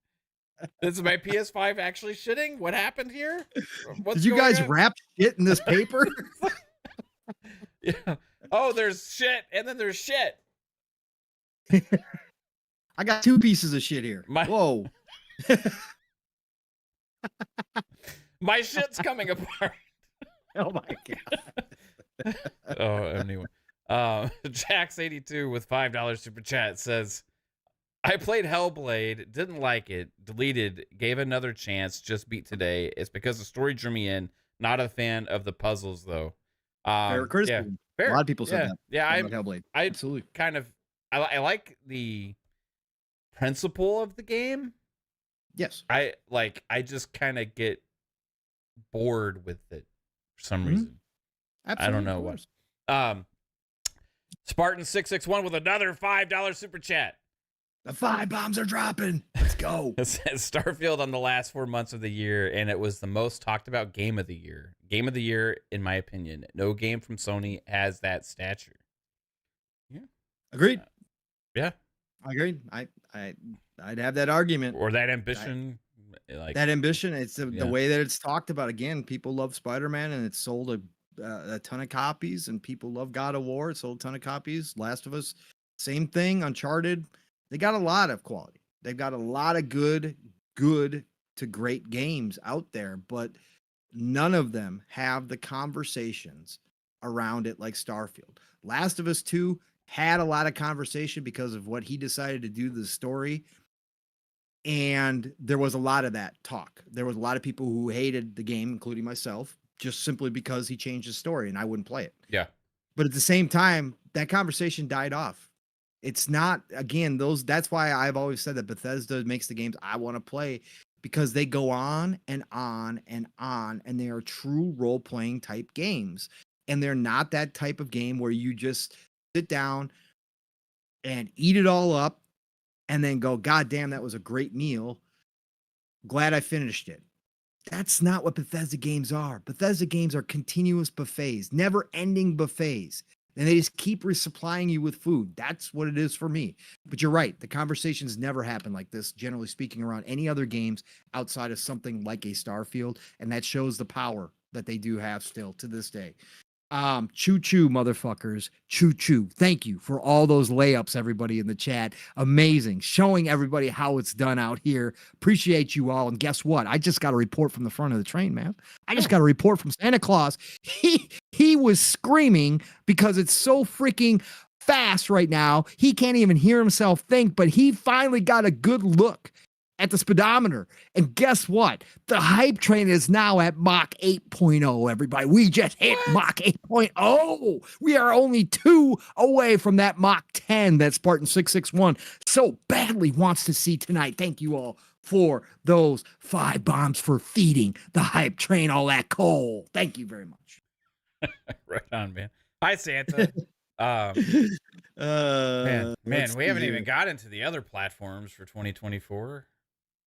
Is my PS5 actually shitting? What happened here? What's Did you going guys on? wrap shit in this paper? Yeah. Oh, there's shit, and then there's shit. I got 2 pieces of shit here. Whoa. My shit's coming apart. Oh my god. Oh, anyway. Jax82 with $5 super chat says, I played Hellblade, didn't like it, deleted, gave another chance, just beat today. It's because the story drew me in. Not a fan of the puzzles though. Fair criticism. Yeah, fair. A lot of people said that. Yeah, about Hellblade. I Absolutely. kind of I like the principle of the game. Yes. I just kind of get bored with it for some reason. Absolutely. I don't know what. Spartan 661 with another $5 super chat. The 5 bombs are dropping. Let's go. It says Starfield on the last 4 months of the year, and it was the most talked about game of the year. Game of the year, in my opinion. No game from Sony has that stature. Yeah. Agreed. Yeah. I agreed. I'd have that argument. Or that ambition. That ambition. It's the way that it's talked about. Again, people love Spider-Man, and it's sold a ton of copies, and people love God of War. It sold a ton of copies. Last of Us, same thing. Uncharted. They got a lot of quality. They've got a lot of good to great games out there, but none of them have the conversations around it like Starfield. Last of Us 2 had a lot of conversation because of what he decided to do to the story. And there was a lot of that talk. There was a lot of people who hated the game, including myself, just simply because he changed his story and I wouldn't play it. Yeah. But at the same time, that conversation died off. It's not, again, that's why I've always said that Bethesda makes the games I want to play, because they go on and on and on, and they are true role-playing type games. And they're not that type of game where you just sit down and eat it all up and then go, God damn, that was a great meal. Glad I finished it. That's not what Bethesda games are. Bethesda games are continuous buffets, never-ending buffets. And they just keep resupplying you with food. That's what it is for me. But you're right. The conversations never happen like this, generally speaking, around any other games outside of something like a Starfield. And that shows the power that they do have still to this day. Choo-choo, motherfuckers. Choo-choo. Thank you for all those layups, everybody in the chat. Amazing. Showing everybody how it's done out here. Appreciate you all. And guess what? I just got a report from the front of the train, man. I just got a report from Santa Claus. He was screaming because it's so freaking fast right now. He can't even hear himself think, but he finally got a good look at the speedometer. And guess what? The hype train is now at Mach 8.0, everybody. We just hit Mach 8.0. We are only 2 away from that Mach 10 that Spartan 661 so badly wants to see tonight. Thank you all for those 5 bombs for feeding the hype train all that coal. Thank you very much. Right on, man. Hi, Santa. Man, we haven't even got into the other platforms for 2024.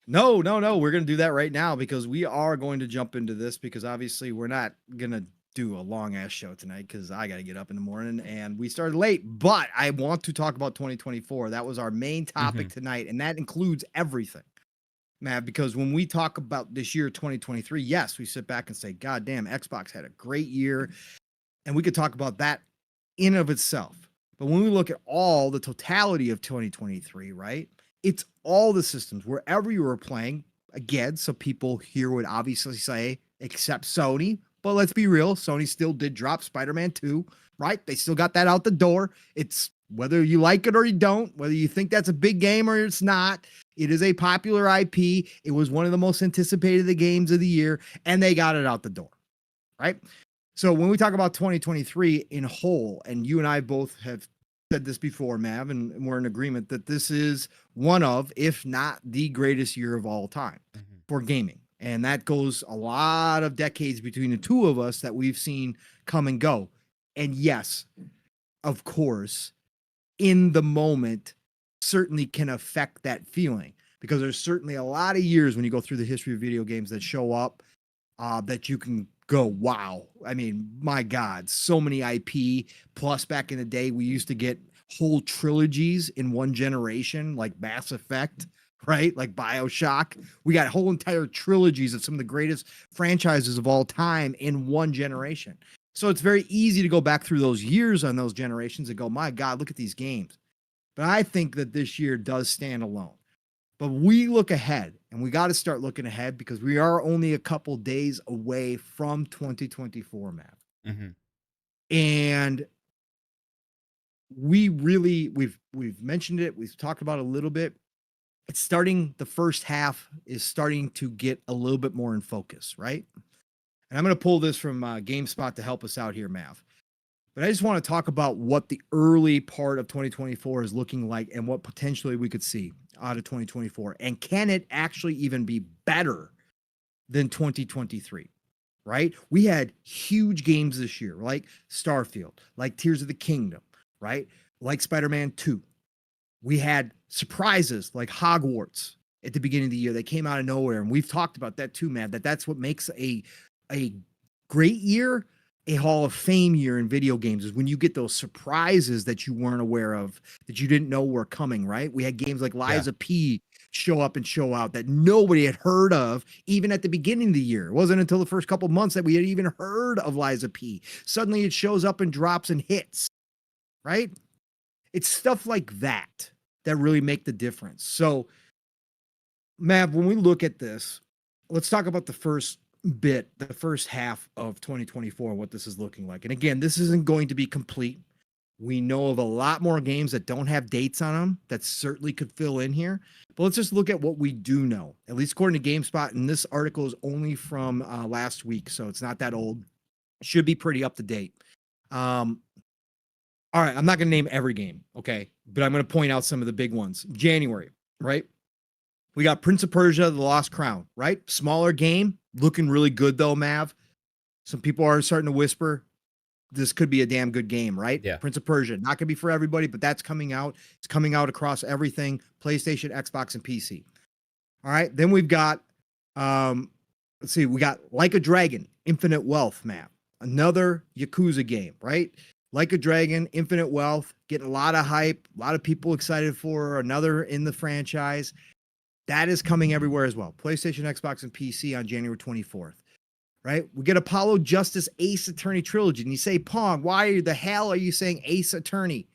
No. We're going to do that right now because we are going to jump into this because obviously we're not going to do a long ass show tonight because I got to get up in the morning and we started late, but I want to talk about 2024. That was our main topic tonight. And that includes everything, Matt, because when we talk about this year, 2023, yes, we sit back and say, God damn, Xbox had a great year. And we could talk about that in of itself. But when we look at all the totality of 2023, right? It's all the systems wherever you were playing. Again, so people here would obviously say, except Sony, but let's be real. Sony still did drop Spider-Man 2, right? They still got that out the door. It's whether you like it or you don't, whether you think that's a big game or it's not. It is a popular IP. It was one of the most anticipated games of the year, and they got it out the door, right? So when we talk about 2023 in whole, and you and I both have said this before, Mav, and we're in agreement that this is one of, if not the greatest year of all time for gaming. And that goes a lot of decades between the two of us that we've seen come and go. And yes, of course, in the moment certainly can affect that feeling, because there's certainly a lot of years when you go through the history of video games that show up that you can go, wow. I mean, my God, so many IP. Plus, back in the day, we used to get whole trilogies in one generation, like Mass Effect, right? Like BioShock. We got whole entire trilogies of some of the greatest franchises of all time in one generation. So it's very easy to go back through those years on those generations and go, my God, look at these games. But I think that this year does stand alone. But we look ahead, and we got to start looking ahead because we are only a couple days away from 2024, Matt. And we've mentioned it. We've talked about it a little bit. It's starting, the first half is starting to get a little bit more in focus, right? And I'm going to pull this from GameSpot to help us out here, Mav. But I just want to talk about what the early part of 2024 is looking like and what potentially we could see out of 2024. And can it actually even be better than 2023, right? We had huge games this year, like Starfield, like Tears of the Kingdom, right? Like Spider-Man 2. We had surprises like Hogwarts at the beginning of the year. They came out of nowhere. And we've talked about that too, man, that's what makes a great year, a Hall of Fame year in video games, is when you get those surprises that you weren't aware of, that you didn't know were coming, right? We had games like Lies of P show up and show out that nobody had heard of, even at the beginning of the year. It wasn't until the first couple months that we had even heard of Lies of P. Suddenly it shows up and drops and hits, right? It's stuff like that that really make the difference. So, Mav, when we look at this, let's talk about the first half of 2024, what this is looking like. And again, this isn't going to be complete. We know of a lot more games that don't have dates on them that certainly could fill in here. But let's just look at what we do know, at least according to GameSpot. And this article is only from last week, so it's not that old. It should be pretty up to date. All right, I'm not going to name every game, okay? But I'm going to point out some of the big ones. January, right? We got Prince of Persia, The Lost Crown, right? Smaller game, looking really good though, Mav. Some people are starting to whisper this could be a damn good game, right? Yeah. Prince of Persia, not gonna be for everybody, but that's coming out. It's coming out across everything, PlayStation, Xbox, and PC. All right, then we've got, let's see, we got Like a Dragon, Infinite Wealth, Mav. Another Yakuza game, right? Like a Dragon, Infinite Wealth, getting a lot of hype, a lot of people excited for another in the franchise. That is coming everywhere as well. PlayStation, Xbox, and PC on January 24th, right? We get Apollo Justice Ace Attorney Trilogy. And you say, Pong, why the hell are you saying Ace Attorney?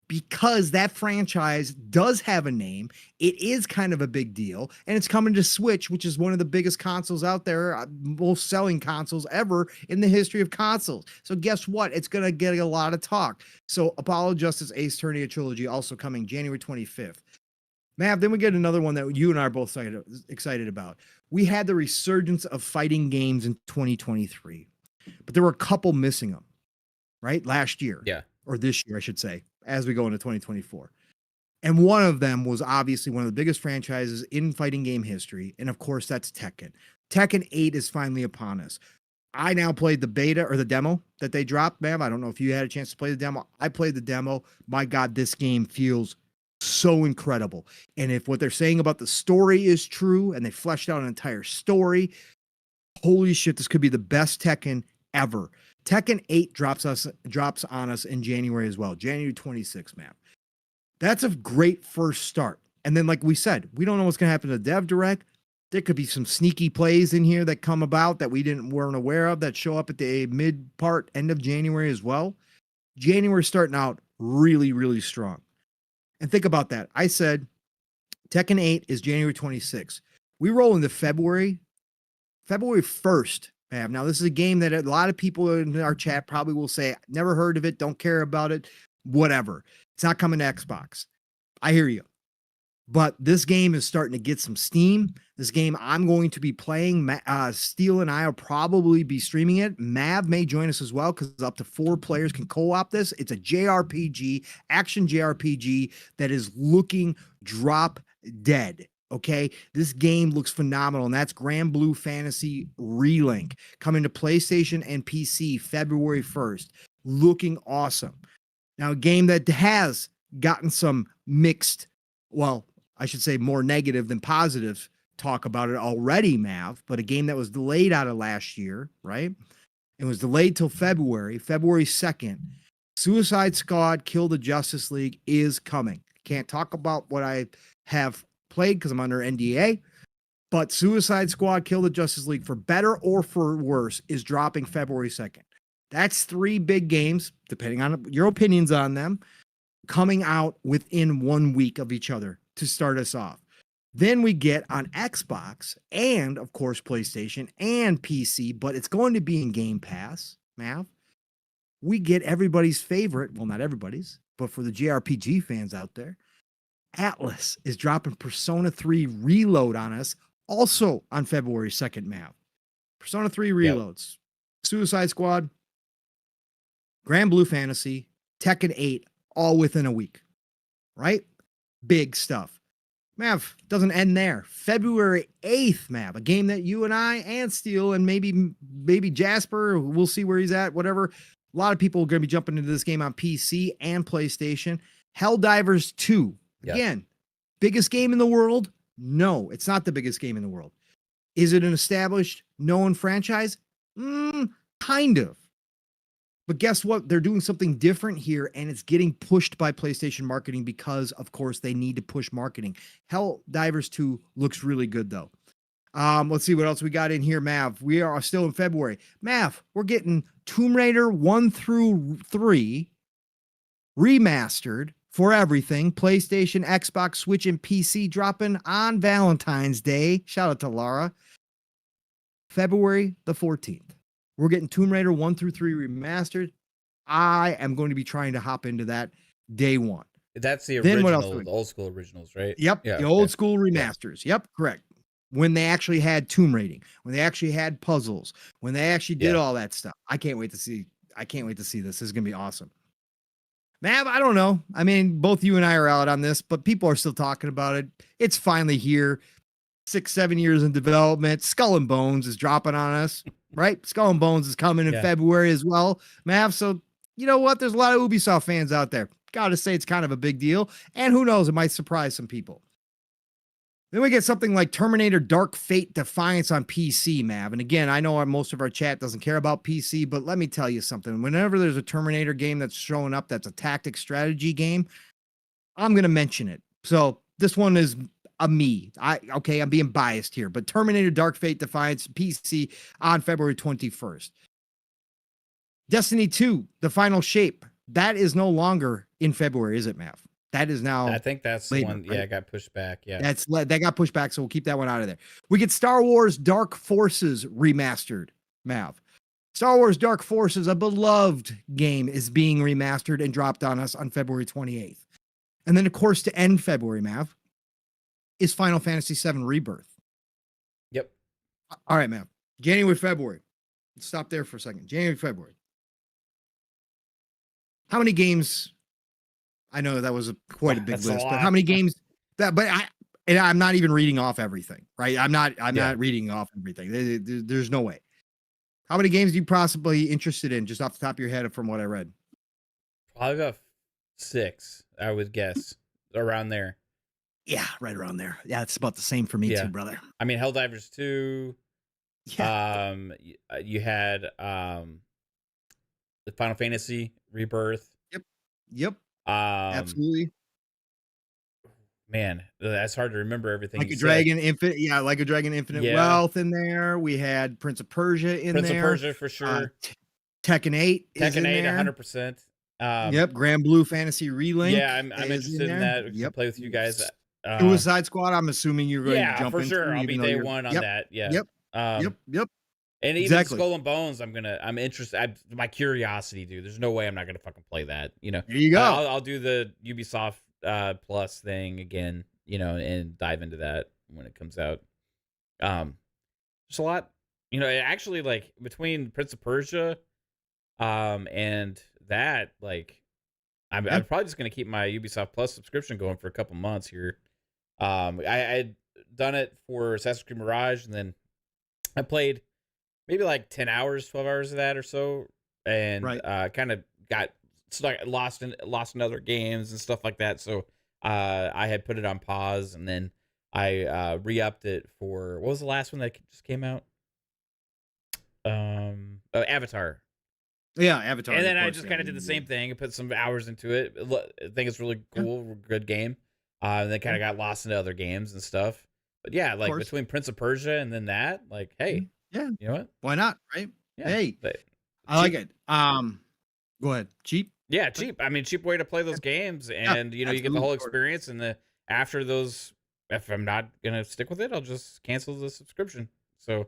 Because that franchise does have a name. It is kind of a big deal. And it's coming to Switch, which is one of the biggest consoles out there, most selling consoles ever in the history of consoles. So guess what? It's going to get a lot of talk. So Apollo Justice Ace Attorney Trilogy also coming January 25th. Mav, then we get another one that you and I are both excited about. We had the resurgence of fighting games in 2023, but there were a couple missing them, right? Last year. Yeah. Or this year, I should say, as we go into 2024. And one of them was obviously one of the biggest franchises in fighting game history. And of course, that's Tekken. Tekken 8 is finally upon us. I now played the beta or the demo that they dropped, Mav. I don't know if you had a chance to play the demo. I played the demo. My God, this game feels so incredible. And if what they're saying about the story is true and they fleshed out an entire story, holy shit, this could be the best Tekken ever. Tekken 8 drops on us in January as well. January 26th, man. That's a great first start. And then, like we said, we don't know what's going to happen to the Dev Direct. There could be some sneaky plays in here that come about that we weren't aware of that show up at the end of January as well. January starting out really, really strong. And think about that. I said Tekken 8 is January 26th. We roll into February 1st Mav. Now, this is a game that a lot of people in our chat probably will say, never heard of it, don't care about it, whatever. It's not coming to Xbox. I hear you. But this game is starting to get some steam. This game I'm going to be playing. Steel and I will probably be streaming it. Mav may join us as well because up to 4 players can co-op this. It's a JRPG, action JRPG that is looking drop dead. Okay, this game looks phenomenal, and that's Grand Blue Fantasy Relink coming to PlayStation and PC February 1st. Looking awesome. Now, a game that has gotten some mixed, well, I should say more negative than positive talk about it already, Mav, but a game that was delayed out of last year, right? It was delayed till February 2nd. Suicide Squad Kill the Justice League is coming. Can't talk about what I have played because I'm under NDA, but Suicide Squad Kill the Justice League, for better or for worse, is dropping February 2nd. That's 3 big games, depending on your opinions on them, coming out within 1 week of each other to start us off. Then we get on Xbox and, of course, PlayStation and PC, but it's going to be in Game Pass, Mav. We get everybody's favorite, well, not everybody's, but for the JRPG fans out there, Atlas is dropping Persona 3 Reload on us also on February 2nd, Mav. Persona 3 Reloads, Suicide Squad, Grand Blue Fantasy, Tekken 8, all within a week, right? Big stuff. Mav, doesn't end there. February 8th, Mav, a game that you and I and Steel and maybe Jasper, we'll see where he's at, whatever. A lot of people are going to be jumping into this game on PC and PlayStation. Helldivers 2. Again, biggest game in the world? No, it's not the biggest game in the world. Is it an established, known franchise? Kind of. But guess what? They're doing something different here, and it's getting pushed by PlayStation marketing because, of course, they need to push marketing. Helldivers 2 looks really good, though. Let's see what else we got in here, Mav. We are still in February. Mav, we're getting Tomb Raider 1 through 3 remastered for everything. PlayStation, Xbox, Switch, and PC dropping on Valentine's Day. Shout out to Laura. February the 14th. We're getting Tomb Raider 1 through 3 remastered. I am going to be trying to hop into that day one. That's the original, the old school originals, right? Yep. Yeah, the old school remasters. Yep. Correct. When they actually had tomb raiding, when they actually had puzzles, when they actually did all that stuff. I can't wait to see this. This is going to be awesome. Mav, I don't know. I mean, both you and I are out on this, but people are still talking about it. It's finally here. 6-7 years in development. Skull and Bones is dropping on us, right? Skull and Bones is coming in February as well, Mav. So you know what? There's a lot of Ubisoft fans out there. Gotta say it's kind of a big deal. And who knows, it might surprise some people. Then we get something like Terminator Dark Fate Defiance on PC, Mav. And again, I know most of our chat doesn't care about PC, but let me tell you something. Whenever there's a Terminator game that's showing up that's a tactic strategy game, I'm going to mention it. So this one is I'm being biased here, but Terminator Dark Fate Defiance PC on February 21st. Destiny 2, The Final Shape. That is no longer in February, is it, Mav? That is now. I think that's later, the one. Right? Yeah, it got pushed back. Yeah, that got pushed back, so we'll keep that one out of there. We get Star Wars Dark Forces remastered, Mav. Star Wars Dark Forces, a beloved game, is being remastered and dropped on us on February 28th. And then, of course, to end February, Mav, is Final Fantasy VII Rebirth. Yep. All right, Mav. January, February. Let's stop there for a second. January, February. How many games? I know that was quite a big list, but how many games I'm not even reading off everything, right? I'm not reading off everything. There's no way. How many games are you possibly interested in just off the top of your head from what I read? Probably about 6, I would guess, around there. Yeah, right around there. Yeah, it's about the same for me too, brother. I mean, Helldivers 2. Yeah. You had the Final Fantasy Rebirth. Yep. Absolutely. Man, that's hard to remember everything. Like a Dragon Infinite Wealth in there. We had Prince of Persia in there. Prince of Persia for sure. Tekken 8 is in there. 100%. Yep, Grand Blue Fantasy Relink. Yeah, I'm interested in that. We can play with you guys. Suicide Squad, I'm assuming you're going to jump into. Yeah, for sure. I'll be day one on that. Yeah. Yep. And even Exactly. Skull and Bones, I'm interested. My curiosity, dude. There's no way I'm not gonna fucking play that. You know, There you go. I'll do the Ubisoft Plus thing again. You know, and dive into that when it comes out. There's a lot. You know, actually, like between Prince of Persia, and that, like, I'm probably just gonna keep my Ubisoft Plus subscription going for a couple months here. I'd done it for Assassin's Creed Mirage, and then I played maybe like 10 hours, 12 hours of that or so, and kind of got stuck, lost in other games and stuff like that. So I had put it on pause, and then I re-upped it for, what was the last one that just came out? Avatar. Yeah, Avatar. And then I just kind of did the same thing and put some hours into it. I think it's really cool, good game. And then kind of got lost into other games and stuff. But yeah, like between Prince of Persia and then that, like, hey, yeah, you know what? Why not? Right? Yeah, hey, I like it. Go ahead. Cheap. Yeah, cheap. I mean, cheap way to play those games, and you know, you get the whole experience. And after those, if I'm not gonna stick with it, I'll just cancel the subscription. So,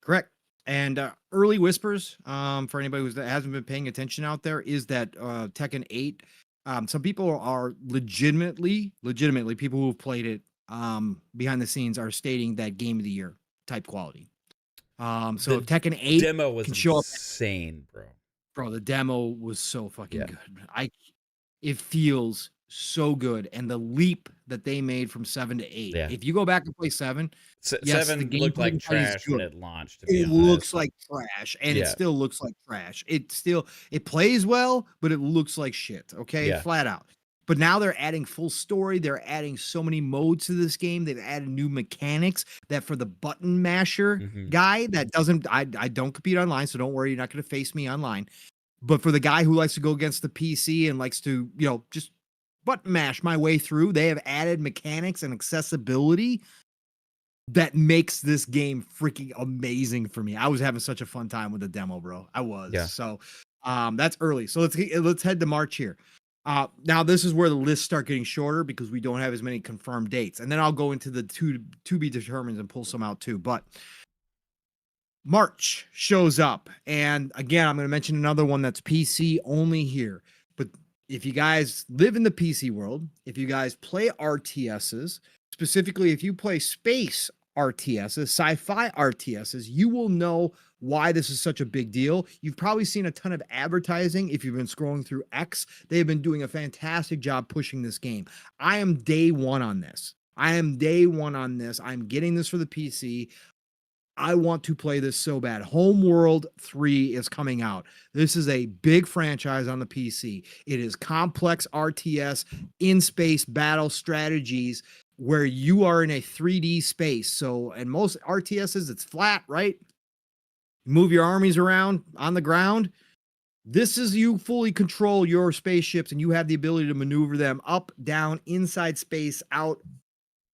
correct. And early whispers, for anybody who hasn't been paying attention out there, is that Tekken 8. Some people are legitimately people who have played it behind the scenes are stating that game of the year type quality. So if Tekken 8 demo was insane, bro, the demo was so fucking good. It feels so good, and the leap that they made from 7 to 8. If you go back and play 7, yes, 7 looked like trash when it launched. It looks like trash, and it still looks like trash. It plays well, but it looks like shit. Okay, flat out. But now they're adding full story. They're adding so many modes to this game. They've added new mechanics that for the button masher guy that doesn't, I don't compete online, so don't worry, you're not going to face me online. But for the guy who likes to go against the PC and likes to, you know, just button mash my way through, they have added mechanics and accessibility that makes this game freaking amazing for me. I was having such a fun time with the demo, bro. I was. So that's early. So let's head to March here. Now this is where the lists start getting shorter because we don't have as many confirmed dates. And then I'll go into the to be determined and pull some out too. But March shows up. And again, I'm going to mention another one that's PC only here. But if you guys live in the PC world, if you guys play RTSs, specifically if you play space RTSs, sci-fi RTSs, you will know why this is such a big deal. You've probably seen a ton of advertising. If you've been scrolling through X, they've been doing a fantastic job pushing this game. I am day one on this. I'm getting this for the PC. I want to play this so bad. Homeworld 3 is coming out. This is a big franchise on the PC. It is complex RTS, in-space battle strategies where you are in a 3D space. So, in most RTSs, it's flat, right? Move your armies around on the ground. This is you fully control your spaceships and you have the ability to maneuver them up, down, inside space, out,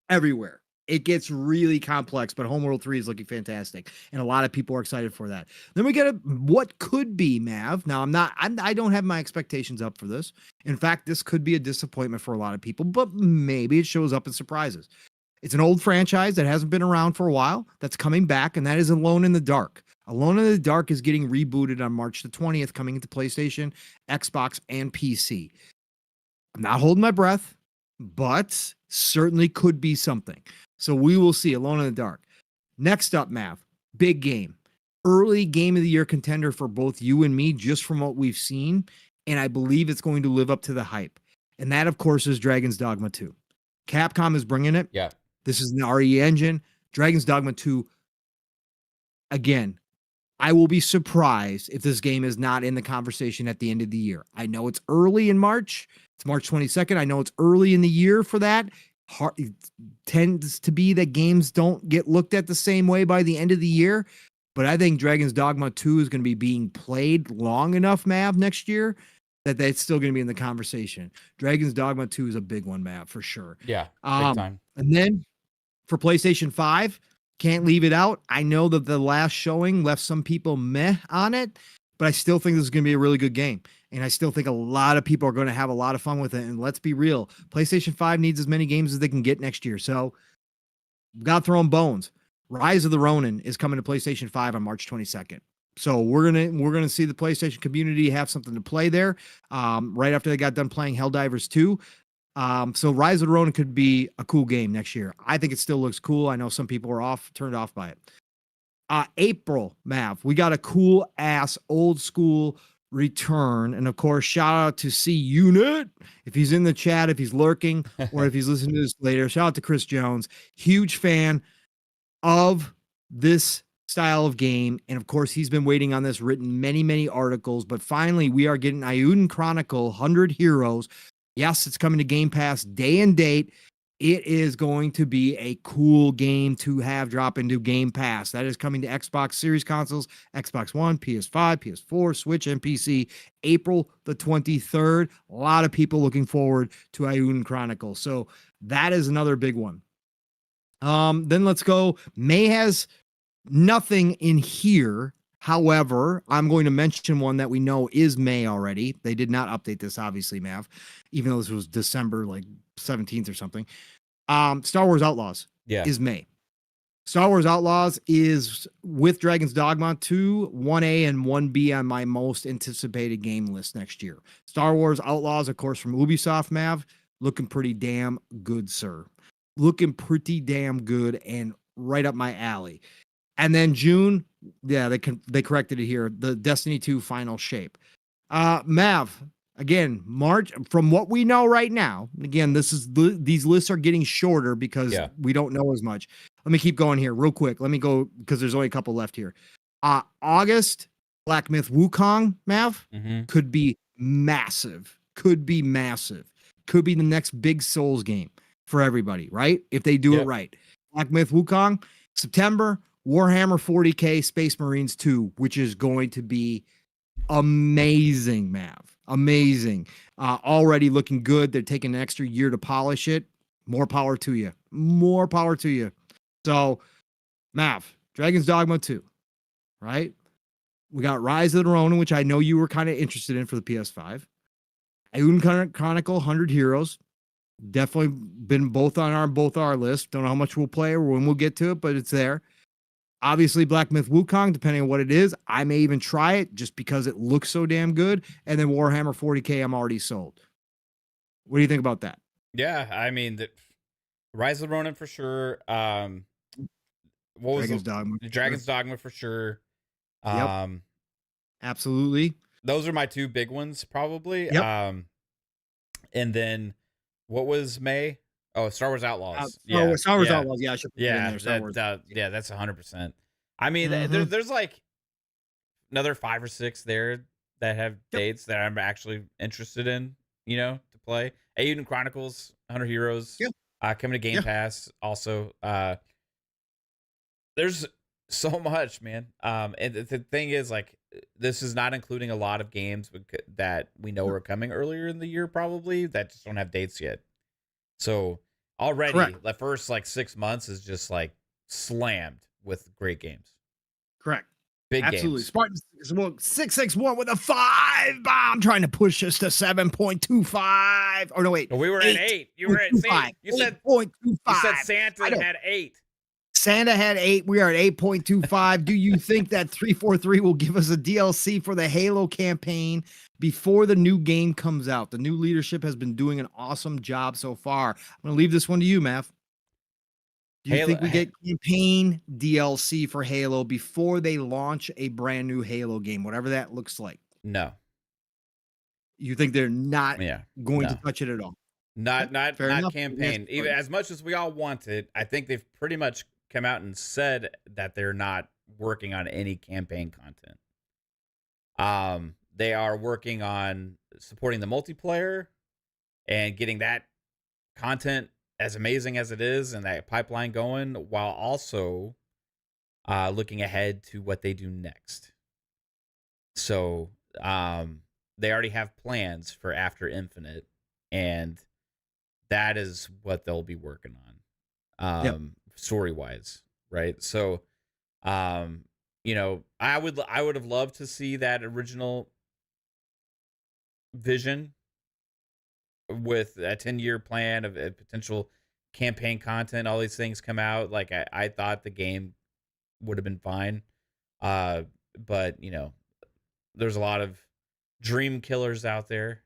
everywhere. It gets really complex, but Homeworld 3 is looking fantastic, and a lot of people are excited for that. Then we get what could be Mav. Now, I don't have my expectations up for this. In fact, this could be a disappointment for a lot of people, but maybe it shows up and surprises. It's an old franchise that hasn't been around for a while that's coming back, and that is Alone in the Dark. Alone in the Dark is getting rebooted on March the 20th, coming into PlayStation, Xbox, and PC. I'm not holding my breath, but certainly could be something. So we will see. Alone in the Dark. Next up, Mav, big game. Early game of the year contender for both you and me, just from what we've seen. And I believe it's going to live up to the hype. And that, of course, is Dragon's Dogma 2. Capcom is bringing it. Yeah. This is an RE engine. Dragon's Dogma 2. Again, I will be surprised if this game is not in the conversation at the end of the year. I know it's early in March. It's March 22nd. I know it's early in the year for that. It tends to be that games don't get looked at the same way by the end of the year. But I think Dragon's Dogma 2 is going to be being played long enough, Mav, next year that it's still going to be in the conversation. Dragon's Dogma 2 is a big one, Mav, for sure. Yeah, big time. And then for PlayStation 5, can't leave it out. I know that the last showing left some people meh on it, but I still think this is going to be a really good game. And I still think a lot of people are going to have a lot of fun with it. And let's be real, PlayStation 5 needs as many games as they can get next year. So got thrown bones. Rise of the Ronin is coming to PlayStation 5 on March 22nd. So we're gonna see the PlayStation community have something to play there. Right after they got done playing Helldivers 2. So Rise of the Ronin could be a cool game next year. I think it still looks cool. I know some people are turned off by it. April, Mav, we got a cool ass old school return. And of course, shout out to C Unit. If he's in the chat, if he's lurking, or if he's listening to this later, shout out to Chris Jones. Huge fan of this style of game. And of course, he's been waiting on this, written many, many articles. But finally, we are getting Eiyuden Chronicle 100 Heroes. Yes, it's coming to Game Pass day and date. It is going to be a cool game to have drop into Game Pass. That is coming to Xbox Series consoles, Xbox One, PS5, PS4, Switch, and PC, April the 23rd. A lot of people looking forward to Eiyuden Chronicle. So that is another big one. Then let's go. May has nothing in here. However, I'm going to mention one that we know is May already. They did not update this, obviously, Mav, even though this was December like 17th or something. Star Wars Outlaws is May. Star Wars Outlaws is with Dragon's Dogma 2, 1A and 1B on my most anticipated game list next year. Star Wars Outlaws, of course, from Ubisoft, Mav, looking pretty damn good, sir. Looking pretty damn good and right up my alley. And then June, yeah, they corrected it here. The Destiny 2 final shape. Mav, again, March, from what we know right now, again, these lists are getting shorter because we don't know as much. Let me keep going here real quick. Let me go because there's only a couple left here. August, Black Myth Wukong, Mav, could be massive. Could be massive. Could be the next big Souls game for everybody, right? If they do it right. Black Myth Wukong, September, Warhammer 40K Space Marines 2, which is going to be amazing, Mav. Amazing. Already looking good. They're taking an extra year to polish it. More power to you. More power to you. So, Mav, Dragon's Dogma 2, right? We got Rise of the Ronin, which I know you were kind of interested in for the PS5. Eiyuden Chronicle 100 Heroes. Definitely been both on our list. Don't know how much we'll play or when we'll get to it, but it's there. Obviously, Black Myth Wukong, depending on what it is. I may even try it just because it looks so damn good. And then Warhammer 40K, I'm already sold. What do you think about that? Yeah, I mean, Rise of the Ronin for sure. What was Dragon's Dogma for sure. Absolutely. Those are my two big ones, probably. And then what was May? Oh, Star Wars Outlaws. Star Wars Outlaws. Yeah, I should put it in there. That's 100%. I mean, there's like another 5 or 6 there that have dates that I'm actually interested in, to play. Eiyuden Chronicles, 100 Heroes, coming to Game Pass. Also, there's so much, man. And the thing is, like, this is not including a lot of games that we know are coming earlier in the year, probably that just don't have dates yet. So already, the first like 6 months is just like slammed with great games. Correct. Big Absolutely. games. Spartan 661 with a 5 bomb, trying to push us to 7.25. Oh no, wait. We were at 8. You were at 5. You said 8.25. You said Santa had 8. Santa had 8. We are at 8.25. Do you think that 343 will give us a DLC for the Halo campaign before the new game comes out? The new leadership has been doing an awesome job so far. I'm going to leave this one to you, Mav. Do you think we get campaign DLC for Halo before they launch a brand new Halo game, whatever that looks like? No. You think they're not going to touch it at all? Not campaign. Even as much as we all want it, I think they've pretty much come out and said that they're not working on any campaign content. They are working on supporting the multiplayer and getting that content as amazing as it is and that pipeline going, while also looking ahead to what they do next. So they already have plans for After Infinite, and that is what they'll be working on. Story-wise, right? So, I would have loved to see that original vision with a 10-year plan of potential campaign content, all these things come out. Like I thought the game would have been fine. But there's a lot of dream killers out there.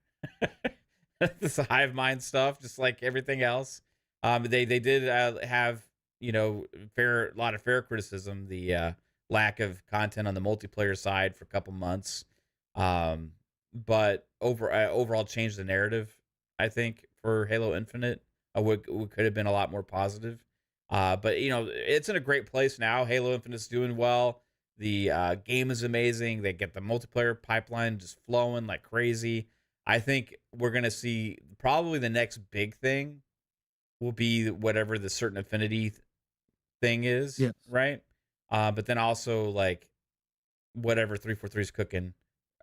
This hive mind stuff, just like everything else. They did have a lot of fair criticism, the lack of content on the multiplayer side for a couple months, but overall changed the narrative. I think for Halo Infinite, would could have been a lot more positive. But it's in a great place now. Halo Infinite's doing well. The game is amazing. They get the multiplayer pipeline just flowing like crazy. I think we're gonna see probably the next big thing will be whatever the certain affinity thing is, Yes. right? But then also like whatever 343 is cooking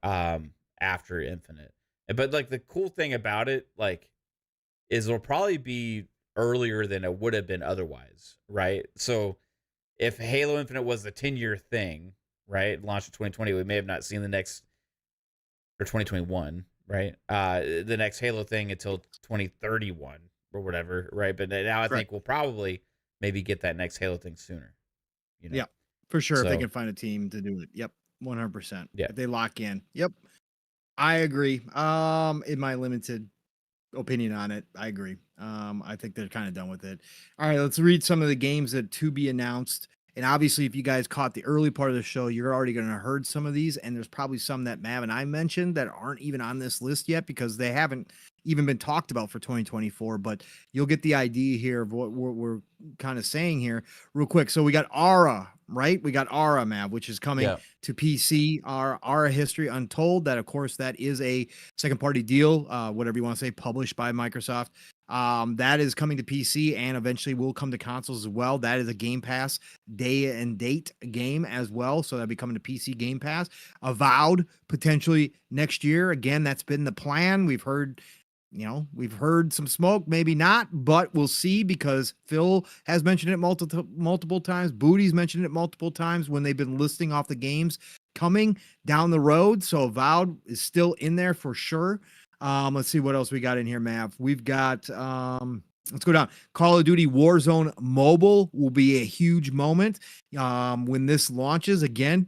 after Infinite. But like the cool thing about it, like, is it'll probably be earlier than it would have been otherwise, right? So if Halo Infinite was a 10-year thing, right, launched in 2020, we may have not seen the next, or 2021, right, the next Halo thing until 2031 or whatever, right? But now I think we'll probably maybe get that next Halo thing sooner. Yeah, for sure. If they So- can find a team to do it. Yep. 100%. Yeah. If they lock in. Yep. I agree. In my limited opinion on it, I agree. I think they're kind of done with it. All right, let's read some of the games that to be announced. And obviously, if you guys caught the early part of the show, you're already going to heard some of these. And there's probably some that Mav and I mentioned that aren't even on this list yet because they haven't even been talked about for 2024. But you'll get the idea here of what we're kind of saying here real quick. So we got Aura, right? We got Aura, Mav, which is coming to PC. Our Aura History Untold. That, of course, that is a second party deal, whatever you want to say, published by Microsoft. That is coming to PC and eventually will come to consoles as well. That is a Game Pass day and date game as well. So that'll be coming to PC Game Pass. Avowed potentially next year. Again, that's been the plan. We've heard some smoke, maybe not, but we'll see because Phil has mentioned it multiple times. Booty's mentioned it multiple times when they've been listing off the games coming down the road. So Avowed is still in there for sure. Let's see what else we got in here, Mav. We've got, let's go down. Call of Duty Warzone Mobile will be a huge moment when this launches. Again,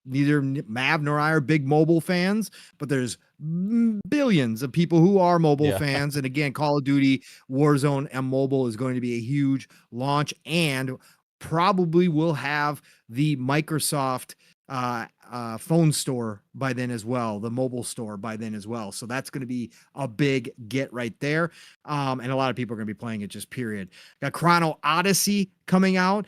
neither Mav nor I are big mobile fans, but there's billions of people who are mobile fans. And again, Call of Duty Warzone and mobile is going to be a huge launch and probably will have the Microsoft phone store by then as well, the mobile store by then as well. So that's going to be a big get right there. And a lot of people are going to be playing it just period. Got Chrono Odyssey coming out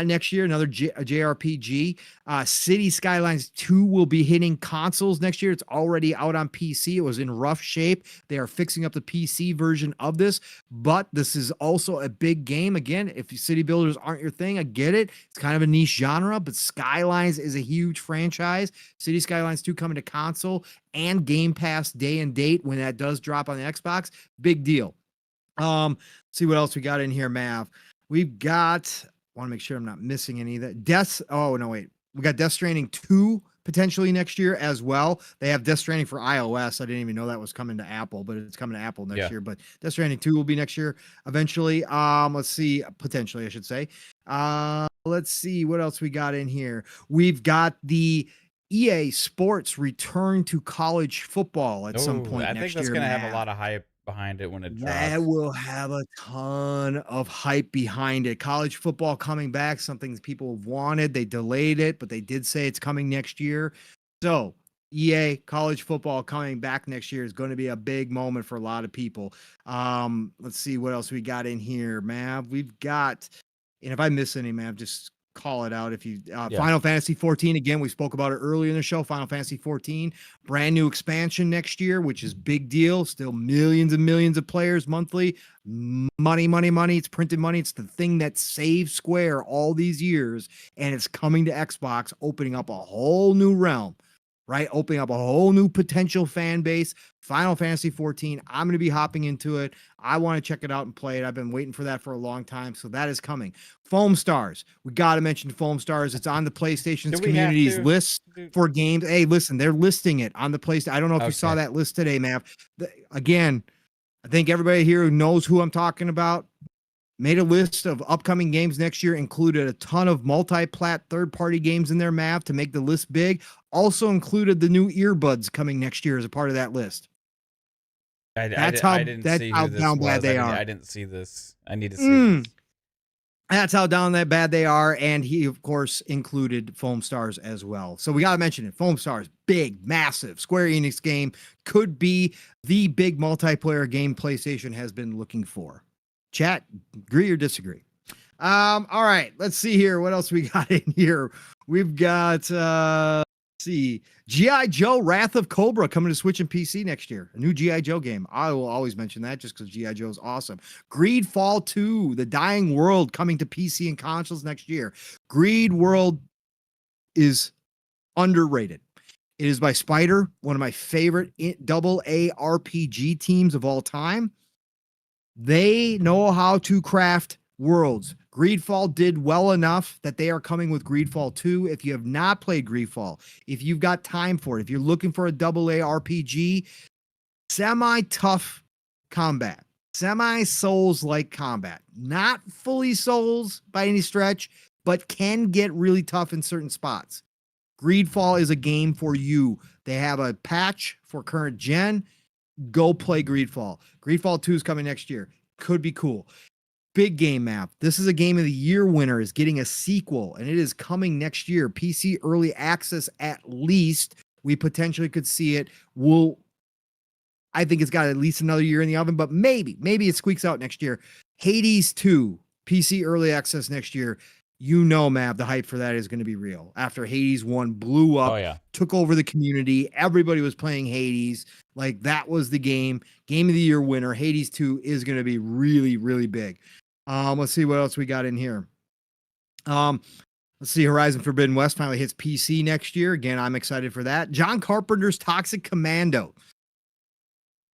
next year, another JRPG. City Skylines 2 will be hitting consoles next year. It's already out on PC. It was in rough shape. They are fixing up the PC version of this, but this is also a big game. Again, if city builders aren't your thing, I get it. It's kind of a niche genre, but Skylines is a huge franchise. City Skylines 2 coming to console and Game Pass day and date when that does drop on the Xbox. Big deal. See what else we got in here, Mav. We've got, want to make sure I'm not missing any of that. We got Death Stranding 2 potentially next year as well. They have Death Stranding for iOS. I didn't even know that was coming to Apple, but it's coming to Apple next year. But Death Stranding 2 will be next year eventually. Let's see, potentially, I should say. Let's see what else we got in here. We've got the EA Sports return to college football at some point next year. I think that's going to have a lot of hype behind it when it drops. That will have a ton of hype behind it. College football coming back, something people have wanted. They delayed it, but they did say it's coming next year. So EA college football coming back next year is going to be a big moment for a lot of people. Let's see what else we got in here, Mav. We've got, and if I miss any, Mav, just call it out. If you Final Fantasy 14, again, we spoke about it earlier in the show. Final Fantasy 14, brand new expansion next year, which is big deal. Still millions and millions of players monthly. Money. It's printed money. It's the thing that saved Square all these years, and it's coming to Xbox, opening up a whole new realm, right? Opening up a whole new potential fan base. Final Fantasy 14. I'm going to be hopping into it. I want to check it out and play it. I've been waiting for that for a long time. So that is coming. Foam Stars. We got to mention Foam Stars. It's on the PlayStation's community's list for games. Hey, listen, they're listing it on the PlayStation. I don't know if you saw that list today, Mav. Again, I think everybody here who knows who I'm talking about. Made a list of upcoming games next year, included a ton of multi-plat third-party games in their map to make the list big. Also included the new earbuds coming next year as a part of that list. I That's didn't see how who this down was. bad they are. I didn't see this. I need to see this. That's how down that bad they are. And he, of course, included Foam Stars as well. So we got to mention it. Foam Stars, big, massive Square Enix game, could be the big multiplayer game PlayStation has been looking for. Chat, agree or disagree? All right, let's see here. What else we got in here? We've got, let's see, G.I. Joe Wrath of Cobra coming to Switch and PC next year. A new G.I. Joe game. I will always mention that just because G.I. Joe is awesome. Greedfall 2, The Dying World coming to PC and consoles next year. Greed World is underrated. It is by Spider, one of my favorite AA RPG teams of all time. They know how to craft worlds. Greedfall did well enough that they are coming with Greedfall 2. If you have not played Greedfall, if you've got time for it, if you're looking for a AA RPG, semi-tough combat, semi-Souls-like combat, not fully Souls by any stretch, but can get really tough in certain spots. Greedfall is a game for you. They have a patch for current gen. Go play Greedfall. Greedfall 2 is coming next year. Could be cool. Big game map. This is a game of the year winner, is getting a sequel, and it is coming next year. PC early access at least. We potentially could see it. I think it's got at least another year in the oven, but maybe it squeaks out next year. Hades 2, PC early access next year. You know, Mav, the hype for that is going to be real. After Hades 1 blew up, took over the community, everybody was playing Hades. Like, that was the game of the year winner. Hades 2 is going to be really, really big. Let's see what else we got in here. Let's see. Horizon Forbidden West finally hits PC next year. Again, I'm excited for that. John Carpenter's Toxic Commando.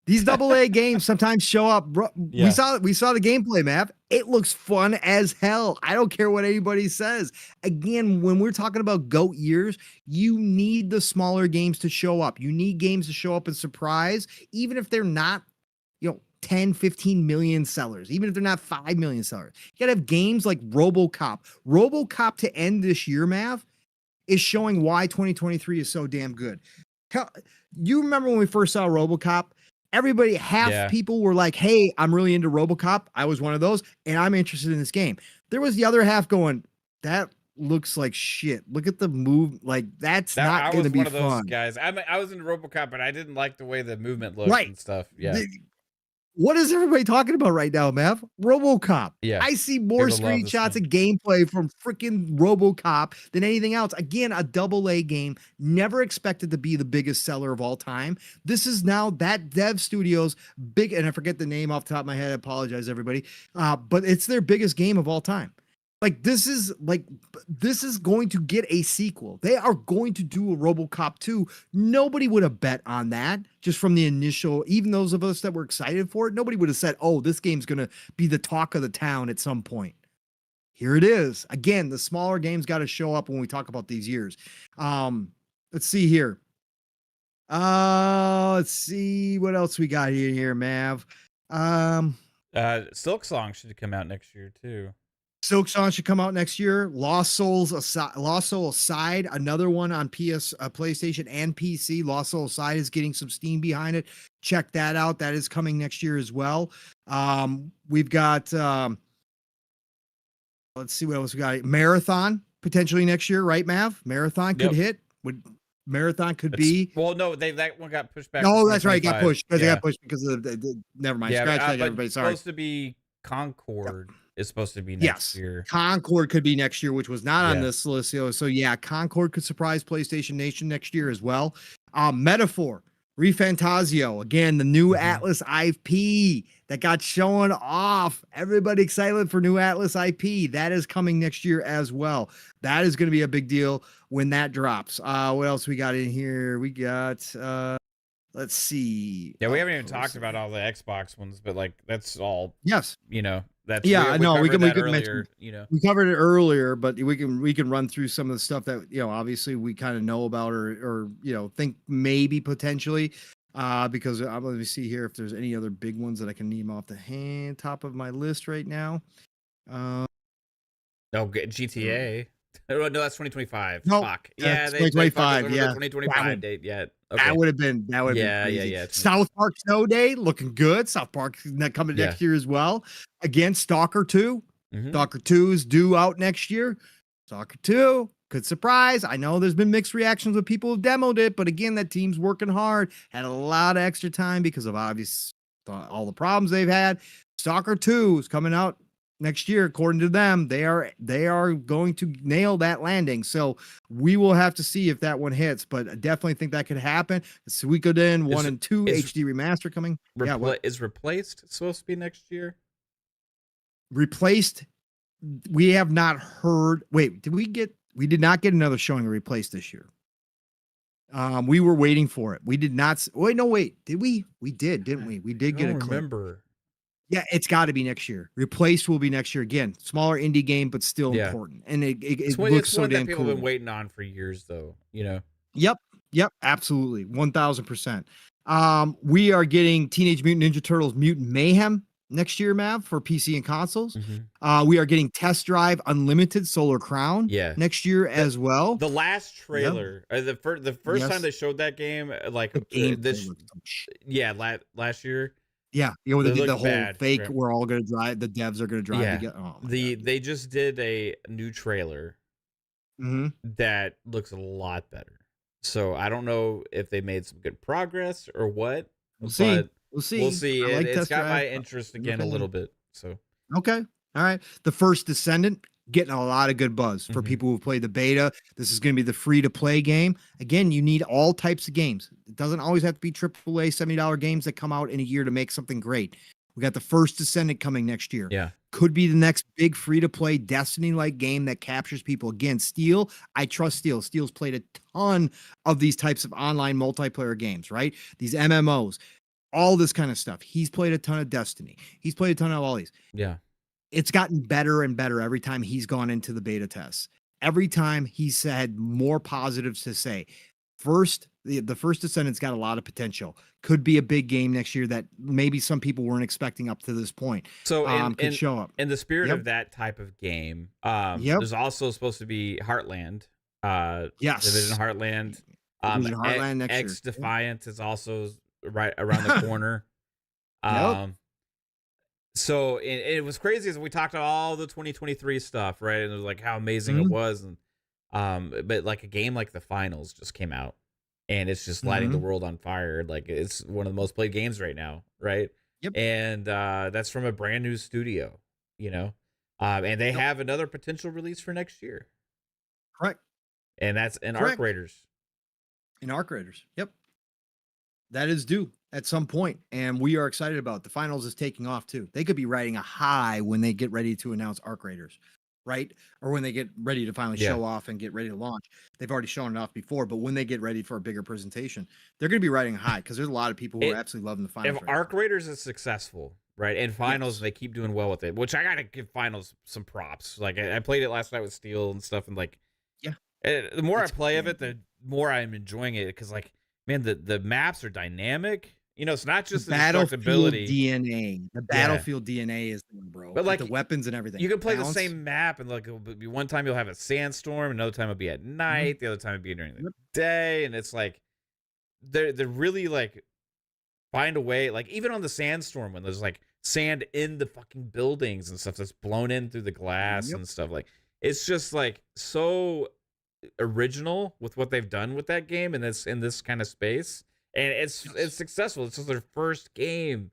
These AA games sometimes show up. Yeah. We saw the gameplay map. It looks fun as hell. I don't care what anybody says. Again, when we're talking about GOAT years, you need the smaller games to show up. You need games to show up and surprise, even if they're not, 10, 15 million sellers, even if they're not 5 million sellers. You gotta have games like RoboCop. RoboCop to end this year, Mav, is showing why 2023 is so damn good. You remember when we first saw RoboCop? Everybody, people were like, hey, I'm really into RoboCop. I was one of those, and I'm interested in this game. There was the other half going, that looks like shit. Look at the move. Like, that's not going to be fun. I was one of those guys. I was into RoboCop, but I didn't like the way the movement looked and stuff. Yeah. What is everybody talking about right now, Mav? RoboCop. Yeah. I see more screenshots and gameplay from freaking RoboCop than anything else. Again, a AA game, never expected to be the biggest seller of all time. This is now that dev studio's big, and I forget the name off the top of my head. I apologize, everybody. But it's their biggest game of all time. This is going to get a sequel. They are going to do a RoboCop 2. Nobody would have bet on that just from the initial, even those of us that were excited for it. Nobody would have said, oh, this game's going to be the talk of the town at some point. Here it is. Again, the smaller games got to show up when we talk about these years. Let's see here. Let's see what else we got here, Mav. Silk Song should come out next year too. Silk Song should come out next year. Lost Soul Aside, another one on PlayStation and PC. Lost Soul Aside is getting some steam behind it. Check that out. That is coming next year as well. We've got, let's see what else we got. Marathon potentially next year, right, Mav? Marathon could hit. Marathon could be. Well, no, that one got pushed back. No, that's right. It got pushed because it got pushed because of never mind. Scratch that, everybody. Sorry. It's supposed to be Concord. Is supposed to be next year. Concord could be next year, which was not on this list. So yeah, Concord could surprise PlayStation Nation next year as well. Metaphor, ReFantazio, again, the new Atlas IP that got shown off. Everybody excited for new Atlas IP. That is coming next year as well. That is going to be a big deal when that drops. What else we got in here? We got let's see. Yeah, we haven't even talked about all the Xbox ones, but that's all. Yes. That's we can mention, we covered it earlier, but we can run through some of the stuff that obviously we kind of know about or think maybe potentially. Because let me see here if there's any other big ones that I can name off the top of my list right now. No, GTA. Oh, no, that's 2025. No, Fuck. that's Yeah, they fucked us 2025. over the Yeah, 2025 date yet. that Okay. would have been Yeah, yeah, crazy. yeah. South Park Snow Day looking good. South Park coming Yeah. next year as well. Again, Stalker 2. Mhm. Stalker 2 is due out next year. Stalker 2, good surprise. I know there's been mixed reactions with people who've demoed it, but again, that team's working hard. Had a lot of extra time because of obvious all the problems they've had. Stalker 2 is coming out next year, according to them. They are going to nail that landing. So we will have to see if that one hits, but I definitely think that could happen. Suikoden 1 and 2 HD remaster coming. Is Replaced supposed to be next year? Replaced, we have not heard. Wait, we did not get another showing of Replaced this year. We were waiting for it. We did not. Wait, did we? We did, didn't we? We did get a clip. Remember. Yeah, it's got to be next year. Replaced will be next year again. Smaller indie game, but still important. And it looks so damn cool. People have been waiting on for years, though. You know. Yep, absolutely, 1000%. We are getting Teenage Mutant Ninja Turtles: Mutant Mayhem next year, Mav, for PC and consoles. We are getting Test Drive Unlimited Solar Crown next year as well. The last trailer, the first time they showed that game, like last year. Yeah, the whole bad, fake. right. We're all gonna drive. The devs are gonna drive together. Oh they just did a new trailer that looks a lot better. So I don't know if they made some good progress or what. We'll see. We'll see. It's got my interest again a little bit. So okay, all right. The First Descendant getting a lot of good buzz for people who played the beta. This is going to be the free-to-play game. Again, you need all types of games. It doesn't always have to be AAA $70 games that come out in a year to make something great. We got the First Descendant coming next year. Yeah. Could be the next big free-to-play Destiny-like game that captures people. Again, Steel, I trust Steel. Steel's played a ton of these types of online multiplayer games, right? These MMOs, all this kind of stuff. He's played a ton of Destiny. He's played a ton of all these. Yeah. It's gotten better and better every time he's gone into the beta tests. Every time he's had more positives to say. The First Descendant's got a lot of potential. Could be a big game next year that maybe some people weren't expecting up to this point. So could show up. In the spirit of that type of game, there's also supposed to be Heartland. Yes. Division Heartland. Division Heartland next year. X Defiant is also right around the corner. So it was crazy as we talked about all the 2023 stuff, right? And it was like how amazing it was, and but like a game like the Finals just came out, and it's just lighting the world on fire. Like it's one of the most played games right now, right? Yep. And that's from a brand new studio, you know, and they have another potential release for next year. Correct. And that's in Arc Raiders. In Arc Raiders, yep. That is due at some point, and we are excited about it. The Finals is taking off too. They could be riding a high when they get ready to announce Arc Raiders, right? Or when they get ready to finally show off and get ready to launch. They've already shown it off before, but when they get ready for a bigger presentation, they're going to be riding a high because there's a lot of people who are absolutely loving the Finals. If Arc Raiders is successful, right, and Finals, they keep doing well with it, which I got to give Finals some props. Like I played it last night with Steel and stuff, and like, the more I play of it, the more I'm enjoying it because, like, man, the maps are dynamic. You know, it's not just the battlefield DNA. The battlefield DNA is the one, bro. But like the weapons and everything. You can play the same map, and like one time you'll have a sandstorm, another time it'll be at night, the other time it'll be during the day, and it's like they're really like find a way. Like even on the sandstorm, when there's like sand in the fucking buildings and stuff that's blown in through the glass and stuff, like it's just like so original with what they've done with that game and in this kind of space. And it's successful. It's just their first game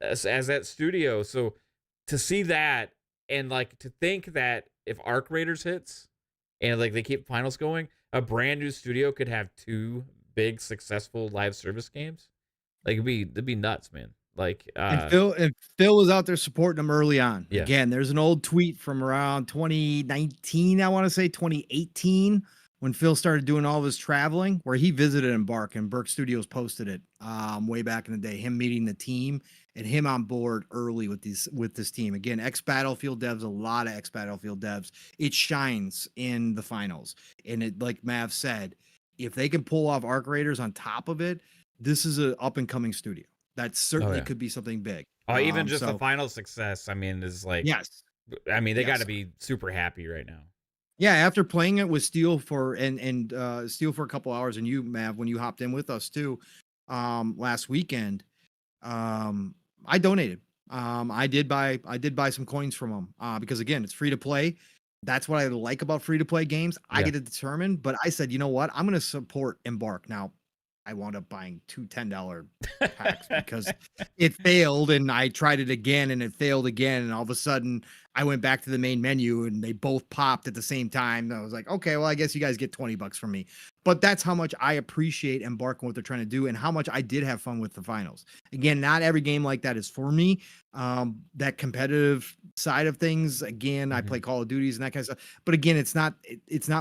as that studio. So to see that and like to think that if Arc Raiders hits and like they keep Finals going, a brand new studio could have two big successful live service games. Like it'd be nuts, man. Like and Phil was out there supporting them early on. Yeah. Again, there's an old tweet from around 2019, I want to say 2018. When Phil started doing all of his traveling, where he visited Embark, and Burke Studios posted it way back in the day, him meeting the team and him on board early with this team. Again, ex-Battlefield devs, a lot of ex-Battlefield devs. It shines in the Finals. And it, like Mav said, if they can pull off Arc Raiders on top of it, this is a up and coming studio that certainly yeah. could be something big. Oh, even just the So final success, I mean, is like, yes, I mean, they got to yes. be super happy right now. Yeah, after playing it with Steel for Steel for a couple hours, and you, Mav, when you hopped in with us too, last weekend, I donated. I did buy some coins from them, because again, it's free to play. That's what I like about free to play games. I Yeah. get to determine, but I said, you know what? I'm going to support Embark. Now, I wound up buying two $10 packs because it failed, and I tried it again and it failed again. And all of a sudden I went back to the main menu and they both popped at the same time. And I was like, okay, well, I guess you guys get $20 from me. But that's how much I appreciate Embark and what they're trying to do, and how much I did have fun with the finals. Again, not every game like that is for me. That competitive side of things, again, I play Call of Duties and that kind of stuff. But again, it's not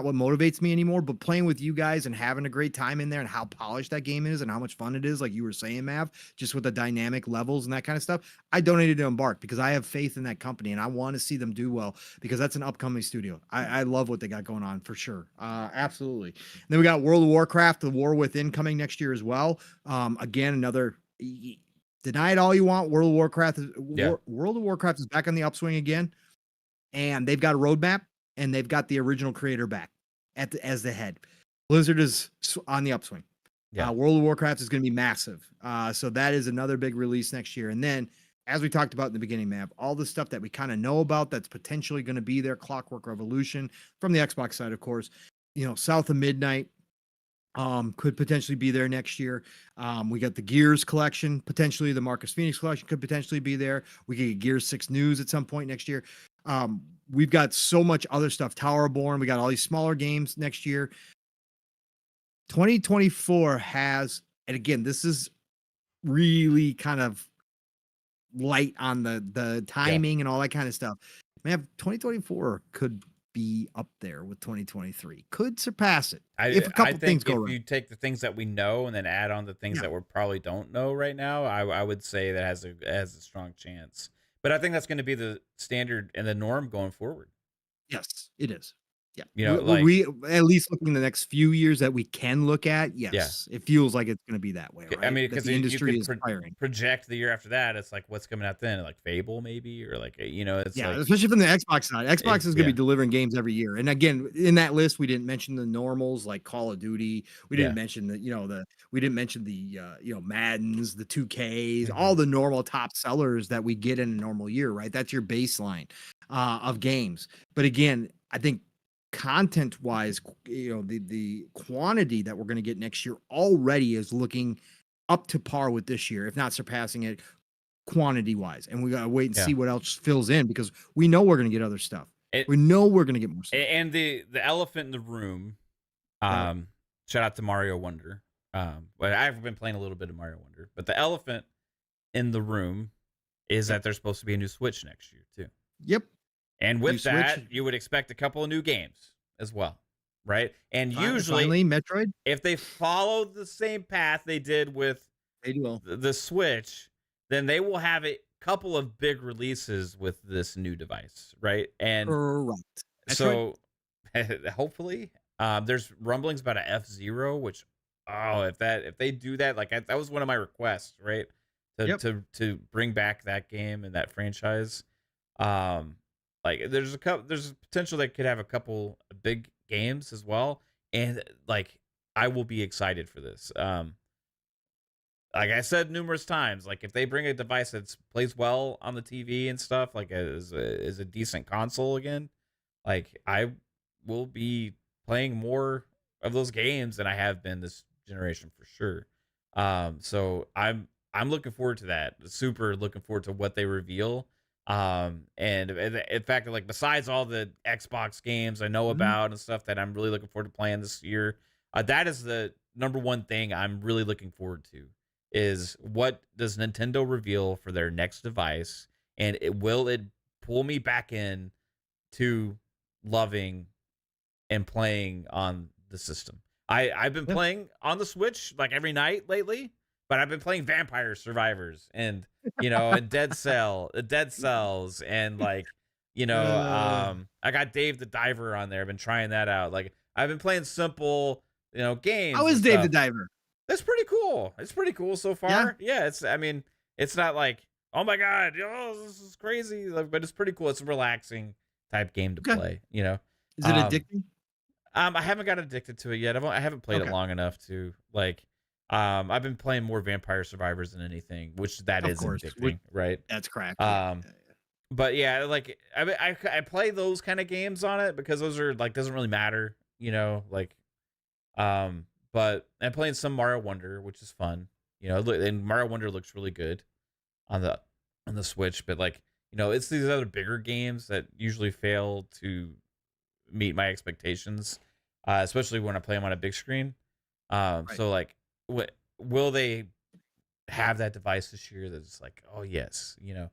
what motivates me anymore. But playing with you guys and having a great time in there, and how polished that game is and how much fun it is, like you were saying, Mav, just with the dynamic levels and that kind of stuff. I donated to Embark because I have faith in that company and I want to see them do well, because that's an upcoming studio. I love what they got going on for sure. Absolutely. And then we got World of Warcraft, The War Within, coming next year as well. Again, another, deny it all you want, World of Warcraft is back on the upswing again, and they've got a roadmap, and they've got the original creator back as the head. Blizzard is on the upswing. World of Warcraft is going to be massive. So that is another big release next year. And then, as we talked about in the beginning, Mav, all the stuff that we kind of know about that's potentially going to be there, Clockwork Revolution from the Xbox side, of course, South of Midnight, could potentially be there next year. We got the Gears collection, potentially the Marcus Phoenix collection could potentially be there. We could get Gears 6 News at some point next year. We've got so much other stuff. Towerborn, we got all these smaller games next year. 2024 has, and again, this is really kind of light on the timing and all that kind of stuff. Man, 2024 could be up there with 2023, could surpass it if a couple things go right. If you take the things that we know and then add on the things that we probably don't know right now, I would say that has a strong chance. But I think that's going to be the standard and the norm going forward. Yes, it is. Yeah, we at least looking the next few years that we can look at. Yes, it feels like it's going to be that way. Right? I mean, because the industry is project the year after that. It's like, what's coming out then? Like Fable, maybe, or like it's like, especially from the Xbox side. Xbox is going to be delivering games every year. And again, in that list, we didn't mention the normals like Call of Duty. We didn't mention we didn't mention the Maddens, the 2Ks, all the normal top sellers that we get in a normal year. Right, that's your baseline of games. But again, I think, content wise, the quantity that we're going to get next year already is looking up to par with this year, if not surpassing it quantity wise. And we got to wait and see what else fills in, because we know we're going to get other stuff. We know we're going to get more stuff. And the elephant in the room, shout out to Mario Wonder. But I've been playing a little bit of Mario Wonder, but the elephant in the room is that there's supposed to be a new Switch next year too. Yep. And with that, you would expect a couple of new games as well, right? And usually, finally, Metroid, if they follow the same path they did with the Switch, then they will have a couple of big releases with this new device, right? And so, hopefully, there's rumblings about an F-Zero, which, if they do that, like that was one of my requests, right? To bring back that game and that franchise. Like there's potential that could have a couple big games as well, and like I will be excited for this. Like I said numerous times, like if they bring a device that plays well on the TV and stuff, like is a decent console again, like I will be playing more of those games than I have been this generation for sure. So I'm looking forward to that. Super looking forward to what they reveal. And in fact, like besides all the Xbox games I know about and stuff that I'm really looking forward to playing this year, that is the number one thing I'm really looking forward to, is what does Nintendo reveal for their next device, and will it pull me back in to loving and playing on the system. I've been playing on the Switch like every night lately, but I've been playing Vampire Survivors and and Dead Cells, and like I got Dave the Diver on there. I've been trying that out. Like I've been playing simple games. How is Dave the Diver? It's pretty cool. It's pretty cool so far. Yeah, it's. I mean, it's not like, oh my god, this is crazy, like, but it's pretty cool. It's a relaxing type game to play. You know, is it addicting? I haven't got addicted to it yet. I haven't played it long enough to like. I've been playing more Vampire Survivors than anything, which that is addicting, right? That's crack. But yeah, like I play those kind of games on it because those are like doesn't really matter, you know, like but I'm playing some Mario Wonder, which is fun, you know, and Mario Wonder looks really good on the Switch, but like, you know, it's these other bigger games that usually fail to meet my expectations, especially when I play them on a big screen. So like, will they have that device this year that's like, oh yes, you know?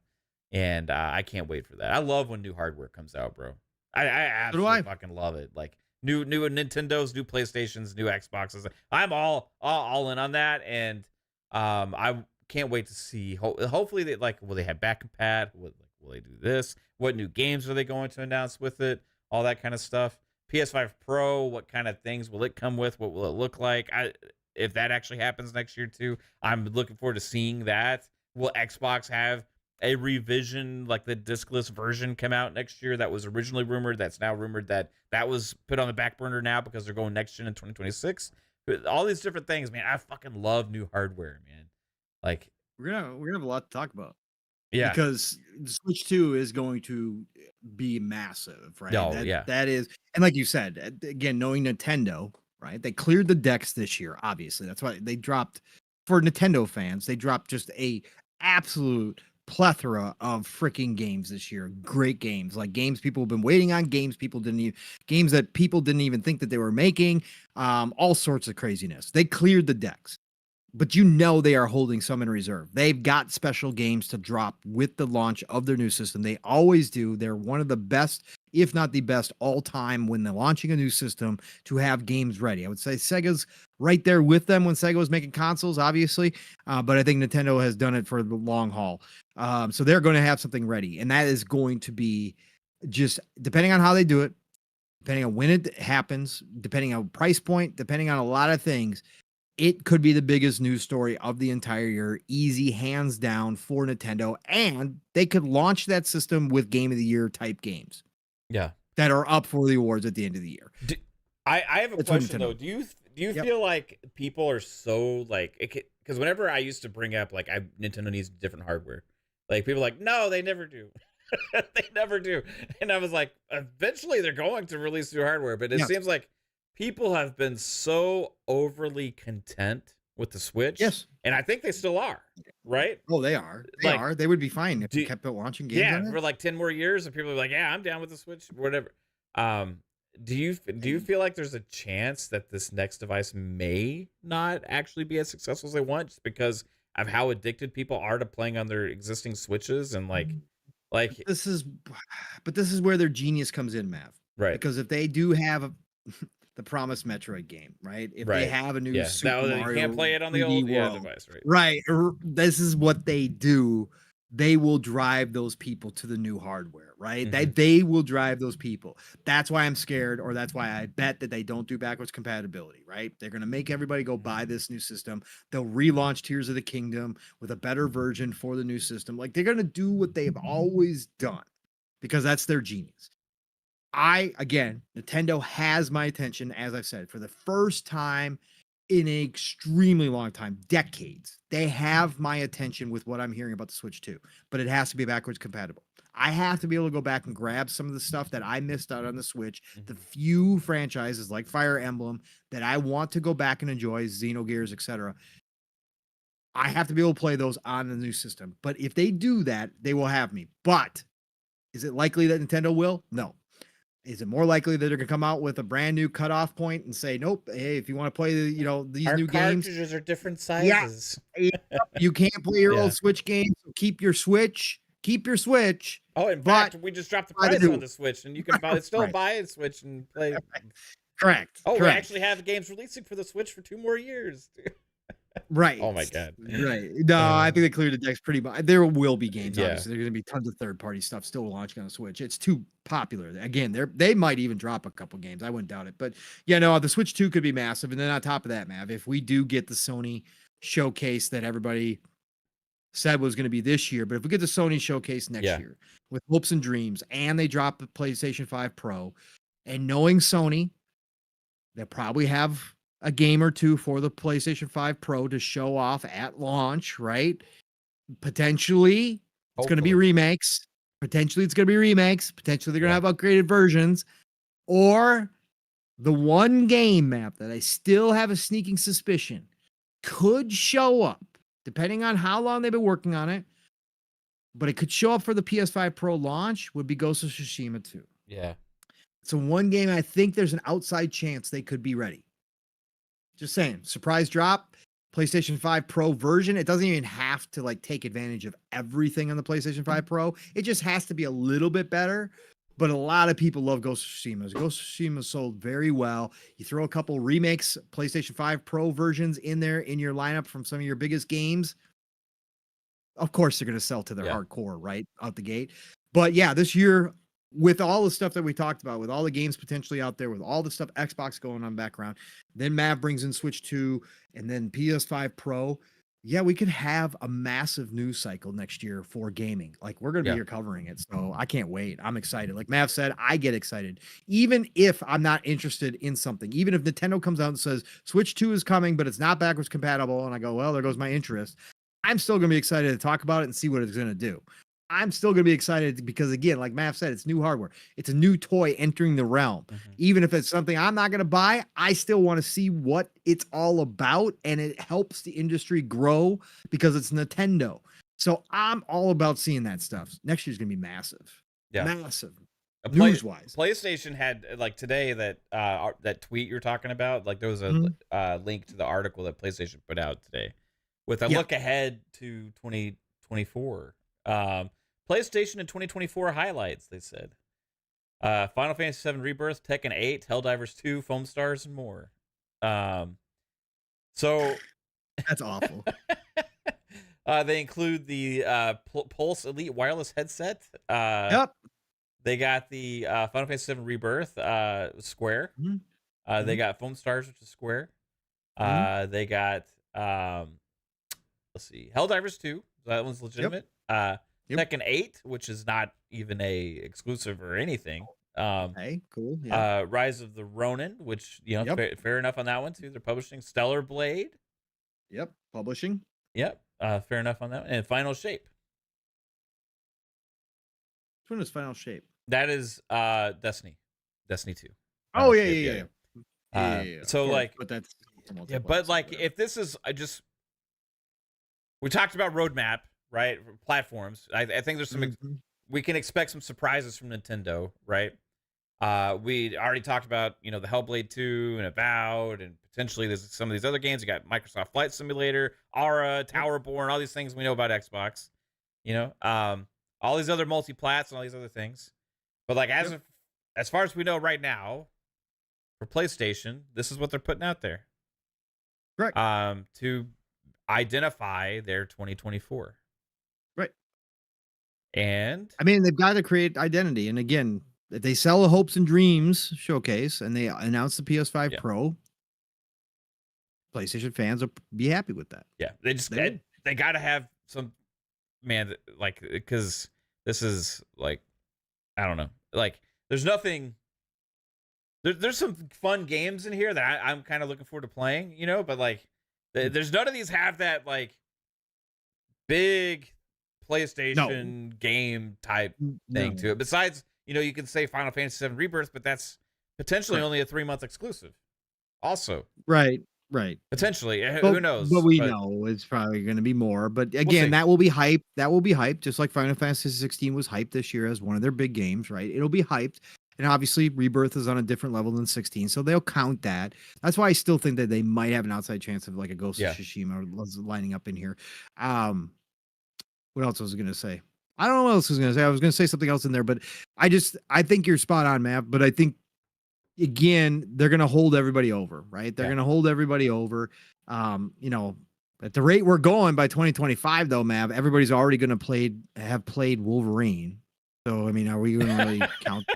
And I can't wait for that. I love when new hardware comes out, bro. I absolutely fucking love it. Like new Nintendos, new PlayStations, new Xboxes. I'm all in on that, and I can't wait to see. Hopefully, they like. Will they have back compat? Will they do this? What new games are they going to announce with it? All that kind of stuff. PS5 Pro. What kind of things will it come with? What will it look like? If that actually happens next year too, I'm looking forward to seeing that. Will Xbox have a revision, like the discless version, come out next year that was originally rumored, that's now rumored that was put on the back burner now because they're going next gen in 2026? All these different things, man. I fucking love new hardware, man. Like we're gonna have a lot to talk about. Yeah, because the Switch 2 is going to be massive, right? Oh, that is, and like you said, again, knowing Nintendo, right? They cleared the decks this year, obviously. That's why they dropped, for Nintendo fans, they dropped just a absolute plethora of freaking games this year. Great games, like games people have been waiting on, games that people didn't even think that they were making, all sorts of craziness. They cleared the decks, but you know they are holding some in reserve. They've got special games to drop with the launch of their new system. They always do. They're one of the best, if not the best, all time when they're launching a new system to have games ready. I would say Sega's right there with them when Sega was making consoles, obviously, but I think Nintendo has done it for the long haul. So they're going to have something ready, and that is going to be, just depending on how they do it, depending on when it happens, depending on price point, depending on a lot of things, it could be the biggest news story of the entire year, easy, hands down, for Nintendo. And they could launch that system with Game of the Year type games. Yeah. That are up for the awards at the end of the year. I have a question, though. Do you feel like people are so, like, because whenever I used to bring up, like, Nintendo needs different hardware, like, people are like, no, they never do. They never do. And I was like, eventually they're going to release new hardware, but it seems like people have been so overly content with the Switch. Yes. And I think they still are, right? Oh, they are. They are. They would be fine if you kept launching games. Yeah, for like 10 more years, and people are like, yeah, I'm down with the Switch, whatever. Do you feel like there's a chance that this next device may not actually be as successful as they want, just because of how addicted people are to playing on their existing Switches? And like this is where their genius comes in, Mav. Right. Because if they do have the promised Metroid game, right? If they have a new Super Mario, you can't play it on the old device, right? Right. This is what they do. They will drive those people to the new hardware, right? Mm-hmm. They will drive those people. That's why I'm scared, or that's why I bet that they don't do backwards compatibility, right? They're going to make everybody go buy this new system. They'll relaunch Tears of the Kingdom with a better version for the new system. Like, they're going to do what they've always done because that's their genius. Again, Nintendo has my attention, as I've said, for the first time in an extremely long time, decades. They have my attention with what I'm hearing about the Switch 2, but it has to be backwards compatible. I have to be able to go back and grab some of the stuff that I missed out on the Switch, the few franchises like Fire Emblem that I want to go back and enjoy, Xenogears, etc. I have to be able to play those on the new system. But if they do that, they will have me. But is it likely that Nintendo will? No. Is it more likely that they're going to come out with a brand new cutoff point and say, nope, hey, if you want to play these new games, cartridges are different sizes. Yeah, you can't play your old Switch games. So keep your Switch. Oh, in fact, we just dropped the price on the Switch, and you can buy a Switch and play. Correct. Oh, we actually have games releasing for the Switch for 2 more years. Right. Oh my god. Right. No, I think they cleared the decks pretty much. There will be games, Yeah. obviously. There's gonna be tons of third-party stuff still launching on the Switch. It's too popular. Again, they might even drop a couple games. I wouldn't doubt it. But yeah, no, the Switch 2 could be massive. And then on top of that, Mav, if we do get the Sony showcase that everybody said was going to be this year, but if we get the Sony showcase next year with hopes and dreams, and they drop the PlayStation 5 Pro, and knowing Sony, they'll probably have a game or two for the PlayStation 5 Pro to show off at launch, right? Potentially, it's going to be remakes. Potentially, it's going to be remakes. Potentially, they're going to have upgraded versions. Or the one game map that I still have a sneaking suspicion could show up, depending on how long they've been working on it, but it could show up for the PS5 Pro launch, would be Ghost of Tsushima 2. Yeah. So one game I think there's an outside chance they could be ready. Just saying, surprise drop, PlayStation 5 Pro version. It doesn't even have to like take advantage of everything on the PlayStation 5 Pro. It just has to be a little bit better. But a lot of people love Ghost of Tsushima. Ghost of Tsushima sold very well. You throw a couple remakes, PlayStation 5 Pro versions in there in your lineup from some of your biggest games. Of course, they're going to sell to their hardcore right out the gate. But yeah, this year, with all the stuff that we talked about, with all the games potentially out there, with all the stuff Xbox going on background, then Mav brings in Switch 2 and then PS5 Pro. Yeah, we could have a massive news cycle next year for gaming. Like, we're going to be here covering it. So I can't wait. I'm excited. Like Mav said, I get excited. Even if I'm not interested in something, even if Nintendo comes out and says Switch 2 is coming, but it's not backwards compatible, and I go, well, there goes my interest, I'm still going to be excited to talk about it and see what it's going to do. I'm still going to be excited because, again, like Mav said, it's new hardware. It's a new toy entering the realm. Mm-hmm. Even if it's something I'm not going to buy, I still want to see what it's all about, and it helps the industry grow because it's Nintendo. So I'm all about seeing that stuff. Next year's going to be massive. Yeah. Massive. News-wise. PlayStation had, like, today that tweet you're talking about, like, there was a link to the article that PlayStation put out today with a look ahead to 2024. PlayStation in 2024 highlights, they said. Final Fantasy VII Rebirth, Tekken 8, Helldivers 2, Foam Stars, and more. So that's awful. They include the Pulse Elite wireless headset. They got the Final Fantasy VII Rebirth, Square. Mm-hmm. They got Foam Stars, which is Square. They got let's see, Helldivers 2. That one's legitimate. Tekken 8, which is not even a exclusive or anything. Hey, cool. Yeah. Rise of the Ronin, which, you know, fair enough on that one too. They're publishing Stellar Blade. Yep, publishing. Yep, fair enough on that one. And Final Shape. Which one is Final Shape? That is Destiny 2. Final Shape, yeah. So like, but that's but like, if this is we talked about roadmap. Right, platforms. I think there's some. We can expect some surprises from Nintendo, right? We already talked about, you know, the Hellblade 2 and Avowed, and potentially there's some of these other games. You got Microsoft Flight Simulator, Aura, Towerborn, all these things we know about Xbox. You know, all these other multi-plats and all these other things. But like as far as we know right now, for PlayStation, this is what they're putting out there. Correct. To identify their 2024. And I mean, they've got to create identity. And again, if they sell a Hopes and Dreams showcase and they announce the PS5 Pro, PlayStation fans will be happy with that. Yeah, they got to have some, man, like, because this is like, I don't know, like, there's nothing. There's some fun games in here that I'm kind of looking forward to playing, you know, but like, there's none of these have that like big PlayStation game type thing to it. Besides, you know, you can say Final Fantasy VII Rebirth, but that's potentially only a 3-month exclusive. Also, right. Potentially, who knows? But we know it's probably going to be more. But again, that will be hyped. That will be hyped, just like Final Fantasy 16 was hyped this year as one of their big games, right? It'll be hyped. And obviously, Rebirth is on a different level than 16, so they'll count that. That's why I still think that they might have an outside chance of like a Ghost of Tsushima lining up in here. What else was I going to say? I don't know what else I was going to say. I was going to say something else in there, but I think you're spot on, Matt. But I think, again, they're going to hold everybody over, right? They're going to hold everybody over. You know, At the rate we're going by 2025, though, Mav, everybody's already going to have played Wolverine. So, I mean, are we going to really count?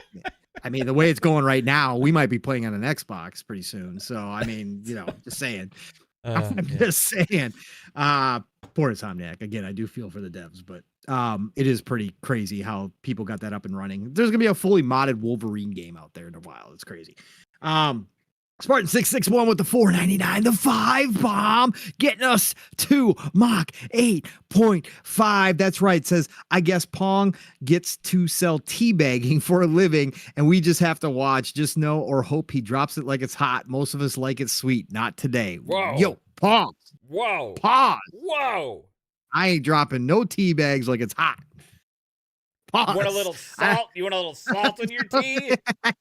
I mean, the way it's going right now, we might be playing on an Xbox pretty soon. So, I mean, just saying. I'm just saying. Poor Insomniac. Again, I do feel for the devs, but it is pretty crazy how people got that up and running. There's going to be a fully modded Wolverine game out there in a while. It's crazy. Spartan 661 with the 499, the 5 bomb, getting us to Mach 8.5. That's right. It says, I guess Pong gets to sell teabagging for a living, and we just have to watch. Just know or hope he drops it like it's hot. Most of us like it sweet. Not today. Whoa. Yo, pause. Whoa. Pause. Whoa. I ain't dropping no tea bags like it's hot. Pause. You want a little salt? You want a little salt in your tea? I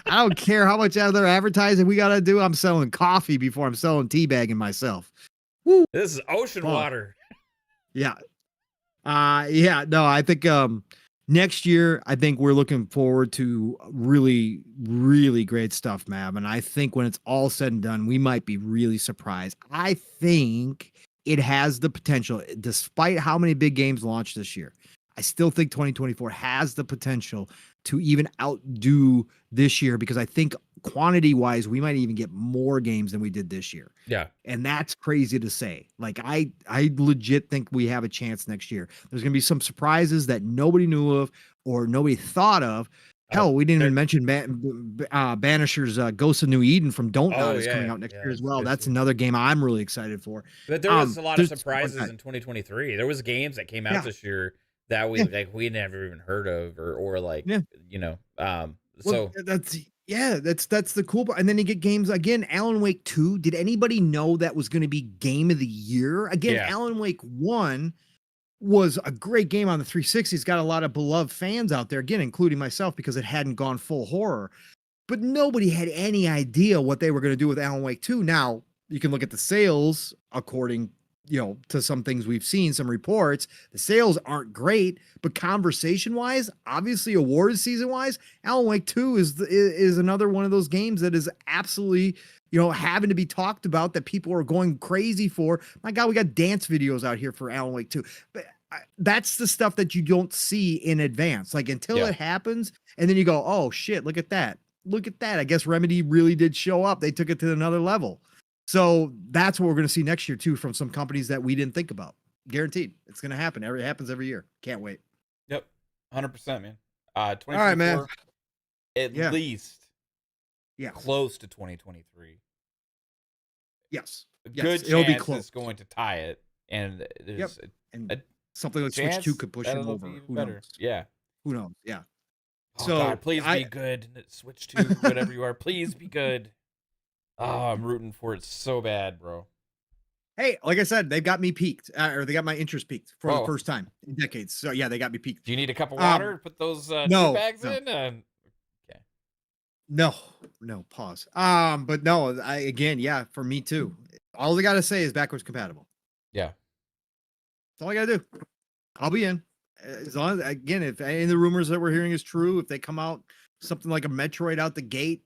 don't care how much other advertising we got to do. I'm selling coffee before I'm selling tea bagging myself. Woo. This is ocean water. Yeah. No, I think next year, I think we're looking forward to really, really great stuff, Mav. And I think when it's all said and done, we might be really surprised. I think it has the potential, despite how many big games launched this year. I still think 2024 has the potential to even outdo this year, because I think quantity wise, we might even get more games than we did this year. Yeah. And that's crazy to say. Like, I legit think we have a chance next year. There's going to be some surprises that nobody knew of or nobody thought of. Hell, we didn't even mention Banisher's Ghost of New Eden from Don't Nod is coming out next year as well. That's another game I'm really excited for. But there was a lot of surprises in 2023. There was games that came out this year that we never even heard of or so that's the cool part. And then you get games again. Alan Wake 2. Did anybody know that was going to be game of the year? Again, Alan Wake 1 was a great game on the 360. It's got a lot of beloved fans out there, again, including myself, because it hadn't gone full horror. But nobody had any idea what they were going to do with Alan Wake 2. Now, you can look at the sales according to some things we've seen, some reports. The sales aren't great, but conversation wise, obviously awards season wise, Alan Wake 2 is another one of those games that is absolutely, having to be talked about, that people are going crazy for. My God, we got dance videos out here for Alan Wake 2. But that's the stuff that you don't see in advance. Like, until it happens, and then you go, oh shit, look at that. Look at that. I guess Remedy really did show up. They took it to another level. So that's what we're going to see next year too, from some companies that we didn't think about. Guaranteed. It's going to happen. It happens every year. Can't wait. Yep. 100%, man. 2024, all right, man. At least close to 2023. Yes. Good It'll be chance close. it's going to tie it. And there's something like Switch 2 could push him over. Who knows? Yeah. Who knows? Yeah. Oh, so God, please be good. Switch 2, whatever you are, please be good. Oh, I'm rooting for it so bad, bro. Hey, like I said, they've got me peaked, or they got my interest peaked for the first time in decades. So yeah, they got me peaked. Do you need a cup of water to put those bags in? Okay. No, pause. But no, for me too. All I gotta say is backwards compatible. Yeah. That's all I gotta do. I'll be in. As long as, again, if any of the rumors that we're hearing is true, if they come out something like a Metroid out the gate,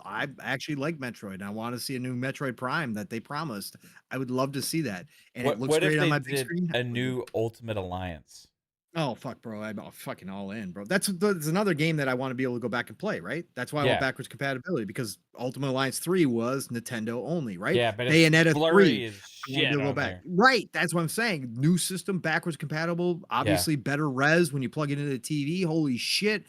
I actually like Metroid, and I want to see a new Metroid Prime that they promised. I would love to see that. And it looks great on my big screen. A new Ultimate Alliance. Oh fuck, bro! I'm fucking all in, bro. That's another game that I want to be able to go back and play. Right? That's why I want backwards compatibility, because Ultimate Alliance 3 was Nintendo only, right? Yeah, but Bayonetta 3 is shit go back. Right? That's what I'm saying. New system, backwards compatible. Obviously, better res when you plug it into the TV. Holy shit!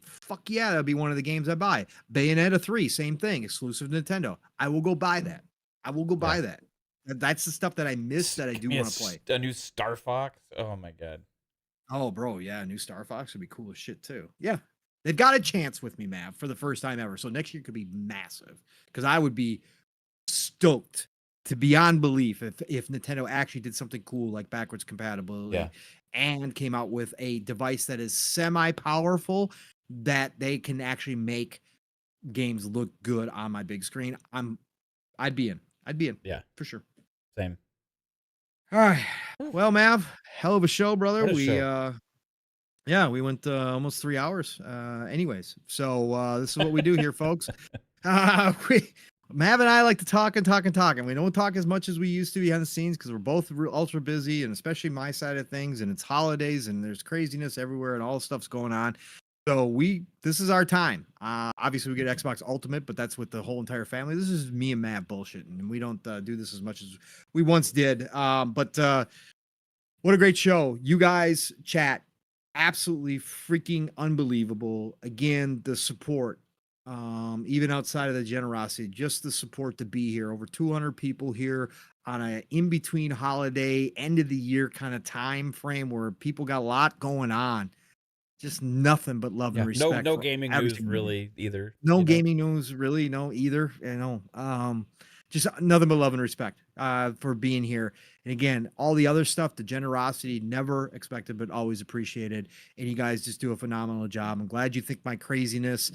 Fuck yeah, that'd be one of the games I buy. Bayonetta 3, same thing, exclusive Nintendo. I will go buy that. Buy that. That's the stuff that I miss that I do want to play. A new Star Fox. Oh my God. Oh, bro, yeah, new Star Fox would be cool as shit too. Yeah, they've got a chance with me, Mav, for the first time ever. So next year could be massive, because I would be stoked to beyond belief if Nintendo actually did something cool like backwards compatibility and came out with a device that is semi-powerful, that they can actually make games look good on my big screen. I'd be in. Yeah, for sure. Same. All right. Well, Mav, hell of a show, brother. We went almost 3 hours. Anyways, so this is what we do here, folks. Mav and I like to talk and talk and talk, and we don't talk as much as we used to behind the scenes because we're both ultra busy, and especially my side of things, and it's holidays and there's craziness everywhere and all stuff's going on. So this is our time. Obviously we get Xbox Ultimate, but that's with the whole entire family. This is me and Mav bullshitting, and we don't do this as much as we once did. But what a great show. You guys, chat, absolutely freaking unbelievable. Again, the support. Even outside of the generosity, just the support to be here. Over 200 people here on a in-between holiday, end of the year kind of time frame where people got a lot going on. Just nothing but love and respect. No gaming news really either. No gaming news really, no either. Just nothing but love and respect for being here. And again, all the other stuff, the generosity, never expected, but always appreciated. And you guys just do a phenomenal job. I'm glad you think my craziness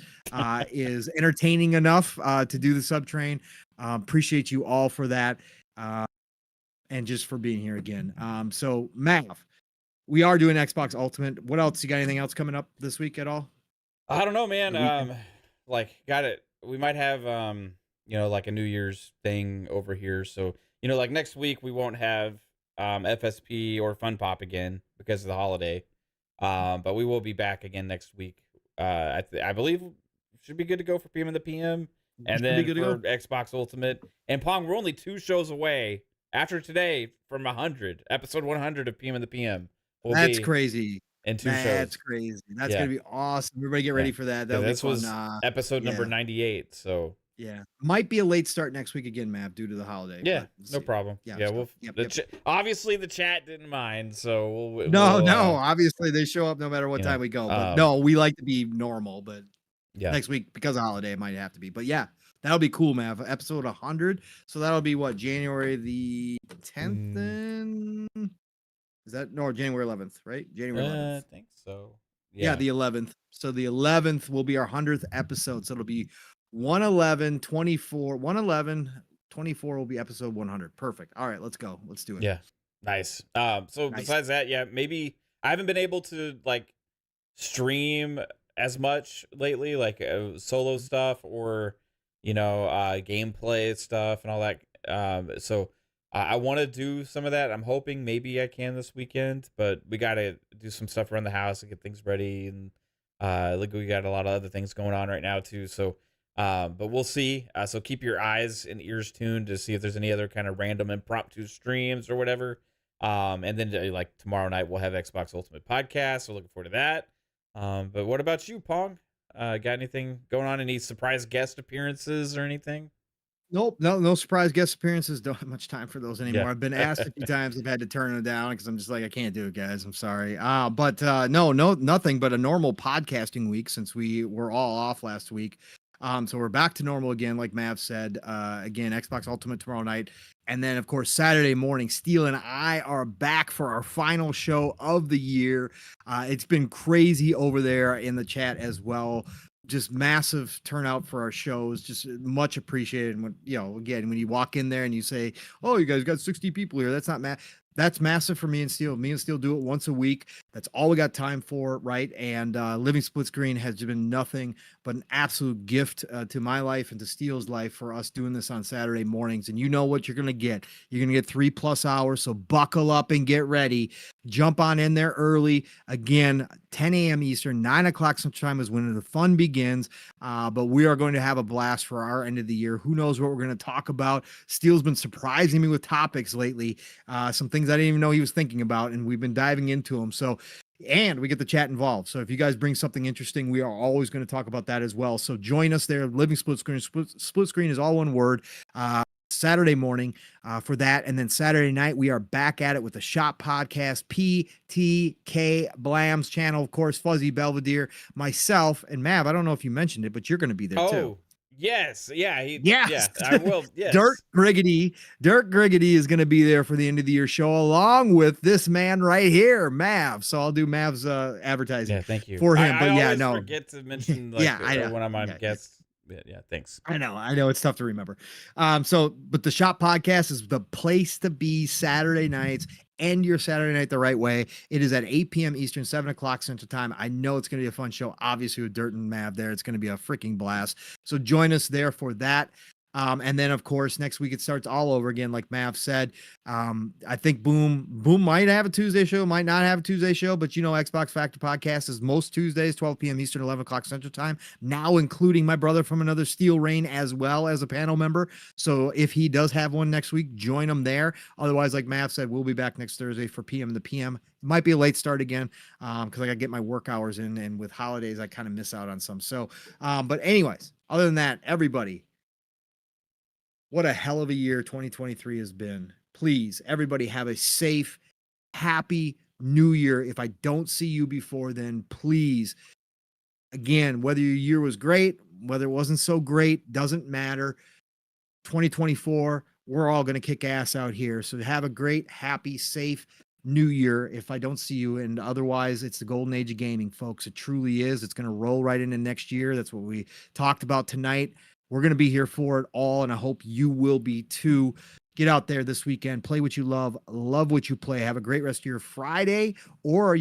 is entertaining enough to do the sub train. Appreciate you all for that. And just for being here again. So Mav, we are doing Xbox Ultimate. What else? You got anything else coming up this week at all? I don't know, man. Got it. We might have like a New Year's thing over here. So, like next week we won't have FSP or Fun Pop again because of the holiday. But we will be back again next week. I believe should be good to go for PM and the PM. And then for Xbox Ultimate. And Pong, we're only 2 shows away after today from 100, episode 100 of PM and the PM. That's crazy. In 2 shows. That's crazy. That's gonna be awesome. Everybody get ready for that. This was episode number 98. So might be a late start next week again, Mav, due to the holiday. Yeah, no problem. Obviously the chat didn't mind, so obviously they show up no matter what time we go. But no, we like to be normal, but next week because of holiday it might have to be. But yeah, that'll be cool, Mav. Episode 100. So that'll be what, January the 10th then? Is that January 11th, right? January 11th. I think so. Yeah, the 11th. So the 11th will be our 100th episode. So it'll be 111-24. 111-24 will be episode 100. Perfect. All right, let's go. Let's do it. Yeah. Nice. Besides that, maybe I haven't been able to stream as much lately, solo stuff or gameplay stuff and all that. So I want to do some of that. I'm hoping maybe I can this weekend, but we got to do some stuff around the house and get things ready. And we got a lot of other things going on right now too. So, but we'll see. So keep your eyes and ears tuned to see if there's any other kind of random impromptu streams or whatever. And then tomorrow night we'll have Xbox Ultimate Podcast. So looking forward to that. But what about you, Pong? Got anything going on? Any surprise guest appearances or anything? Nope, no surprise guest appearances. Don't have much time for those anymore. I've been asked a few times. I've had to turn them down because I'm just I can't do it, guys. I'm sorry. But no, nothing but a normal podcasting week since we were all off last week. So we're back to normal again, like Mav said. Again, Xbox Ultimate tomorrow night. And then, of course, Saturday morning, Steele and I are back for our final show of the year. It's been crazy over there in the chat as well. Just massive turnout for our shows, just much appreciated. When again, when you walk in there and you say, "Oh, you guys got 60 people here," that's massive for me and Steele. Me and Steele do it once a week. That's all we got time for, right? And Living Split Screen has been nothing but an absolute gift to my life and to Steele's life for us doing this on Saturday mornings. And you know what you're going to get. You're going to get 3+ hours, so buckle up and get ready. Jump on in there early. Again, 10 a.m. Eastern, 9 o'clock sometime is when the fun begins. But we are going to have a blast for our end of the year. Who knows what we're going to talk about? Steele's been surprising me with topics lately. Some things I didn't even know he was thinking about, and we've been diving into them. So, and we get the chat involved. So if you guys bring something interesting, we are always going to talk about that as well. So join us there. Living Split Screen. Split Screen is all one word. Saturday morning for that. And then Saturday night, we are back at it with the Shop Podcast, PTK Blam's channel. Of course, Fuzzy Belvedere, myself, and Mav. I don't know if you mentioned it, but you're going to be there too. Yes. Yeah. Yes. I will. Yes. Dirk Griggity is going to be there for the end of the year show, along with this man right here, Mav. So I'll do Mav's advertising. Yeah, thank you for him. I forget to mention when I'm on guests. Yeah, thanks. I know it's tough to remember. But the Shop Podcast is the place to be Saturday nights. End your Saturday night the right way. It is at 8 p.m. Eastern, 7 o'clock Central Time. I know it's going to be a fun show. Obviously, with Dirt and Mav there, it's going to be a freaking blast. So join us there for that. And then, of course, next week it starts all over again, like Mav said. I think Boom might have a Tuesday show, might not have a Tuesday show, but Xbox Factor Podcast is most Tuesdays, 12 p.m. Eastern, 11 o'clock Central Time, now including my brother from another Steel Rain as well as a panel member. So if he does have one next week, join him there. Otherwise, like Mav said, we'll be back next Thursday for PM to PM. It might be a late start again because I got to get my work hours in, and with holidays, I kind of miss out on some. So, but anyways, other than that, everybody, what a hell of a year 2023 has been. Please, everybody, have a safe, happy new year. If I don't see you before then, please, again, whether your year was great, whether it wasn't so great, doesn't matter. 2024, we're all going to kick ass out here. So have a great, happy, safe new year if I don't see you. And otherwise, it's the golden age of gaming, folks. It truly is. It's going to roll right into next year. That's what we talked about tonight. We're going to be here for it all, and I hope you will be too. Get out there this weekend, play what you love what you play. Have a great rest of your Friday, or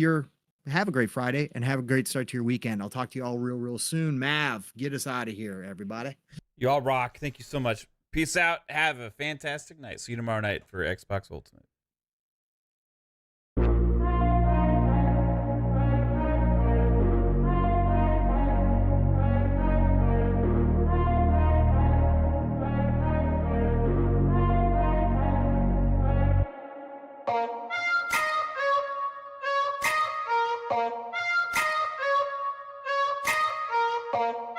have a great Friday, and have a great start to your weekend. I'll talk to you all real soon. Mav, get us out of here, everybody. You all rock. Thank you so much. Peace out. Have a fantastic night. See you tomorrow night for Xbox Ultimate. Bye.